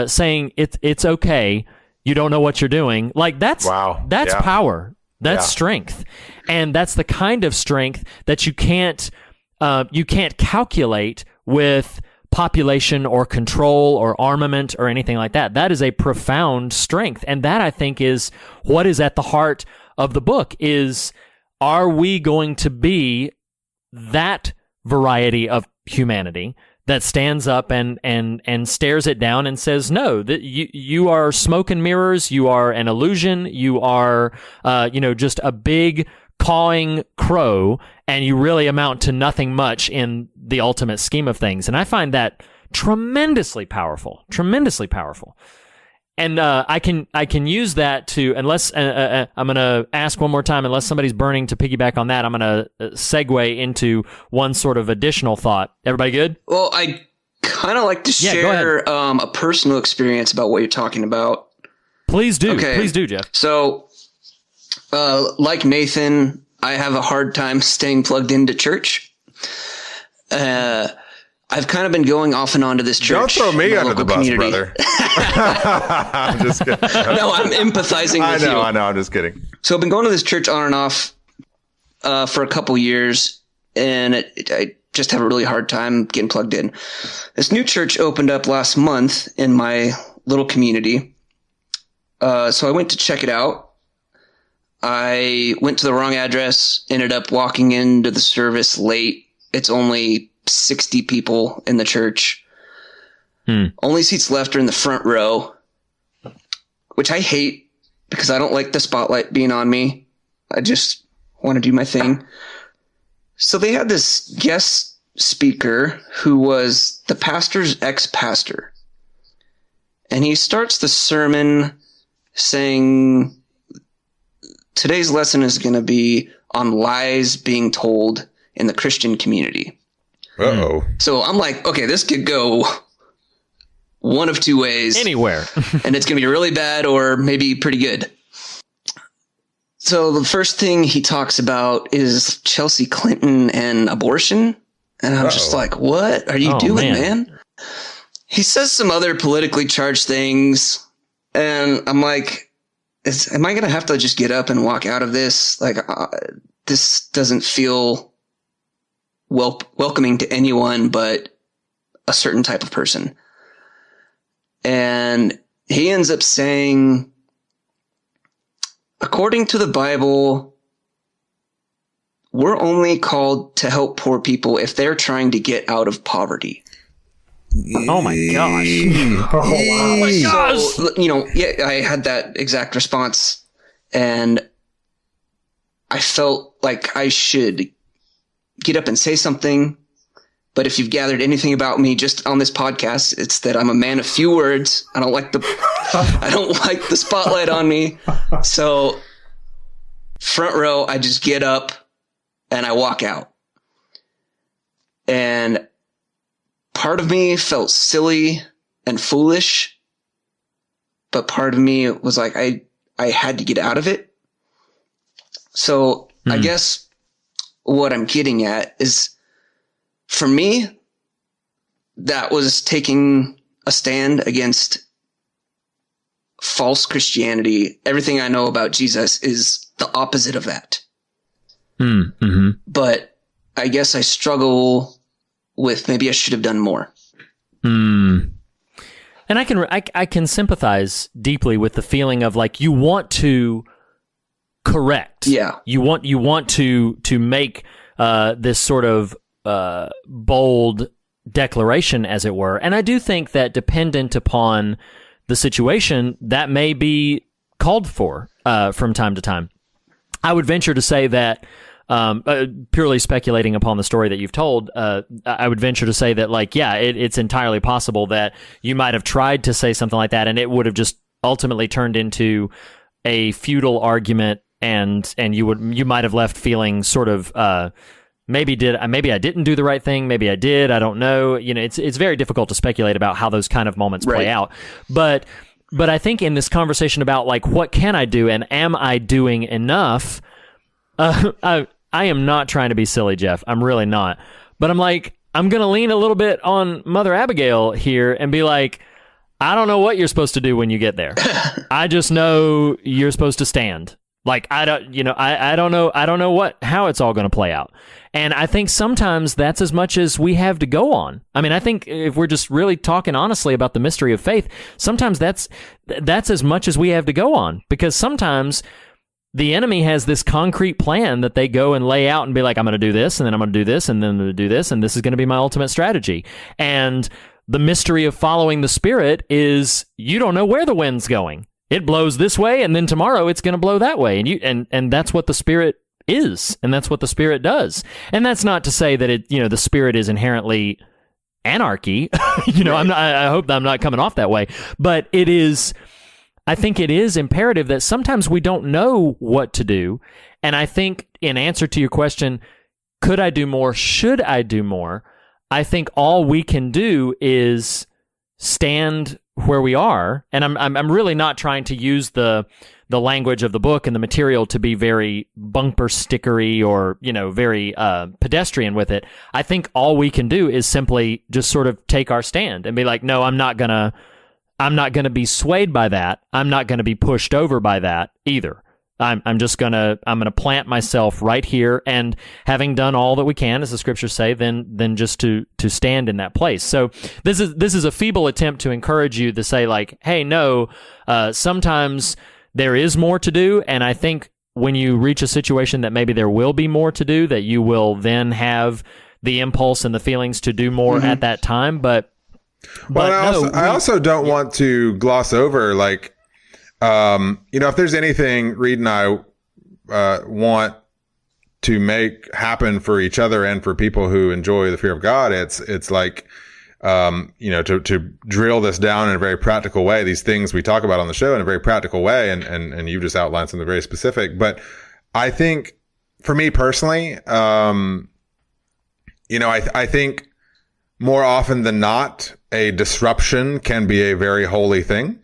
saying, it's okay, you don't know what you're doing. That's power. That's strength. And that's the kind of strength that you can't calculate with population or control or armament or anything like that. That is a profound strength. And that, I think, is what is at the heart of the book is, are we going to be that variety of humanity that stands up and stares it down and says, no, that you are smoke and mirrors, you are an illusion, you are just a big cawing crow, and you really amount to nothing much in the ultimate scheme of things. And I find that tremendously powerful. And I can use that to, unless I'm going to ask one more time, unless somebody's burning to piggyback on that, I'm going to segue into one sort of additional thought. Everybody good? Well, I kind of like to share a personal experience about what you're talking about. Please do. Okay. Please do, Jeff. So, like Nathan, I have a hard time staying plugged into church. I've kind of been going off and on to this church. Don't throw me under the bus, brother. I'm just kidding. No, I'm empathizing with you. I know. I'm just kidding. So I've been going to this church on and off for a couple years, and I just have a really hard time getting plugged in. This new church opened up last month in my little community. So I went to check it out. I went to the wrong address, ended up walking into the service late. It's only 60 people in the church. Only seats left are in the front row, which I hate because I don't like the spotlight being on me. I just want to do my thing. So they had this guest speaker who was the pastor's ex-pastor. And he starts the sermon saying, today's lesson is going to be on lies being told in the Christian community. Uh-oh. So I'm like, okay, this could go one of two ways. Anywhere. And it's going to be really bad or maybe pretty good. So the first thing he talks about is Chelsea Clinton and abortion. And I'm just like, what are you doing, man? He says some other politically charged things. And I'm like, am I going to have to just get up and walk out of this? Like, this doesn't feel welcoming to anyone but a certain type of person. And he ends up saying, according to the Bible, we're only called to help poor people if they're trying to get out of poverty. Oh my gosh. Oh my gosh. So, I had that exact response, and I felt like I should get up and say something. But if you've gathered anything about me just on this podcast, it's that I'm a man of few words. I don't like the spotlight on me. So front row, I just get up and I walk out. And part of me felt silly and foolish, but part of me was like, I had to get out of it. So I guess what I'm getting at is, for me, that was taking a stand against false Christianity. Everything I know about Jesus is the opposite of that. Mm-hmm. But I guess I struggle with maybe I should have done more. And I can sympathize deeply with the feeling of like you want to correct. Yeah. You want to make this sort of bold declaration, as it were. And I do think that dependent upon the situation, that may be called for from time to time. I would venture to say that, purely speculating upon the story that you've told, I would venture to say that, like, yeah, it's entirely possible that you might have tried to say something like that and it would have just ultimately turned into a futile argument, and you might have left feeling sort of maybe I didn't do the right thing, maybe I did, I don't know. It's very difficult to speculate about how those kind of moments play out. But I think in this conversation about like what can I do and am I doing enough, I am not trying to be silly, Jeff. I'm really not. But I'm like, I'm going to lean a little bit on Mother Abigail here and be like, I don't know what you're supposed to do when you get there. I just know you're supposed to stand. Like, I don't know how it's all going to play out. And I think sometimes that's as much as we have to go on. I mean, I think if we're just really talking honestly about the mystery of faith, sometimes that's as much as we have to go on, because sometimes the enemy has this concrete plan that they go and lay out and be like, I'm going to do this, and then I'm going to do this, and then I'm going to do this, and this is going to be my ultimate strategy. And the mystery of following the Spirit is you don't know where the wind's going. It blows this way, and then tomorrow it's going to blow that way. And that's what the Spirit is, and that's what the Spirit does. And that's not to say that the Spirit is inherently anarchy. I hope that I'm not coming off that way. But it is, I think it is imperative that sometimes we don't know what to do. And I think in answer to your question, could I do more? Should I do more? I think all we can do is stand where we are, and I'm really not trying to use the language of the book and the material to be very bumper stickery or very pedestrian with it. I think all we can do is simply just sort of take our stand and be like, no, I'm not gonna be swayed by that. I'm not gonna be pushed over by that either. I'm gonna plant myself right here, and having done all that we can, as the scriptures say, then just to stand in that place. So this is a feeble attempt to encourage you to say like, hey, no, sometimes there is more to do, and I think when you reach a situation that maybe there will be more to do, that you will then have the impulse and the feelings to do more at that time. But I also don't want to gloss over, like, if there's anything Reed and I want to make happen for each other and for people who enjoy the fear of God, it's like, to drill this down in a very practical way, these things we talk about on the show in a very practical way. And you just outlined something very specific. But I think for me personally, I think more often than not, a disruption can be a very holy thing.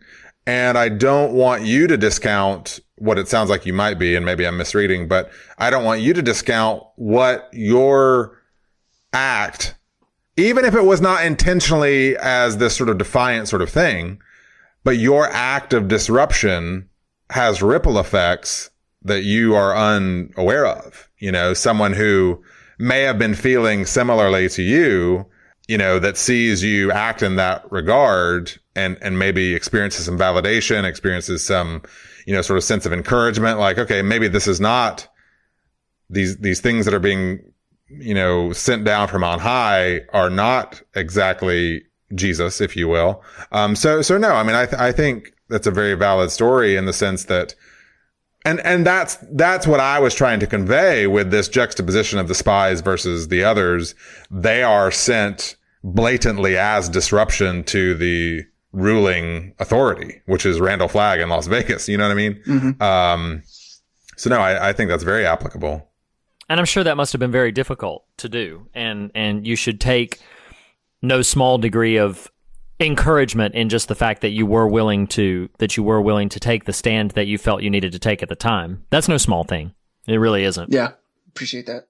And I don't want you to discount what it sounds like you might be, and maybe I'm misreading, but I don't want you to discount what your act, even if it was not intentionally as this sort of defiant sort of thing, but your act of disruption has ripple effects that you are unaware of. Someone who may have been feeling similarly to you, that sees you act in that regard and maybe experiences some validation, experiences some, sort of sense of encouragement, like, okay, maybe this is not these things that are being, sent down from on high are not exactly Jesus, if you will. So no, I mean, I think that's a very valid story in the sense that, and that's what I was trying to convey with this juxtaposition of the spies versus the others. They are sent blatantly as disruption to the ruling authority, which is Randall Flagg in Las Vegas. You know what I mean? Mm-hmm. So no, I think that's very applicable. And I'm sure that must have been very difficult to do. And you should take no small degree of encouragement in just the fact that you were willing to take the stand that you felt you needed to take at the time. That's no small thing. It really isn't. Yeah. Appreciate that.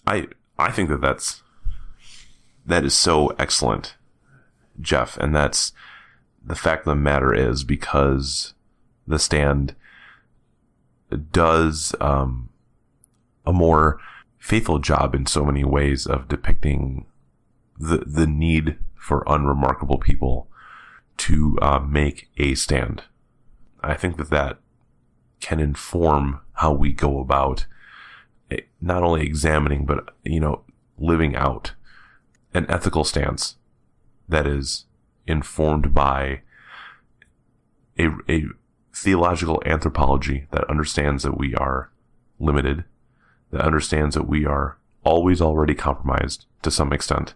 I think that is so excellent, Jeff. And that's the fact of the matter is, because the stand does a more faithful job in so many ways of depicting the need for unremarkable people to make a stand. I think that can inform how we go about not only examining, but, living out an ethical stance that is informed by a theological anthropology that understands that we are limited, that understands that we are always already compromised to some extent,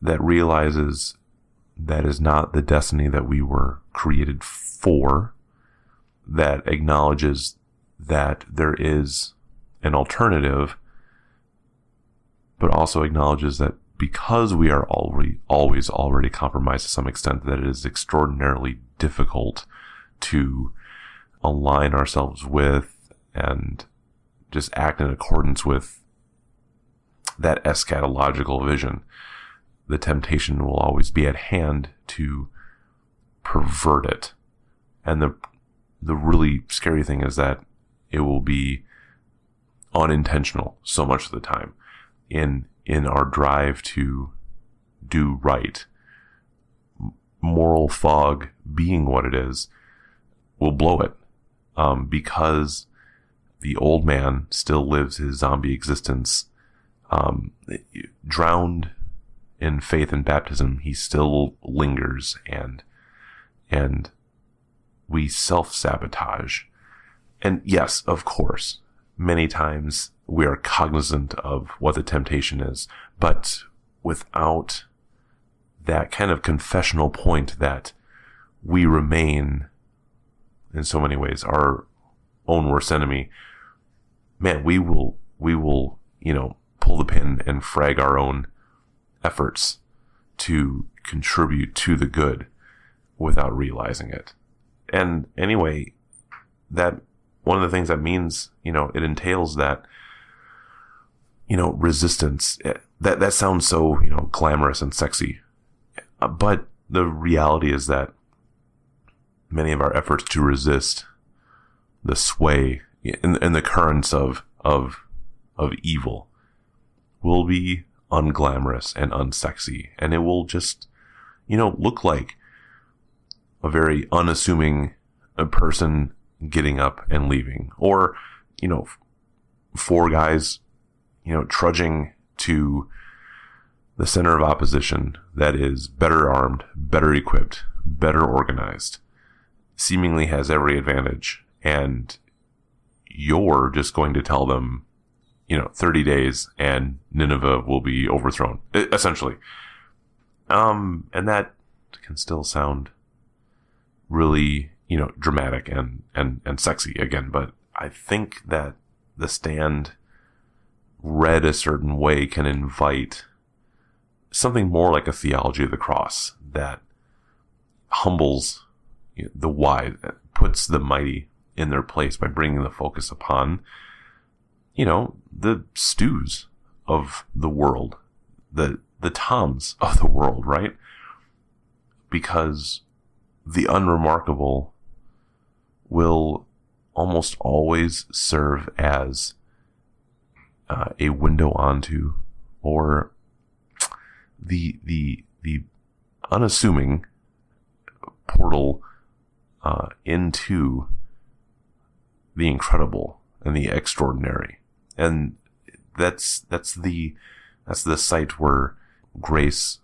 that realizes that is not the destiny that we were created for, that acknowledges that there is an alternative, but also acknowledges that because we are always already compromised to some extent, that it is extraordinarily difficult to align ourselves with and just act in accordance with that eschatological vision. The temptation will always be at hand to pervert it. And the really scary thing is that it will be unintentional so much of the time. In our drive to do right, moral fog being what it is, will blow it. Because the old man still lives his zombie existence, drowned in faith and baptism, he still lingers, and we self-sabotage. And yes, of course, many times we are cognizant of what the temptation is, but without that kind of confessional point that we remain, in so many ways, our own worst enemy, man, we will, pull the pin and frag our own efforts to contribute to the good without realizing it. And anyway, that one of the things that means, it entails that, resistance. That sounds so, glamorous and sexy. But the reality is that many of our efforts to resist the sway and the currents of evil will be unglamorous and unsexy, and it will just, look like a very unassuming person getting up and leaving, or, four guys, trudging to the center of opposition that is better armed, better equipped, better organized, seemingly has every advantage, and you're just going to tell them, 30 days and Nineveh will be overthrown, essentially. And that can still sound really, dramatic and sexy again, but I think that The Stand read a certain way can invite something more like a theology of the cross that humbles the wise, puts the mighty in their place by bringing the focus upon, the Stews of the world, the Toms of the world, right? Because the unremarkable will almost always serve as a window onto, or the unassuming portal into the incredible and the extraordinary. And that's the site where grace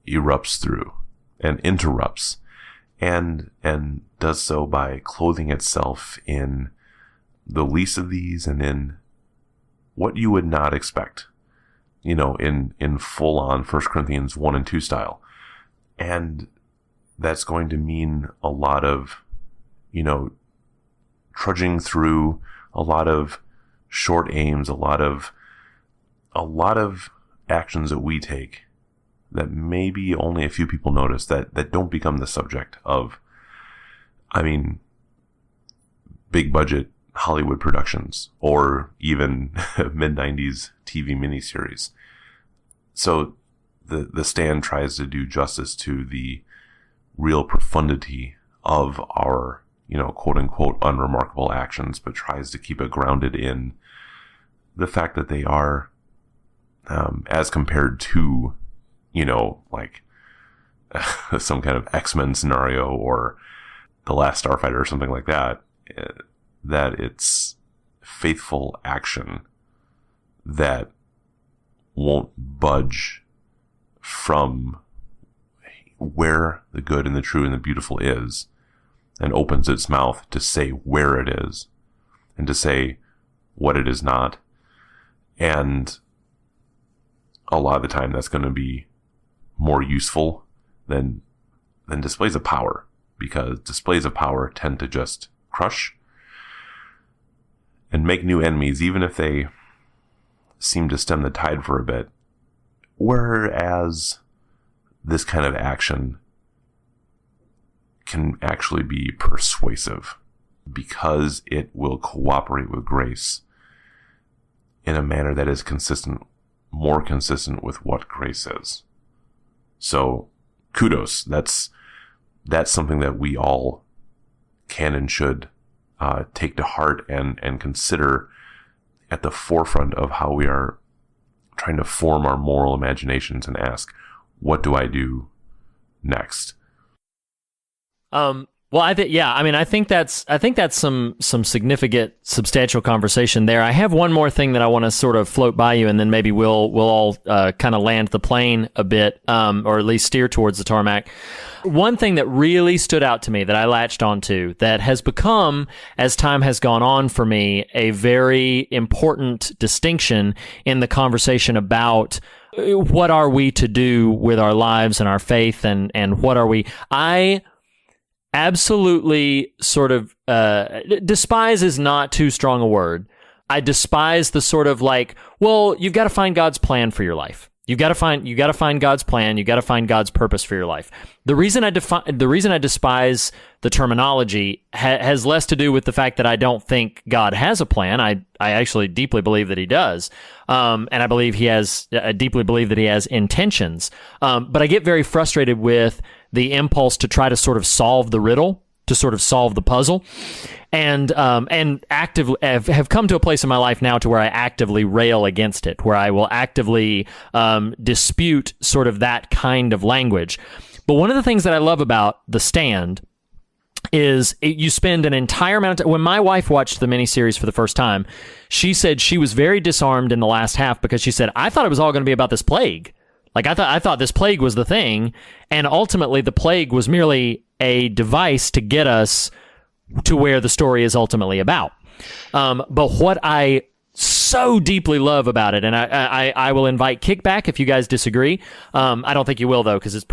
erupts through and interrupts, and does so by clothing itself in the least of these and in what you would not expect, in full on 1 Corinthians 1 and 2 style. And that's going to mean a lot of, trudging through, a lot of short aims, a lot of actions that we take that maybe only a few people notice, that don't become the subject of, big budget Hollywood productions or even mid-90s TV miniseries. So the Stand tries to do justice to the real profundity of our, quote unquote, unremarkable actions, but tries to keep it grounded in the fact that they are, as compared to, like some kind of X-Men scenario or The Last Starfighter or something like that, that it's faithful action that won't budge from where the good and the true and the beautiful is, and opens its mouth to say where it is and to say what it is not. And a lot of the time that's going to be more useful than displays of power, because displays of power tend to just crush and make new enemies, even if they seem to stem the tide for a bit. Whereas this kind of action can actually be persuasive because it will cooperate with grace in a manner that is more consistent with what grace is. So kudos. That's something that we all can and should take to heart and consider at the forefront of how we are trying to form our moral imaginations and ask, what do I do next? Well, I think that's some significant, substantial conversation there. I have one more thing that I want to sort of float by you, and then maybe we'll all kind of land the plane a bit, or at least steer towards the tarmac. One thing that really stood out to me that I latched onto that has become, as time has gone on for me, a very important distinction in the conversation about what are we to do with our lives and our faith, and what are we. I absolutely sort of despise is not too strong a word. I despise the sort of like, well, you've got to find God's plan for your life. You got to find God's plan. You got to find God's purpose for your life. The reason I despise the terminology has less to do with the fact that I don't think God has a plan. I actually deeply believe that He does, and I deeply believe that He has intentions. But I get very frustrated with the impulse to try to sort of solve the riddle, to sort of solve the puzzle, and actively have come to a place in my life now to where I actively rail against it, where I will actively dispute sort of that kind of language. But one of the things that I love about The Stand you spend an entire amount of time. When my wife watched the miniseries for the first time, she said she was very disarmed in the last half because she said, I thought it was all going to be about this plague. Like, I thought this plague was the thing, and ultimately the plague was merely a device to get us to where the story is ultimately about. But what I so deeply love about it, and I will invite kickback if you guys disagree. I don't think you will, though, because it's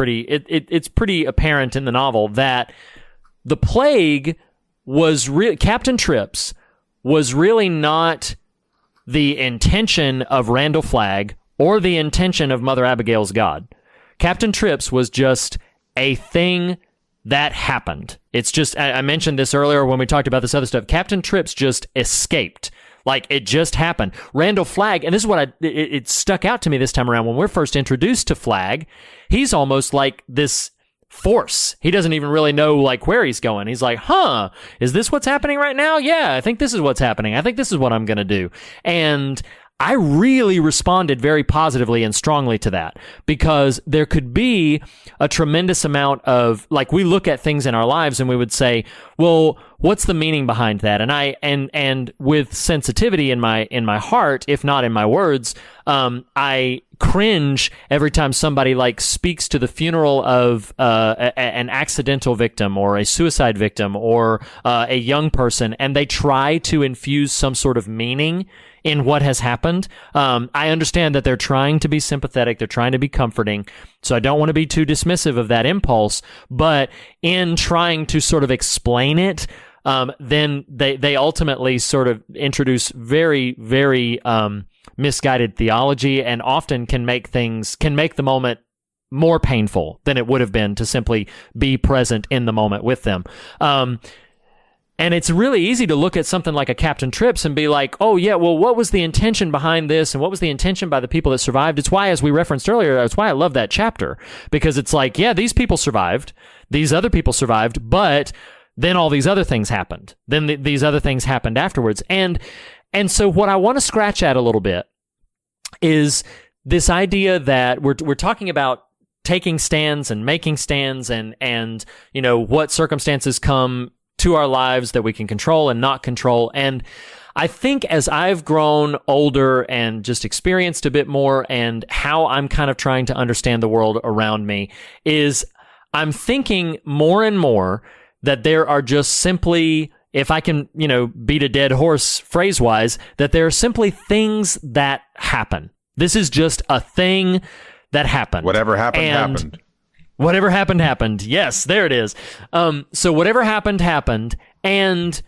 pretty apparent in the novel that the plague was Captain Trips was really not the intention of Randall Flagg or the intention of Mother Abigail's God. Captain Trips was just a thing that happened. It's just, I mentioned this earlier when we talked about this other stuff. Captain Trips just escaped. Like, it just happened. Randall Flagg, and this is what it stuck out to me this time around. When we're first introduced to Flagg, he's almost like this force. He doesn't even really know like where he's going. He's like, is this what's happening right now? Yeah, I think this is what's happening. I think this is what I'm going to do. And I really responded very positively and strongly to that, because there could be a tremendous amount of, like, we look at things in our lives and we would say, well, what's the meaning behind that? And with sensitivity in my heart, if not in my words, I cringe every time somebody like speaks to the funeral of an accidental victim or a suicide victim or a young person, and they try to infuse some sort of meaning in what has happened. I understand that they're trying to be sympathetic, they're trying to be comforting, so I don't want to be too dismissive of that impulse, but in trying to sort of explain it, then they ultimately sort of introduce very, very misguided theology, and often can make the moment more painful than it would have been to simply be present in the moment with them. And it's really easy to look at something like a Captain Trips and be like, oh yeah, well, what was the intention behind this? And what was the intention by the people that survived? It's why, as we referenced earlier, that's why I love that chapter. Because it's like, yeah, these people survived. These other people survived. But then all these other things happened. Then these other things happened afterwards. And so what I want to scratch at a little bit is this idea that we're talking about taking stands and making stands and you know, what circumstances come to our lives that we can control and not control. And I think as I've grown older and just experienced a bit more, and how I'm kind of trying to understand the world around me, is I'm thinking more and more that there are just simply, if I can, you know, beat a dead horse phrase-wise, that there are simply things that happen. This is just a thing that happened. Whatever happened, happened. Whatever happened, happened. Yes, there it is. So whatever happened, happened. And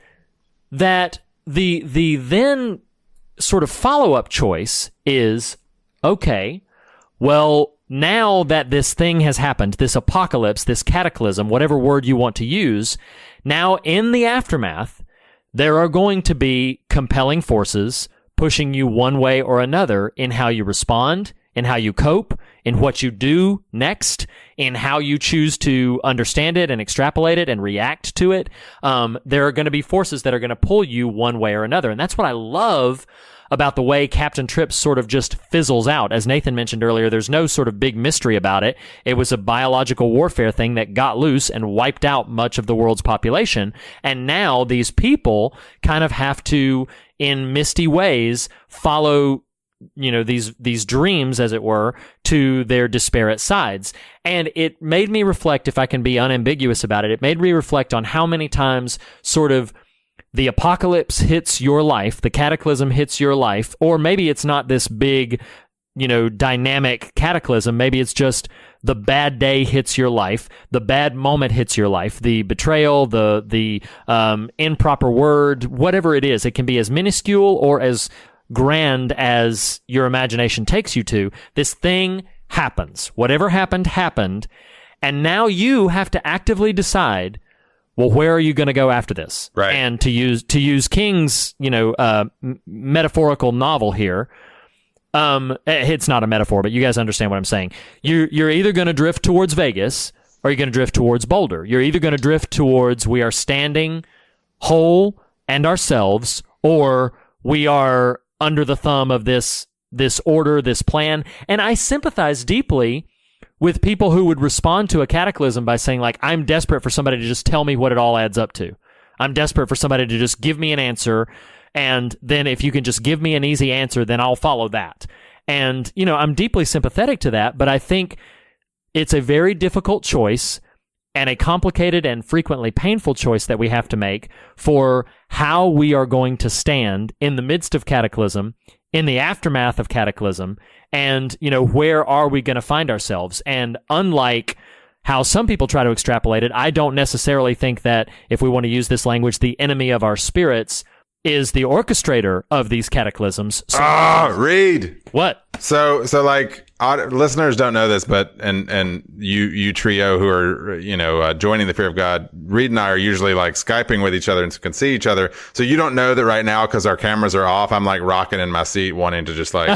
that the then sort of follow-up choice is, okay, well, now that this thing has happened, this apocalypse, this cataclysm, whatever word you want to use, now in the aftermath, there are going to be compelling forces pushing you one way or another in how you respond, in how you cope, in what you do next, in how you choose to understand it and extrapolate it and react to it. There are going to be forces that are going to pull you one way or another. And that's what I love about the way Captain Trips sort of just fizzles out. As Nathan mentioned earlier, there's no sort of big mystery about it. It was a biological warfare thing that got loose and wiped out much of the world's population. And now these people kind of have to, in misty ways, follow, you know, these dreams, as it were, to their disparate sides. And it made me reflect, if I can be unambiguous about it, it made me reflect on how many times sort of the apocalypse hits your life, the cataclysm hits your life, or maybe it's not this big, you know, dynamic cataclysm. Maybe it's just the bad day hits your life, the bad moment hits your life, the betrayal, the improper word, whatever it is. It can be as minuscule or as grand as your imagination takes you to. This thing happens. Whatever happened, happened. And now you have to actively decide, well, where are you going to go after this? Right. And to use King's, you know, metaphorical novel here, it's not a metaphor, but you guys understand what I'm saying. You're either going to drift towards Vegas or you're going to drift towards Boulder. You're either going to drift towards we are standing whole and ourselves, or we are under the thumb of this order, this plan. And I sympathize deeply with people who would respond to a cataclysm by saying, like, I'm desperate for somebody to just tell me what it all adds up to. I'm desperate for somebody to just give me an answer, and then if you can just give me an easy answer, then I'll follow that. And, I'm deeply sympathetic to that, but I think it's a very difficult choice and a complicated and frequently painful choice that we have to make for how we are going to stand in the midst of cataclysm, in the aftermath of cataclysm, and, where are we going to find ourselves? And unlike how some people try to extrapolate it, I don't necessarily think that, if we want to use this language, the enemy of our spirits is the orchestrator of these cataclysms. Reed. What? So like, listeners don't know this, but and you trio who are joining the Fear of God, Reed and I are usually like Skyping with each other and can see each other. So you don't know that right now because our cameras are off. I'm like rocking in my seat, wanting to just like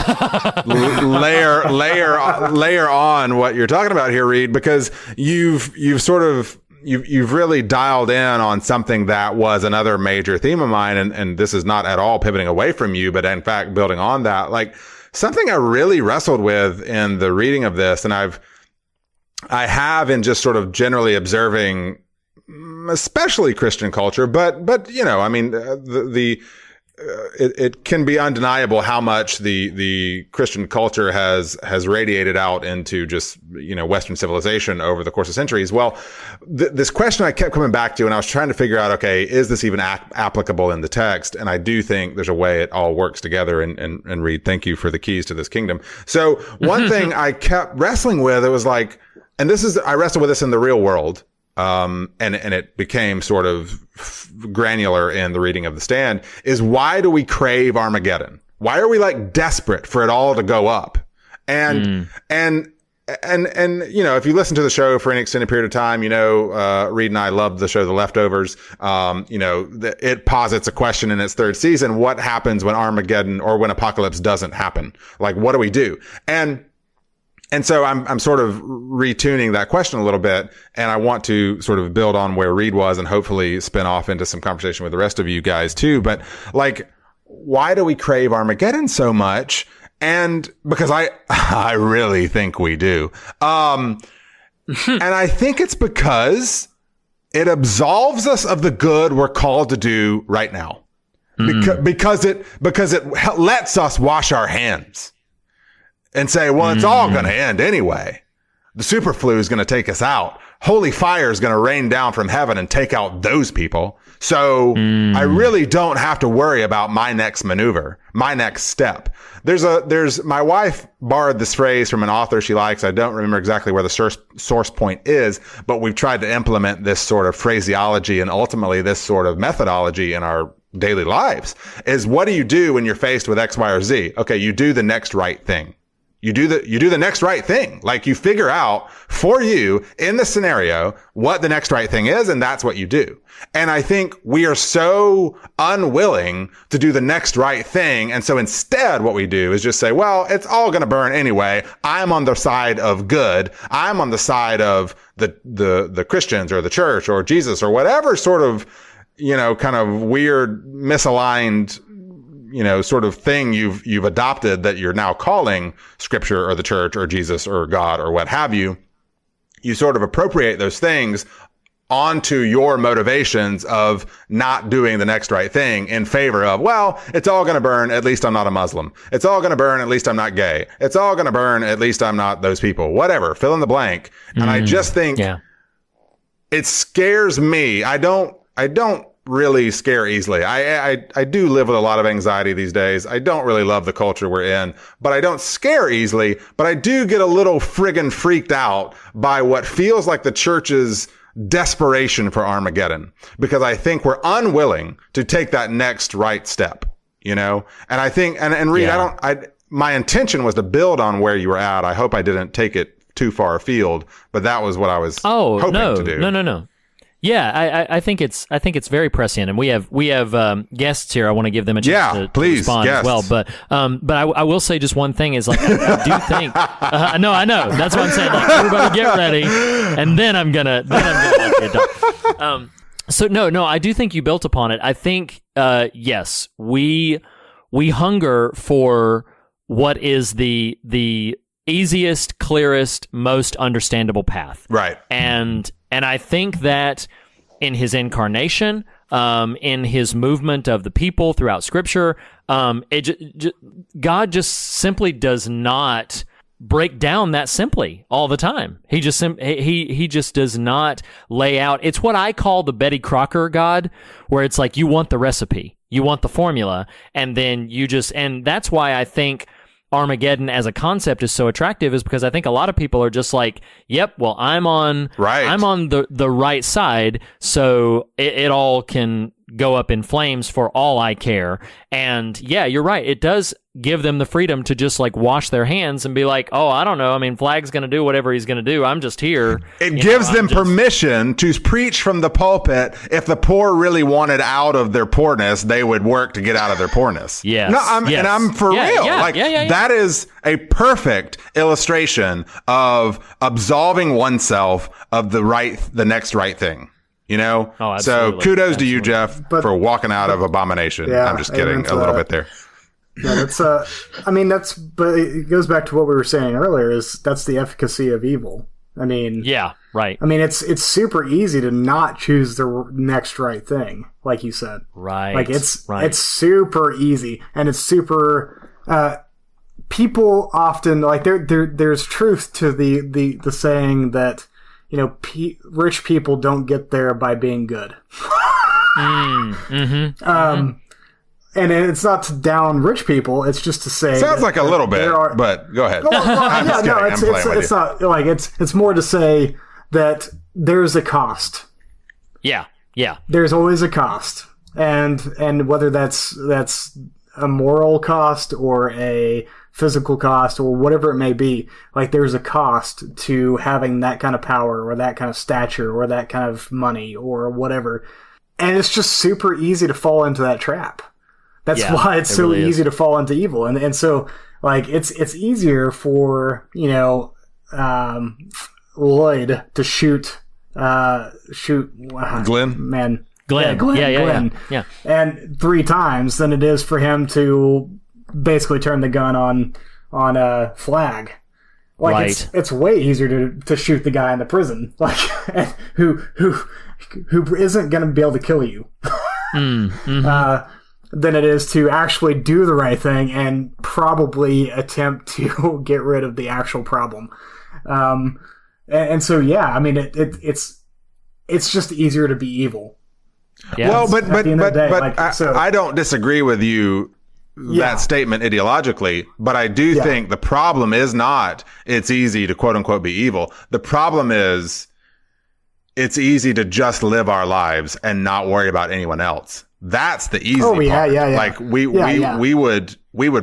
layer on what you're talking about here, Reed, because you've really dialed in on something that was another major theme of mine. And this is not at all pivoting away from you, but in fact, building on that, like something I really wrestled with in the reading of this. And I have in just sort of generally observing, especially Christian culture, but it can be undeniable how much the Christian culture has radiated out into just, Western civilization over the course of centuries. Well, this question I kept coming back to, and I was trying to figure out, okay, is this even applicable in the text? And I do think there's a way it all works together. And Reed, thank you for the keys to this kingdom. So one thing I kept wrestling with, it was like, and I wrestled with this in the real world. And it became sort of granular in the reading of The Stand, is why do we crave Armageddon? Why are we like desperate for it all to go up? And if you listen to the show for an extended period of time, Reed and I loved the show The Leftovers. It posits a question in its third season. What happens when Armageddon or when apocalypse doesn't happen? Like, what do we do? And so I'm sort of retuning that question a little bit, and I want to sort of build on where Reed was and hopefully spin off into some conversation with the rest of you guys too. But like, why do we crave Armageddon so much? And because I really think we do. And I think it's because it absolves us of the good we're called to do right now. Because it lets us wash our hands. And say, well, it's all going to end anyway. The super flu is going to take us out. Holy fire is going to rain down from heaven and take out those people. So I really don't have to worry about my next maneuver, my next step. My wife borrowed this phrase from an author she likes. I don't remember exactly where the source point is, but we've tried to implement this sort of phraseology and ultimately this sort of methodology in our daily lives. Is what do you do when you're faced with X, Y, or Z? Okay, you do the next right thing. You do the next right thing. Like you figure out for you in the scenario what the next right thing is, and that's what you do. And I think we are so unwilling to do the next right thing. And so instead what we do is just say, well, it's all going to burn anyway. I'm on the side of good. I'm on the side of the Christians or the church or Jesus or whatever sort of, kind of weird misaligned sort of thing you've adopted that you're now calling scripture or the church or Jesus or God or what have you. You sort of appropriate those things onto your motivations of not doing the next right thing in favor of, well, it's all going to burn. At least I'm not a Muslim. It's all going to burn. At least I'm not gay. It's all going to burn. At least I'm not those people, whatever, fill in the blank. And I just think it scares me. I don't really scare easily. I do live with a lot of anxiety these days. I don't really love the culture we're in, but I don't scare easily, but I do get a little friggin' freaked out by what feels like the church's desperation for Armageddon, because I think we're unwilling to take that next right step, And I think, and Reed, my intention was to build on where you were at. I hope I didn't take it too far afield, but that was what I was hoping to do. No. Yeah, I think it's very prescient, and we have guests here. I want to give them a chance to respond as well. But I will say just one thing is like I do think no, I know that's what I'm saying. Like, everybody get ready, and then I'm gonna let you talk. So no, I do think you built upon it. I think yes, we hunger for what is the easiest, clearest, most understandable path. Right. And I think that in his incarnation, in his movement of the people throughout Scripture, God just simply does not break down that simply all the time. He just he just does not lay out. It's what I call the Betty Crocker God, where it's like you want the recipe, you want the formula, and then and that's why I think Armageddon as a concept is so attractive, is because I think a lot of people are just like, yep, well, I'm on the right side, so it all can go up in flames for all I care. And yeah, you're right. It does give them the freedom to just like wash their hands and be like, oh, I don't know. I mean, Flag's going to do whatever he's going to do. I'm just here. It gives them permission to preach from the pulpit. If the poor really wanted out of their poorness, they would work to get out of their poorness. Yes. No, and I'm for real. That is a perfect illustration of absolving oneself of the next right thing. You know? Oh, so kudos to you, Jeff, for walking out of abomination. Yeah, I'm just kidding a little bit there. Yeah, that's but it goes back to what we were saying earlier, that's the efficacy of evil. I mean, yeah, right. I mean, it's super easy to not choose the next right thing, like you said. Right. Like it's super easy, and it's super, people often, like there's truth to the saying that, you know, rich people don't get there by being good. And it's not to down rich people. It's just to say sounds like a little bit, but go ahead. It's not like it's more to say that there's a cost. Yeah. There's always a cost, and whether that's a moral cost or a physical cost or whatever it may be, like there's a cost to having that kind of power or that kind of stature or that kind of money or whatever. And it's just super easy to fall into that trap. That's why it's so really easy to fall into evil. And so like it's easier for, you know, Lloyd to shoot Glenn. Glenn. And 3 times than it is for him to basically turn the gun on a Flag. Like it's way easier to shoot the guy in the prison, like who isn't going to be able to kill you, than it is to actually do the right thing and probably attempt to get rid of the actual problem. And so yeah, I mean it's just easier to be evil. Yeah. Well, but I don't disagree with you. That statement ideologically, but I do think the problem is not it's easy to quote unquote be evil. The problem is it's easy to just live our lives and not worry about anyone else. That's the easy part. Yeah. Like we would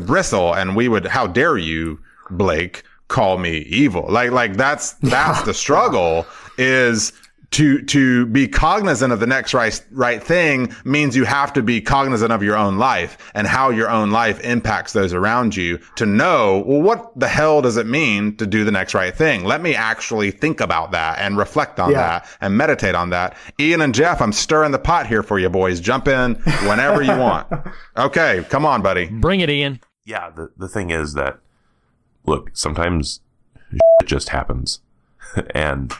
bristle and we would, how dare you, Blake, call me evil? Like that's the struggle is to be cognizant of the next right thing means you have to be cognizant of your own life and how your own life impacts those around you to know, well, what the hell does it mean to do the next right thing? Let me actually think about that and reflect on that and meditate on that. Ian and Jeff, I'm stirring the pot here for you boys. Jump in whenever you want. Okay, come on, buddy. Bring it, Ian. Yeah, the thing is that, look, sometimes it just happens. And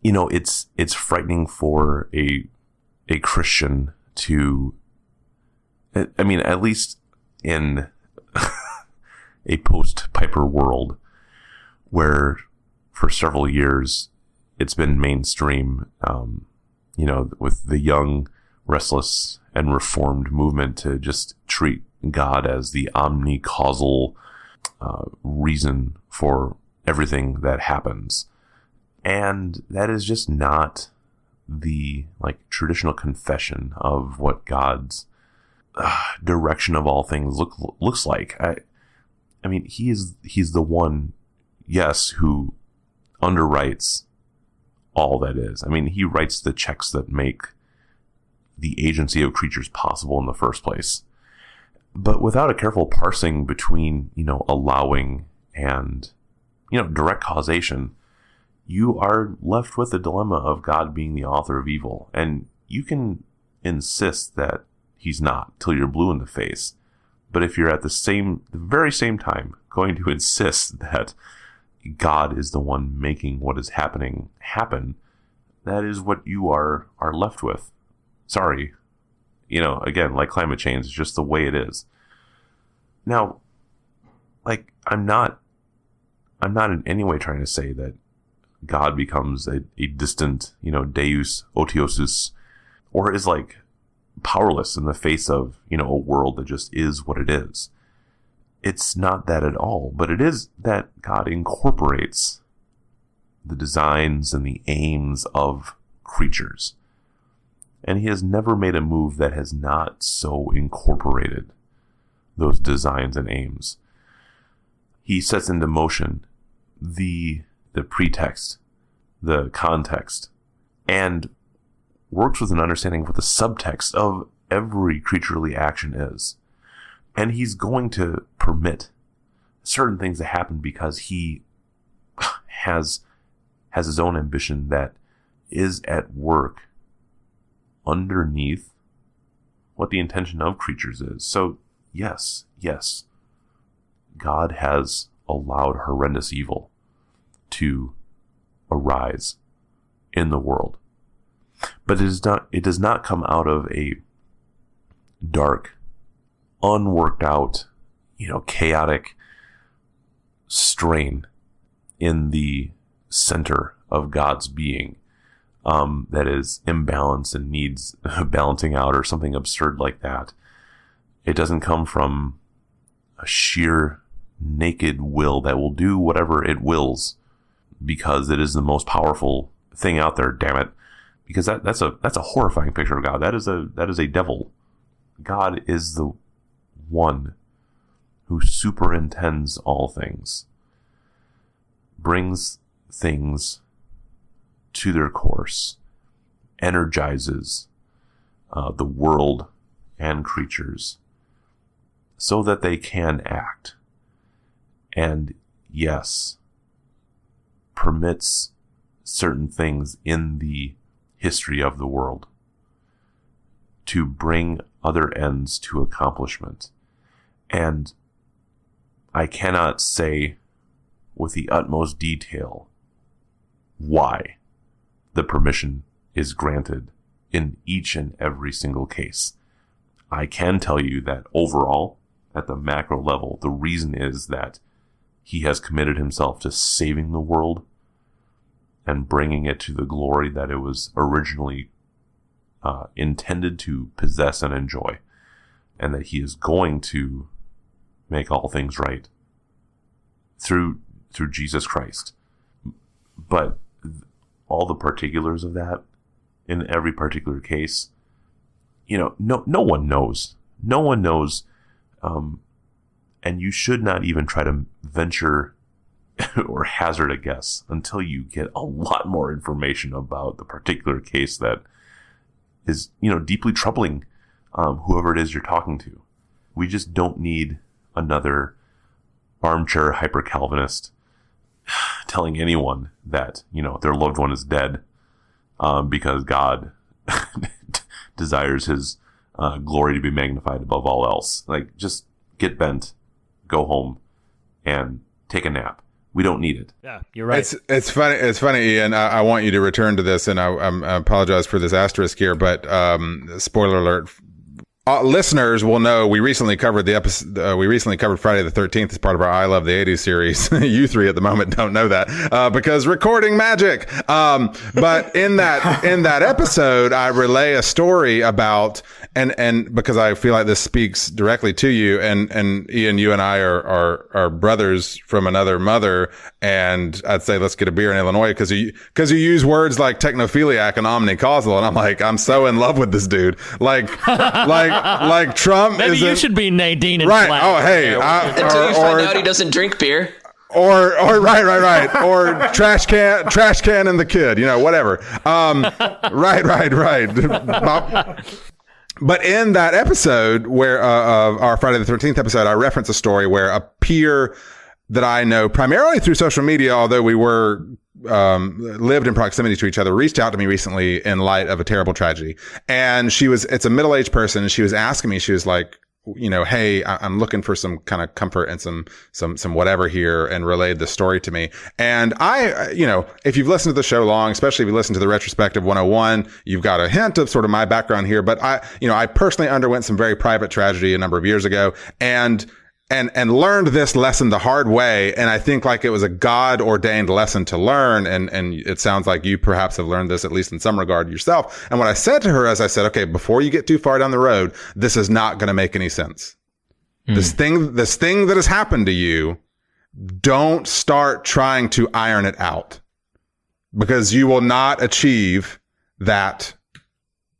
you know, it's frightening for a Christian to, I mean, at least in a post-Piper world where for several years it's been mainstream, you know, with the young, restless, and reformed movement to just treat God as the omni-causal reason for everything that happens. And that is just not the traditional confession of what God's direction of all things looks like. I mean, he's the one, yes, who underwrites all that is. I mean, he writes the checks that make the agency of creatures possible in the first place. But without a careful parsing between, you know, allowing and, you know, direct causation, you are left with the dilemma of God being the author of evil. And you can insist that he's not till you're blue in the face. But if you're at the very same time going to insist that God is the one making what is happening happen, that is what you are left with. Sorry. Again, like climate change, it's just the way it is. Now, like, I'm not in any way trying to say that God becomes a distant, deus otiosus, or is like powerless in the face of, a world that just is what it is. It's not that at all, but it is that God incorporates the designs and the aims of creatures. And he has never made a move that has not so incorporated those designs and aims. He sets into motion the pretext, the context, and works with an understanding of what the subtext of every creaturely action is. And he's going to permit certain things to happen because he has his own ambition that is at work underneath what the intention of creatures is. So yes, God has allowed horrendous evil to arise in the world. But it does not come out of a dark, unworked out, chaotic strain in the center of God's being that is imbalanced and needs balancing out or something absurd like that. It doesn't come from a sheer naked will that will do whatever it wills because it is the most powerful thing out there, damn it. Because that's a horrifying picture of God. That is a devil. God is the one who superintends all things, brings things to their course, energizes the world and creatures so that they can act. And yes, permits certain things in the history of the world to bring other ends to accomplishment. And I cannot say with the utmost detail why the permission is granted in each and every single case. I can tell you that overall, at the macro level, the reason is that he has committed himself to saving the world and bringing it to the glory that it was originally intended to possess and enjoy, and that he is going to make all things right through Jesus Christ. But all the particulars of that in every particular case, no one knows. No one knows, and you should not even try to venture or hazard a guess until you get a lot more information about the particular case that is, deeply troubling whoever it is you're talking to. We just don't need another armchair hyper-Calvinist telling anyone that, their loved one is dead because God desires his glory to be magnified above all else. Like, just get bent, go home, and take a nap. We don't need it. Yeah, you're right. It's funny. It's funny, Ian. I want you to return to this, and I apologize for this asterisk here, but spoiler alert. Listeners will know we recently covered the episode. We recently covered Friday the 13th as part of our I Love the 80s series. You three at the moment don't know that because recording magic. But in that episode, I relay a story about and because I feel like this speaks directly to you and Ian, you and I are brothers from another mother, and I'd say let's get a beer in Illinois because you use words like technophiliac and omnicausal, and I'm like, I'm so in love with this dude, like Trump. Maybe you should be Nadine and right. Flat. Oh, hey, until you find out he doesn't drink beer. Or right. Or trash can and the kid, whatever. Right. But in that episode where, our Friday the 13th episode, I reference a story where a peer that I know primarily through social media, although we were, lived in proximity to each other, reached out to me recently in light of a terrible tragedy. And it's a middle-aged person. And she was asking me, she was like, hey, I'm looking for some kind of comfort and some whatever here, and relayed the story to me. And I, if you've listened to the show long, especially if you listen to the Retrospective 101, you've got a hint of sort of my background here. But I personally underwent some very private tragedy a number of years ago, and learned this lesson the hard way. And I think like it was a God ordained lesson to learn. And it sounds like you perhaps have learned this, at least in some regard yourself. And what I said to her is I said, okay, before you get too far down the road, this is not going to make any sense. This thing that has happened to you, don't start trying to iron it out, because you will not achieve that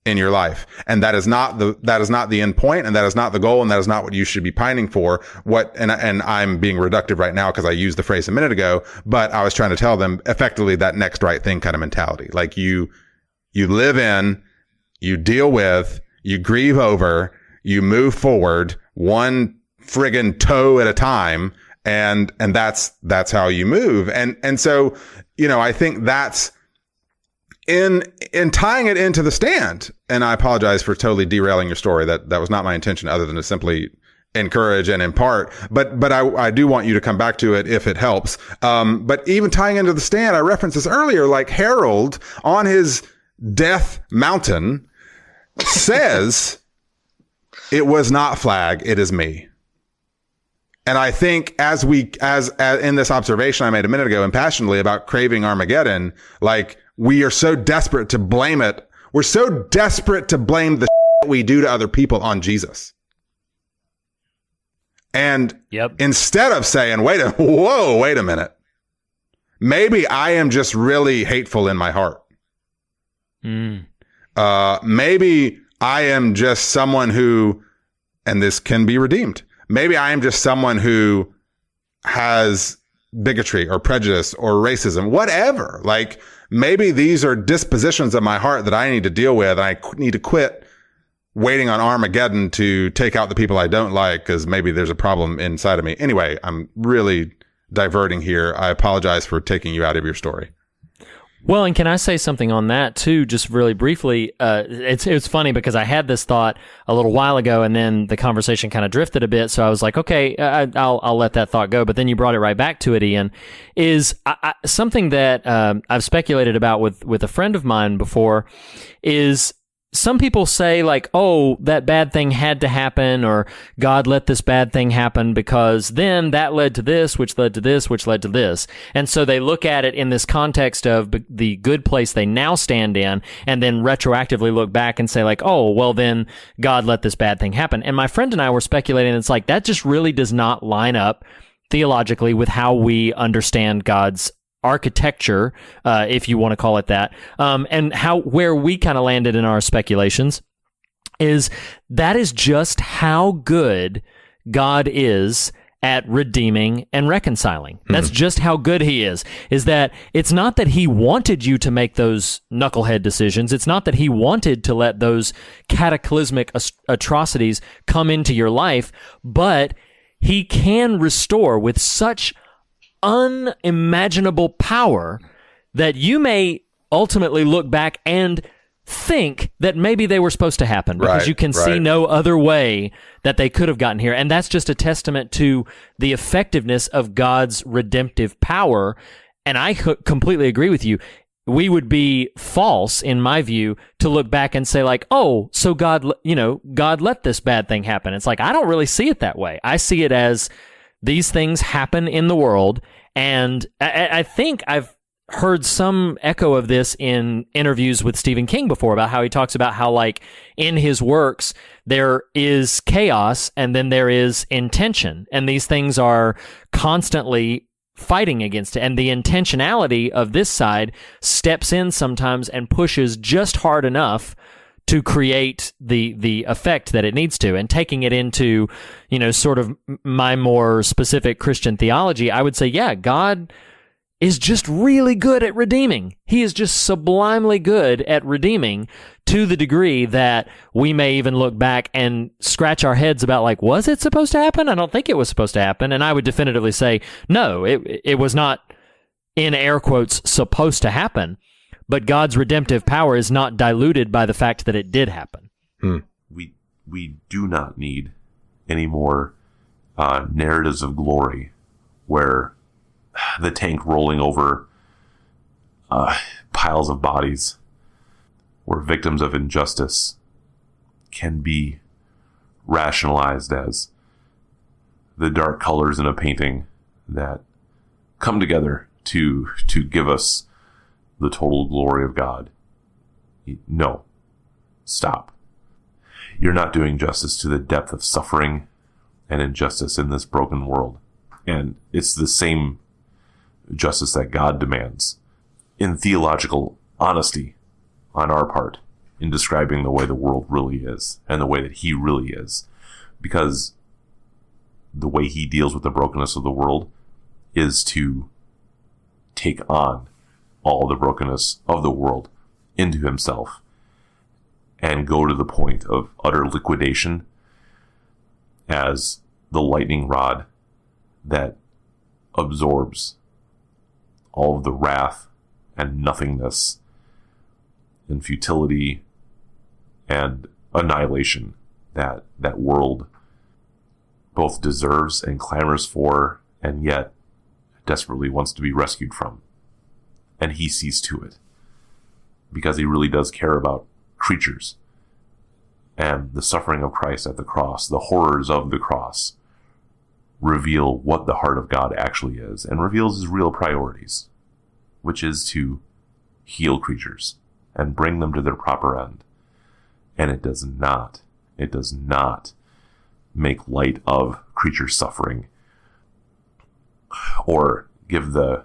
in your life. And that is not the end point, and that is not the goal, and that is not what you should be pining for. And I'm being reductive right now because I used the phrase a minute ago, but I was trying to tell them effectively that next right thing kind of mentality. Like you live in, you deal with, you grieve over, you move forward one friggin' toe at a time. And that's how you move. And so, I think that's, in tying it into The Stand, and I apologize for totally derailing your story. That was not my intention, other than to simply encourage and impart. But I do want you to come back to it if it helps. But even tying into The Stand, I referenced this earlier, like Harold on his death mountain says, "It was not Flag, it is me." And I think as in this observation I made a minute ago, impassionedly about craving Armageddon, like, we are so desperate to blame it. We're so desperate to blame the shit we do to other people on Jesus. And instead of saying, wait a minute. Maybe I am just really hateful in my heart. Maybe I am just someone who, and this can be redeemed. Maybe I am just someone who has bigotry or prejudice or racism, whatever. Like, maybe these are dispositions of my heart that I need to deal with. And I need to quit waiting on Armageddon to take out the people I don't like, because maybe there's a problem inside of me. Anyway, I'm really diverting here. I apologize for taking you out of your story. Well, and can I say something on that too, just really briefly? It's funny because I had this thought a little while ago, and then the conversation kind of drifted a bit. So I was like, okay, I'll let that thought go. But then you brought it right back to it, Ian. Is something that I've speculated about with a friend of mine before. Is some people say, like, oh, that bad thing had to happen, or God let this bad thing happen because then that led to this, which led to this, which led to this. And so they look at it in this context of the good place they now stand in, and then retroactively look back and say, like, oh, well, then God let this bad thing happen. And my friend and I were speculating, it's like, that just really does not line up theologically with how we understand God's architecture, if you want to call it that, and where we kind of landed in our speculations is that is just how good God is at redeeming and reconciling. That's just how good he is that it's not that he wanted you to make those knucklehead decisions. It's not that he wanted to let those cataclysmic atrocities come into your life, but he can restore with such unimaginable power that you may ultimately look back and think that maybe they were supposed to happen because you can see no other way that they could have gotten here. And that's just a testament to the effectiveness of God's redemptive power. And I completely agree with you. We would be false, in my view, to look back and say, like, oh, so God let this bad thing happen. It's like, I don't really see it that way. I see it as these things happen in the world, and I think I've heard some echo of this in interviews with Stephen King before, about how he talks about how, like, in his works, there is chaos and then there is intention, and these things are constantly fighting against it, and the intentionality of this side steps in sometimes and pushes just hard enough to create the effect that it needs to. And taking it into, sort of my more specific Christian theology, I would say, yeah, God is just really good at redeeming. He is just sublimely good at redeeming, to the degree that we may even look back and scratch our heads about, like, was it supposed to happen? I don't think it was supposed to happen. And I would definitively say, no, it was not, in air quotes, supposed to happen. But God's redemptive power is not diluted by the fact that it did happen. We do not need any more narratives of glory where the tank rolling over piles of bodies, where victims of injustice can be rationalized as the dark colors in a painting that come together to give us the total glory of God. No. Stop. You're not doing justice to the depth of suffering and injustice in this broken world. And it's the same justice that God demands in theological honesty on our part in describing the way the world really is and the way that he really is. Because the way he deals with the brokenness of the world is to take on all the brokenness of the world into himself and go to the point of utter liquidation as the lightning rod that absorbs all of the wrath and nothingness and futility and annihilation that that world both deserves and clamors for, and yet desperately wants to be rescued from. And he sees to it, because he really does care about creatures and the suffering of Christ at the cross. The horrors of the cross reveal what the heart of God actually is, and reveals his real priorities, which is to heal creatures and bring them to their proper end. And it does not make light of creature suffering or give the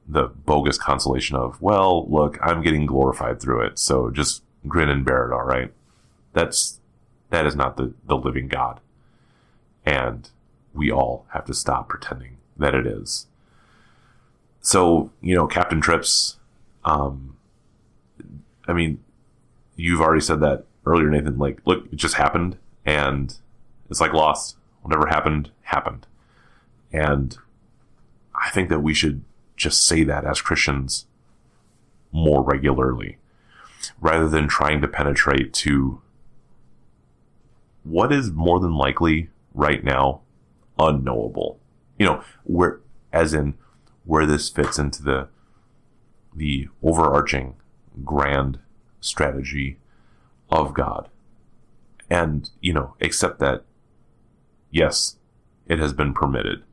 bogus consolation of, well, look, I'm getting glorified through it, so just grin and bear it, all right? That is not the living God. And we all have to stop pretending that it is. So, Captain Trips, I mean, you've already said that earlier, Nathan, like, look, it just happened, and it's like Lost. Whatever happened, happened. And I think that we should just say that as Christians more regularly, rather than trying to penetrate to what is more than likely right now unknowable. Where this fits into the overarching grand strategy of God. And, accept that, yes, it has been permitted.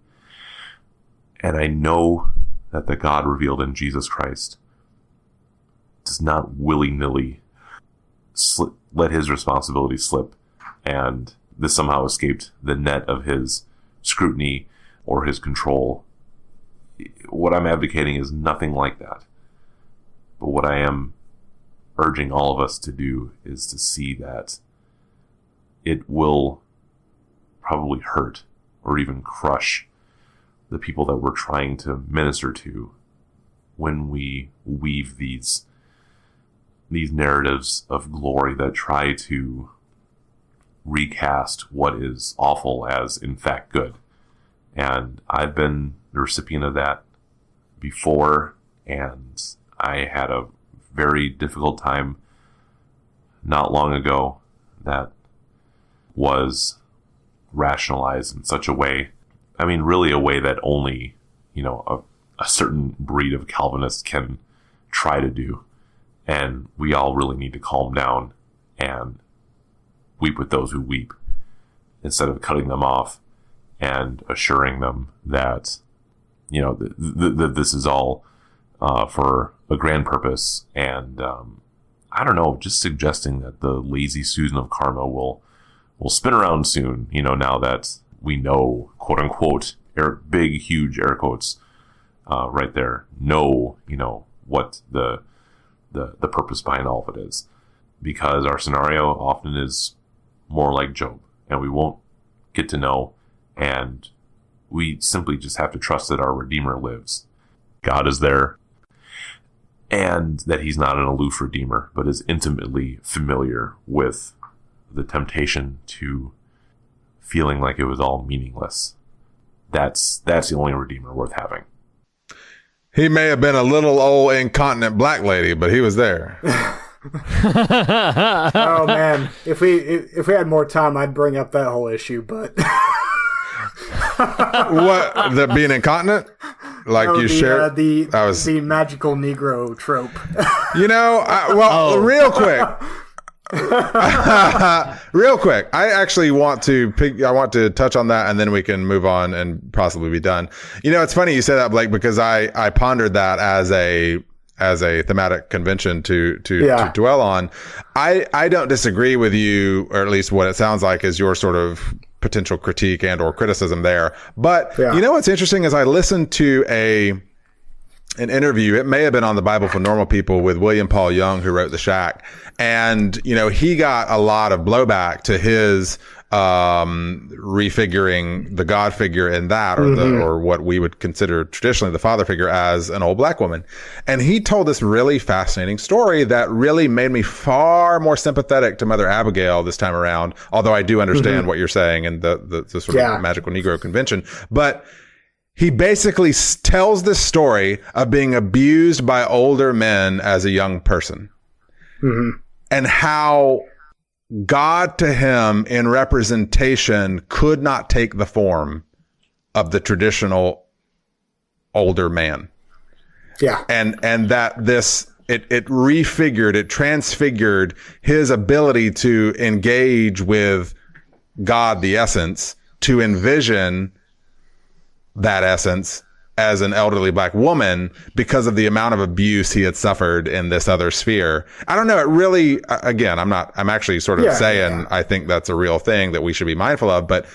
And I know that the God revealed in Jesus Christ does not willy-nilly let his responsibility slip, and this somehow escaped the net of his scrutiny or his control. What I'm advocating is nothing like that. But what I am urging all of us to do is to see that it will probably hurt or even crush the people that we're trying to minister to when we weave these narratives of glory that try to recast what is awful as in fact good. And I've been the recipient of that before, and I had a very difficult time not long ago that was rationalized in such a way, I mean, really a way that only, a certain breed of Calvinists can try to do. And we all really need to calm down and weep with those who weep, instead of cutting them off and assuring them that, that this is all for a grand purpose. And I don't know, just suggesting that the lazy Susan of karma will spin around soon, now that we know, quote unquote, big, huge air quotes right there, know, what the purpose behind all of it is. Because our scenario often is more like Job, and we won't get to know, and we simply just have to trust that our Redeemer lives. God is there, and that he's not an aloof Redeemer, but is intimately familiar with the temptation to feeling like it was all meaningless. That's the only Redeemer worth having. He may have been a little old incontinent black lady, but he was there. Oh man, if we had more time, I'd bring up that whole issue, but What, the being incontinent? Like you share the magical Negro trope. Real quick. Real quick, I actually want to touch on that, and then we can move on and possibly be done. It's funny you say that, Blake, because I pondered that as a thematic convention to dwell on. I don't disagree with you, or at least what it sounds like is your sort of potential critique and or criticism there. But what's interesting is I listened to an interview. It may have been on the Bible for Normal People with William Paul Young, who wrote The Shack. And, he got a lot of blowback to his refiguring the God figure in that, or or what we would consider traditionally the father figure, as an old black woman. And he told this really fascinating story that really made me far more sympathetic to Mother Abigail this time around, although I do understand what you're saying and the sort of magical Negro convention. But he basically tells this story of being abused by older men as a young person, and how God to him in representation could not take the form of the traditional older man. Yeah. And that it refigured, it transfigured his ability to engage with God, the essence, to envision that essence as an elderly black woman because of the amount of abuse he had suffered in this other sphere. I don't know. It really, again, I'm actually sort of saying I think that's a real thing that we should be mindful of, but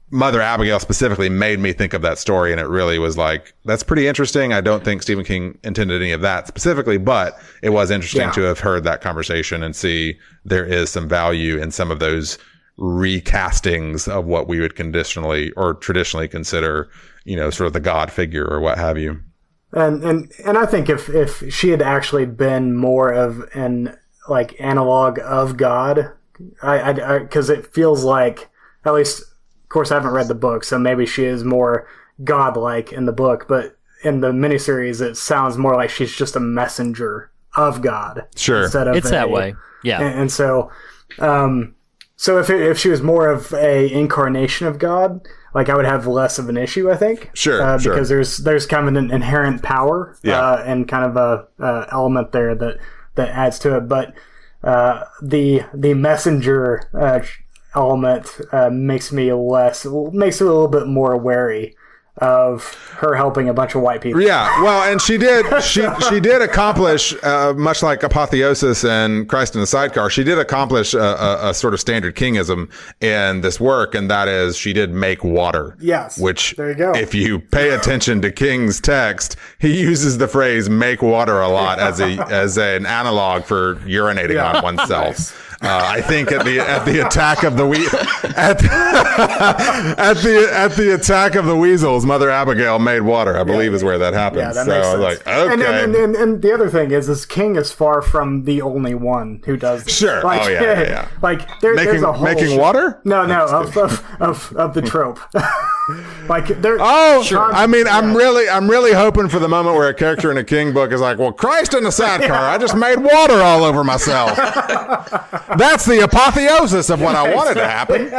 Mother Abigail specifically made me think of that story. And it really was like, that's pretty interesting. I don't think Stephen King intended any of that specifically, but it was interesting to have heard that conversation and see there is some value in some of those recastings of what we would conditionally or traditionally consider, sort of the God figure or what have you. And I think if she had actually been more of an like analog of God, because it feels like, at least, of course, I haven't read the book, so maybe she is more godlike in the book, but in the miniseries, it sounds more like she's just a messenger of God. Sure, it's that way. Yeah, and so. So if she was more of a incarnation of God, like I would have less of an issue, I think. Sure. Because there's kind of an inherent power and kind of a element there that adds to it. But the messenger element makes me a little bit more wary of her helping a bunch of white people. Yeah, well, and she did accomplish, much like Apotheosis and Christ in the Sidecar, she did accomplish a sort of standard kingism in this work, and that is she did make water. Yes, which, there you go. If you pay attention to King's text, he uses the phrase "make water" a lot as an analog for urinating on oneself. Nice. I think at the attack of the at the attack of the weasels, Mother Abigail made water, I believe, is where that happens. Yeah, that makes sense. I was like, okay. And the other thing is King is far from the only one who does this. Sure. Like, yeah. Like there's a whole making water? No, of the trope. Like there. Oh, sure. I mean, I'm really hoping for the moment where a character in a King book is like, well, Christ in the sidecar, I just made water all over myself. That's the apotheosis of what I wanted to happen.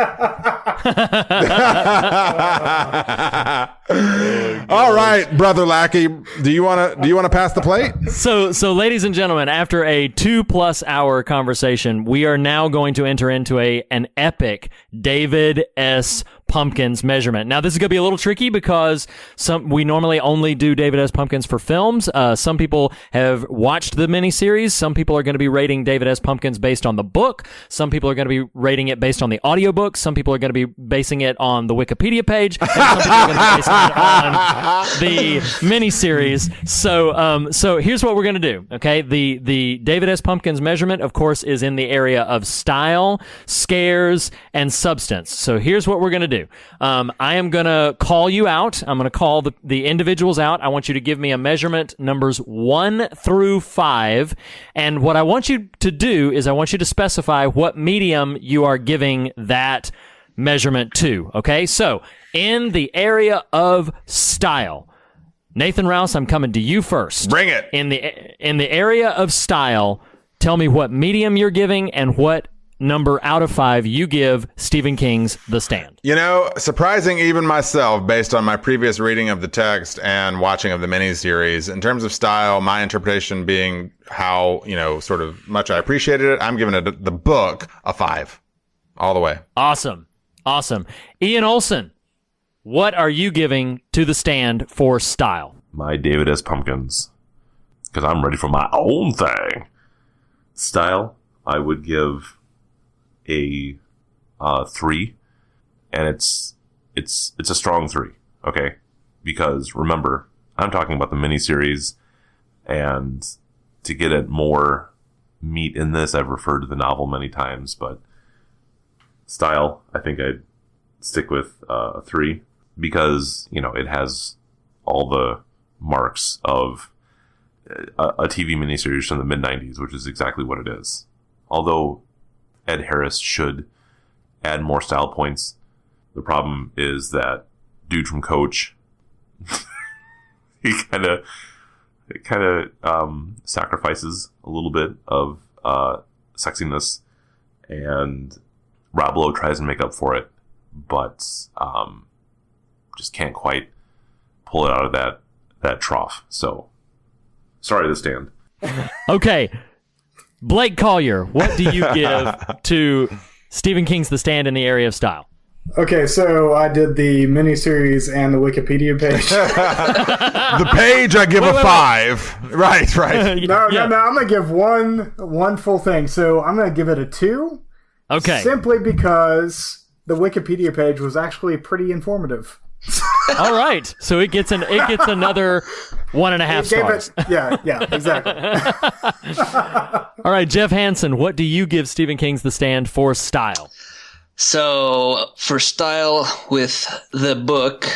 All right, Brother Lackey, do you want to pass the plate? So ladies and gentlemen, after a 2+ hour conversation, we are now going to enter into an epic David S. Pumpkins measurement. Now, this is going to be a little tricky because we normally only do David S. Pumpkins for films. Some people have watched the miniseries. Some people are going to be rating David S. Pumpkins based on the book. Some people are going to be rating it based on the audiobook. Some people are going to be basing it on the Wikipedia page. And some people are going to be basing it on the miniseries. So here's what we're going to do. Okay, the David S. Pumpkins measurement, of course, is in the area of style, scares, and substance. So here's what we're going to do. I am going to call you out. I'm going to call the individuals out. I want you to give me a measurement numbers 1 through 5. And what I want you to do is I want you to specify what medium you are giving that measurement to. Okay? So in the area of style, Nathan Rouse, I'm coming to you first. Bring it. In the area of style, tell me what medium you're giving and what number out of 5 you give Stephen King's The Stand. You know, surprising even myself based on my previous reading of the text and watching of the miniseries. In terms of style, my interpretation being how, sort of much I appreciated it, I'm giving it the book a 5 all the way. Awesome. Ian Olson, what are you giving to The Stand for style? My David S. Pumpkins, because I'm ready for my own thing. Style, I would give a 3, and it's a strong 3, okay? Because remember, I'm talking about the miniseries, and to get at more meat in this, I've referred to the novel many times, but style, I think I'd stick with 3, because it has all the marks of a TV miniseries from the mid-90s, which is exactly what it is. Although Ed Harris should add more style points, the problem is that dude from Coach, he kind of sacrifices a little bit of sexiness, and Rob Lowe tries to make up for it, but just can't quite pull it out of that trough. So, sorry, The Stand. Okay. Blake Collier, what do you give to Stephen King's The Stand in the area of style? Okay, so I did the miniseries and the Wikipedia page. The page I give a 5. Right. No, I'm going to give one full thing. So I'm going to give it a 2. Okay. Simply because the Wikipedia page was actually pretty informative. All right, so it gets another 1.5 stars. Yeah, exactly. All right, Jeff Hansen, what do you give Stephen King's The Stand for style? So for style with the book,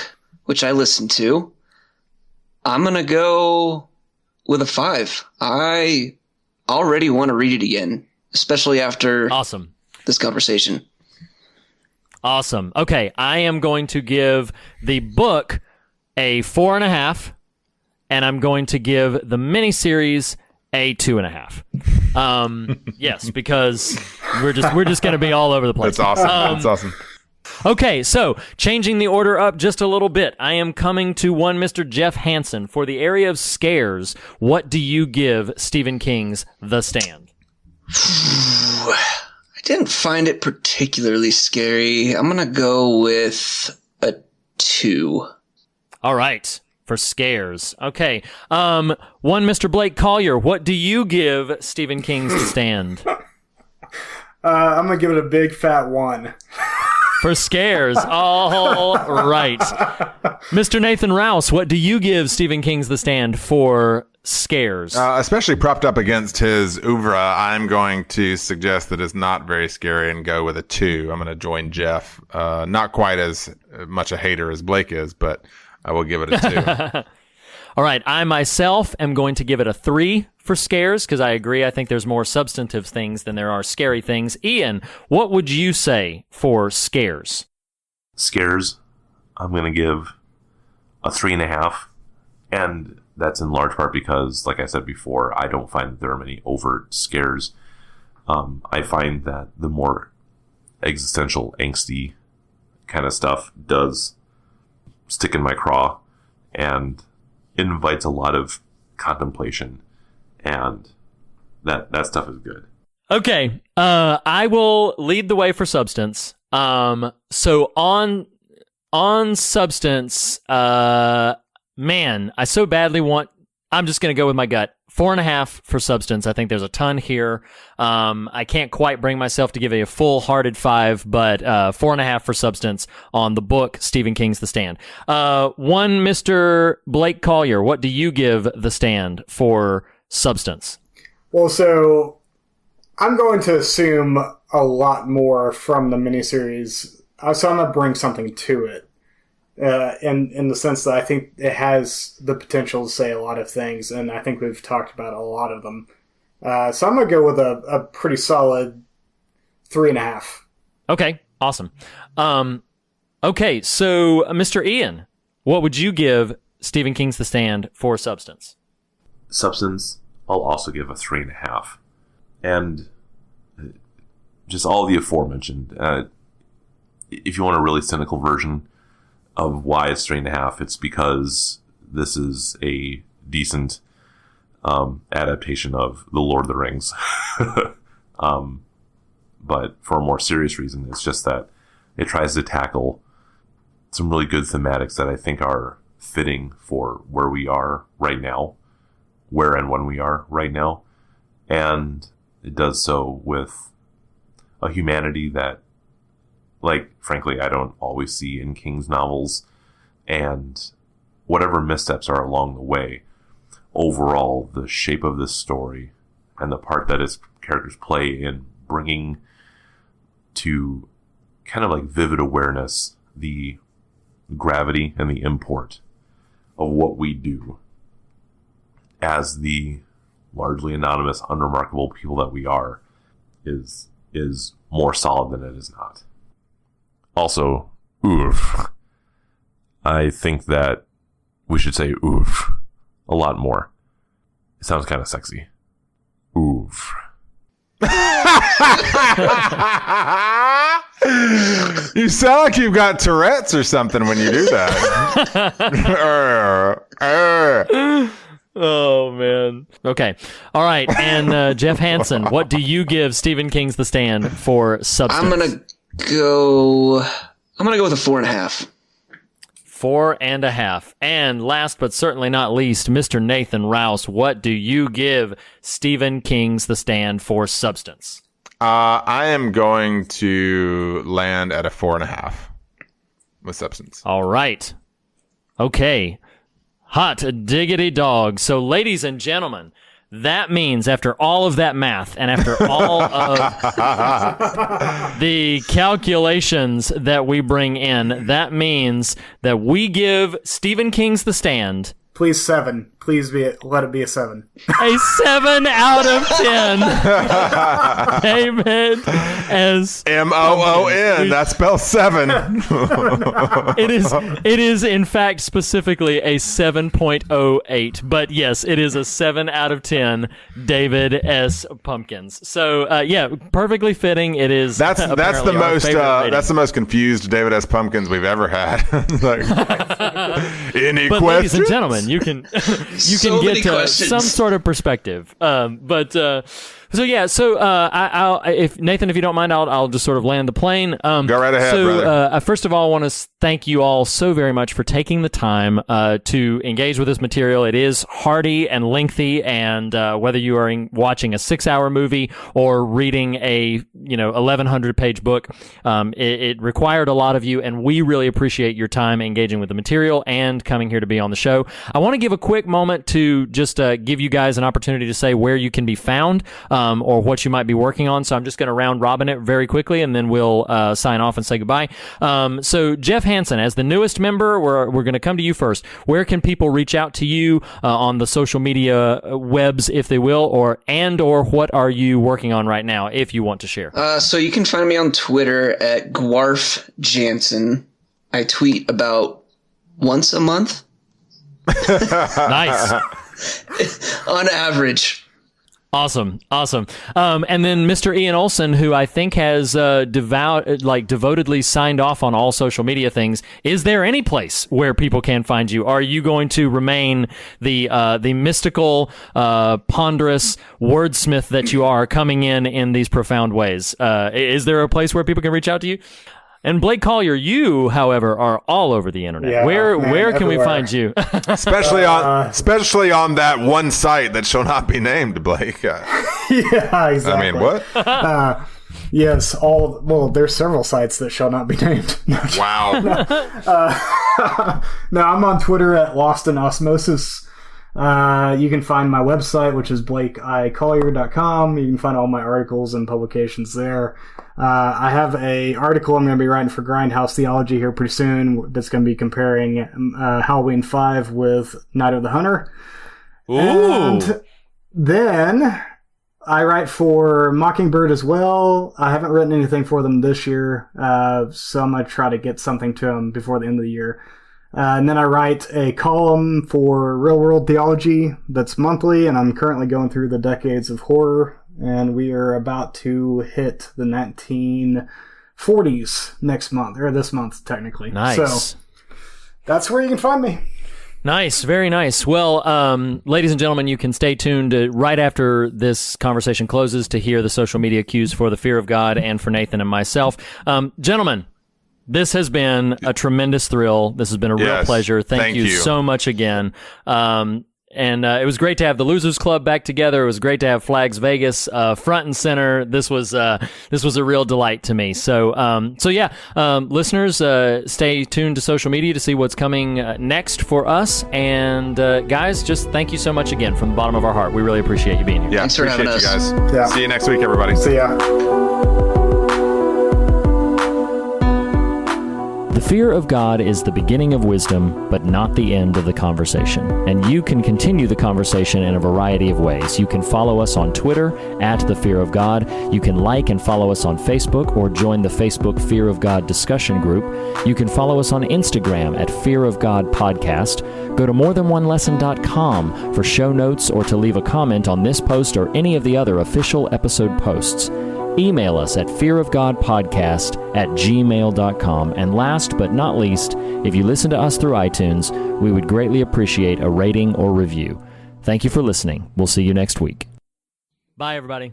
which I listened to, I'm gonna go with a 5. I already want to read it again, especially after this conversation. Awesome. Okay, I am going to give the book a 4.5, and I'm going to give the miniseries a 2.5. Yes, because we're just going to be all over the place. That's awesome. That's awesome. Okay, so changing the order up just a little bit, I am coming to one Mr. Jeff Hansen. For the area of scares, what do you give Stephen King's The Stand? I didn't find it particularly scary. I'm going to go with a 2. All right. For scares. Okay. One Mr. Blake Collier, what do you give Stephen King's The Stand? I'm going to give it a big fat 1. For scares. All right. Mr. Nathan Rouse, what do you give Stephen King's The Stand for scares? Especially propped up against his oeuvre, I'm going to suggest that it's not very scary and go with a 2. I'm going to join Jeff. Not quite as much a hater as Blake is, but I will give it a 2. All right. I myself am going to give it a 3 for scares because I agree. I think there's more substantive things than there are scary things. Ian, what would you say for scares? Scares, I'm going to give a 3.5. And that's in large part because, like I said before, I don't find that there are many overt scares. I find that the more existential, angsty kind of stuff does stick in my craw and invites a lot of contemplation, and that stuff is good. Okay, I will lead the way for substance. So on substance, man, I so badly want. I'm just gonna go with my gut. 4.5 for substance. I think there's a ton here. I can't quite bring myself to give a full-hearted 5, but 4.5 for substance on the book Stephen King's The Stand. One Mr. Blake Collier, what do you give The Stand for substance? Well, so I'm going to assume a lot more from the miniseries, so I'm going to bring something to it. In the sense that I think it has the potential to say a lot of things, and I think we've talked about a lot of them. So I'm going to go with a pretty solid 3.5. Okay, awesome. Okay, so Mr. Ian, what would you give Stephen King's The Stand for substance? Substance, I'll also give a 3.5. and just all the aforementioned. If you want a really cynical version of why it's 3.5, it's because this is a decent adaptation of The Lord of the Rings. But for a more serious reason, it's just that it tries to tackle some really good thematics that I think are fitting for where we are right now, where and when we are right now. And it does so with a humanity that, like, frankly, I don't always see in King's novels. And whatever missteps are along the way, overall, the shape of this story and the part that his characters play in bringing to kind of like vivid awareness the gravity and the import of what we do as the largely anonymous, unremarkable people that we are is more solid than it is not. Also, oof. I think that we should say oof a lot more. It sounds kind of sexy. Oof. You sound like you've got Tourette's or something when you do that. Oh, man. Okay. All right. And Jeff Hansen, what do you give Stephen King's The Stand for substance? I'm gonna go with a 4.5. 4.5. And last but certainly not least, Mr. Nathan Rouse, what do you give Stephen King's The Stand for substance? I am going to land at a 4.5 with substance. All right. Okay. Hot diggity dog. So, ladies and gentlemen, that means after all of that math and after all of the calculations that we bring in, that means that we give Stephen King's The Stand. Please 7. Please let it be a 7. A 7 out of 10. David as MOON. That spells 7. It is in fact specifically a 7.08. But yes, it is a 7 out of 10. David S. Pumpkins. So yeah, perfectly fitting. It is. That's the most confused David S. Pumpkins we've ever had. Any but questions? Ladies and gentlemen, you can So get some sort of perspective. If Nathan, if you don't mind, I'll just sort of land the plane. Go right ahead, brother. First of all, I want to thank you all so very much for taking the time to engage with this material. It is hardy and lengthy, and whether you are watching a 6-hour movie or reading a 1,100-page book, it required a lot of you, and we really appreciate your time engaging with the material and coming here to be on the show. I want to give a quick moment to just give you guys an opportunity to say where you can be found. Or what you might be working on. So I'm just going to round robin it very quickly, and then we'll sign off and say goodbye. So Jeff Hansen, as the newest member, we're going to come to you first. Where can people reach out to you on the social media webs, if they will, or what are you working on right now, if you want to share? So you can find me on Twitter at Gwarf Jansen. I tweet about once a month. Nice. On average. Awesome. And then Mr. Ian Olson, who I think has devotedly signed off on all social media things. Is there any place where people can find you? Are you going to remain the mystical, ponderous wordsmith that you are, coming in these profound ways? Is there a place where people can reach out to you? And Blake Collier, you, however, are all over the internet. Yeah, where can we everywhere. find you? especially on that one site that shall not be named, Blake. Yeah, exactly. I mean, what? Yes, there's several sites that shall not be named. Wow. No, I'm on Twitter at Lost in Osmosis. You can find my website, which is BlakeICollier.com. You can find all my articles and publications there. I have a article I'm going to be writing for Grindhouse Theology here pretty soon that's going to be comparing Halloween 5 with Night of the Hunter. Ooh. And then I write for Mockingbird as well. I haven't written anything for them this year, so I'm going to try to get something to them before the end of the year. And then I write a column for Real World Theology that's monthly, and I'm currently going through the Decades of Horror and we are about to hit the 1940s next month, or this month, technically. Nice. So that's where you can find me. Nice, very nice. Well, ladies and gentlemen, you can stay tuned right after this conversation closes to hear the social media cues for the Fear of God and for Nathan and myself. Gentlemen, this has been a tremendous thrill. This has been a real pleasure. Thank you so much again. And it was great to have the Losers Club back together. It was great to have Flags Vegas front and center. This was a real delight to me. So listeners, stay tuned to social media to see what's coming next for us. And guys, just thank you so much again from the bottom of our heart. We really appreciate you being here. Yeah, thanks for having us. You guys. Yeah. See you next week, everybody. See ya. The fear of God is the beginning of wisdom, but not the end of the conversation. And you can continue the conversation in a variety of ways. You can follow us on Twitter @TheFearOfGod. You can like and follow us on Facebook or join the Facebook Fear of God discussion group. You can follow us on Instagram @Fear of God Podcast. Go to morethanonelesson.com for show notes or to leave a comment on this post or any of the other official episode posts. Email us at fearofgodpodcast@gmail.com. And last but not least, if you listen to us through iTunes, we would greatly appreciate a rating or review. Thank you for listening. We'll see you next week. Bye, everybody.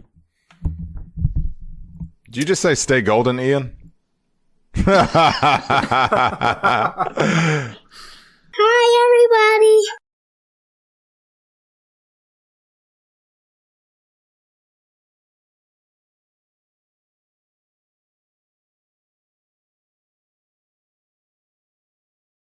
Did you just say stay golden, Ian? Hi, everybody.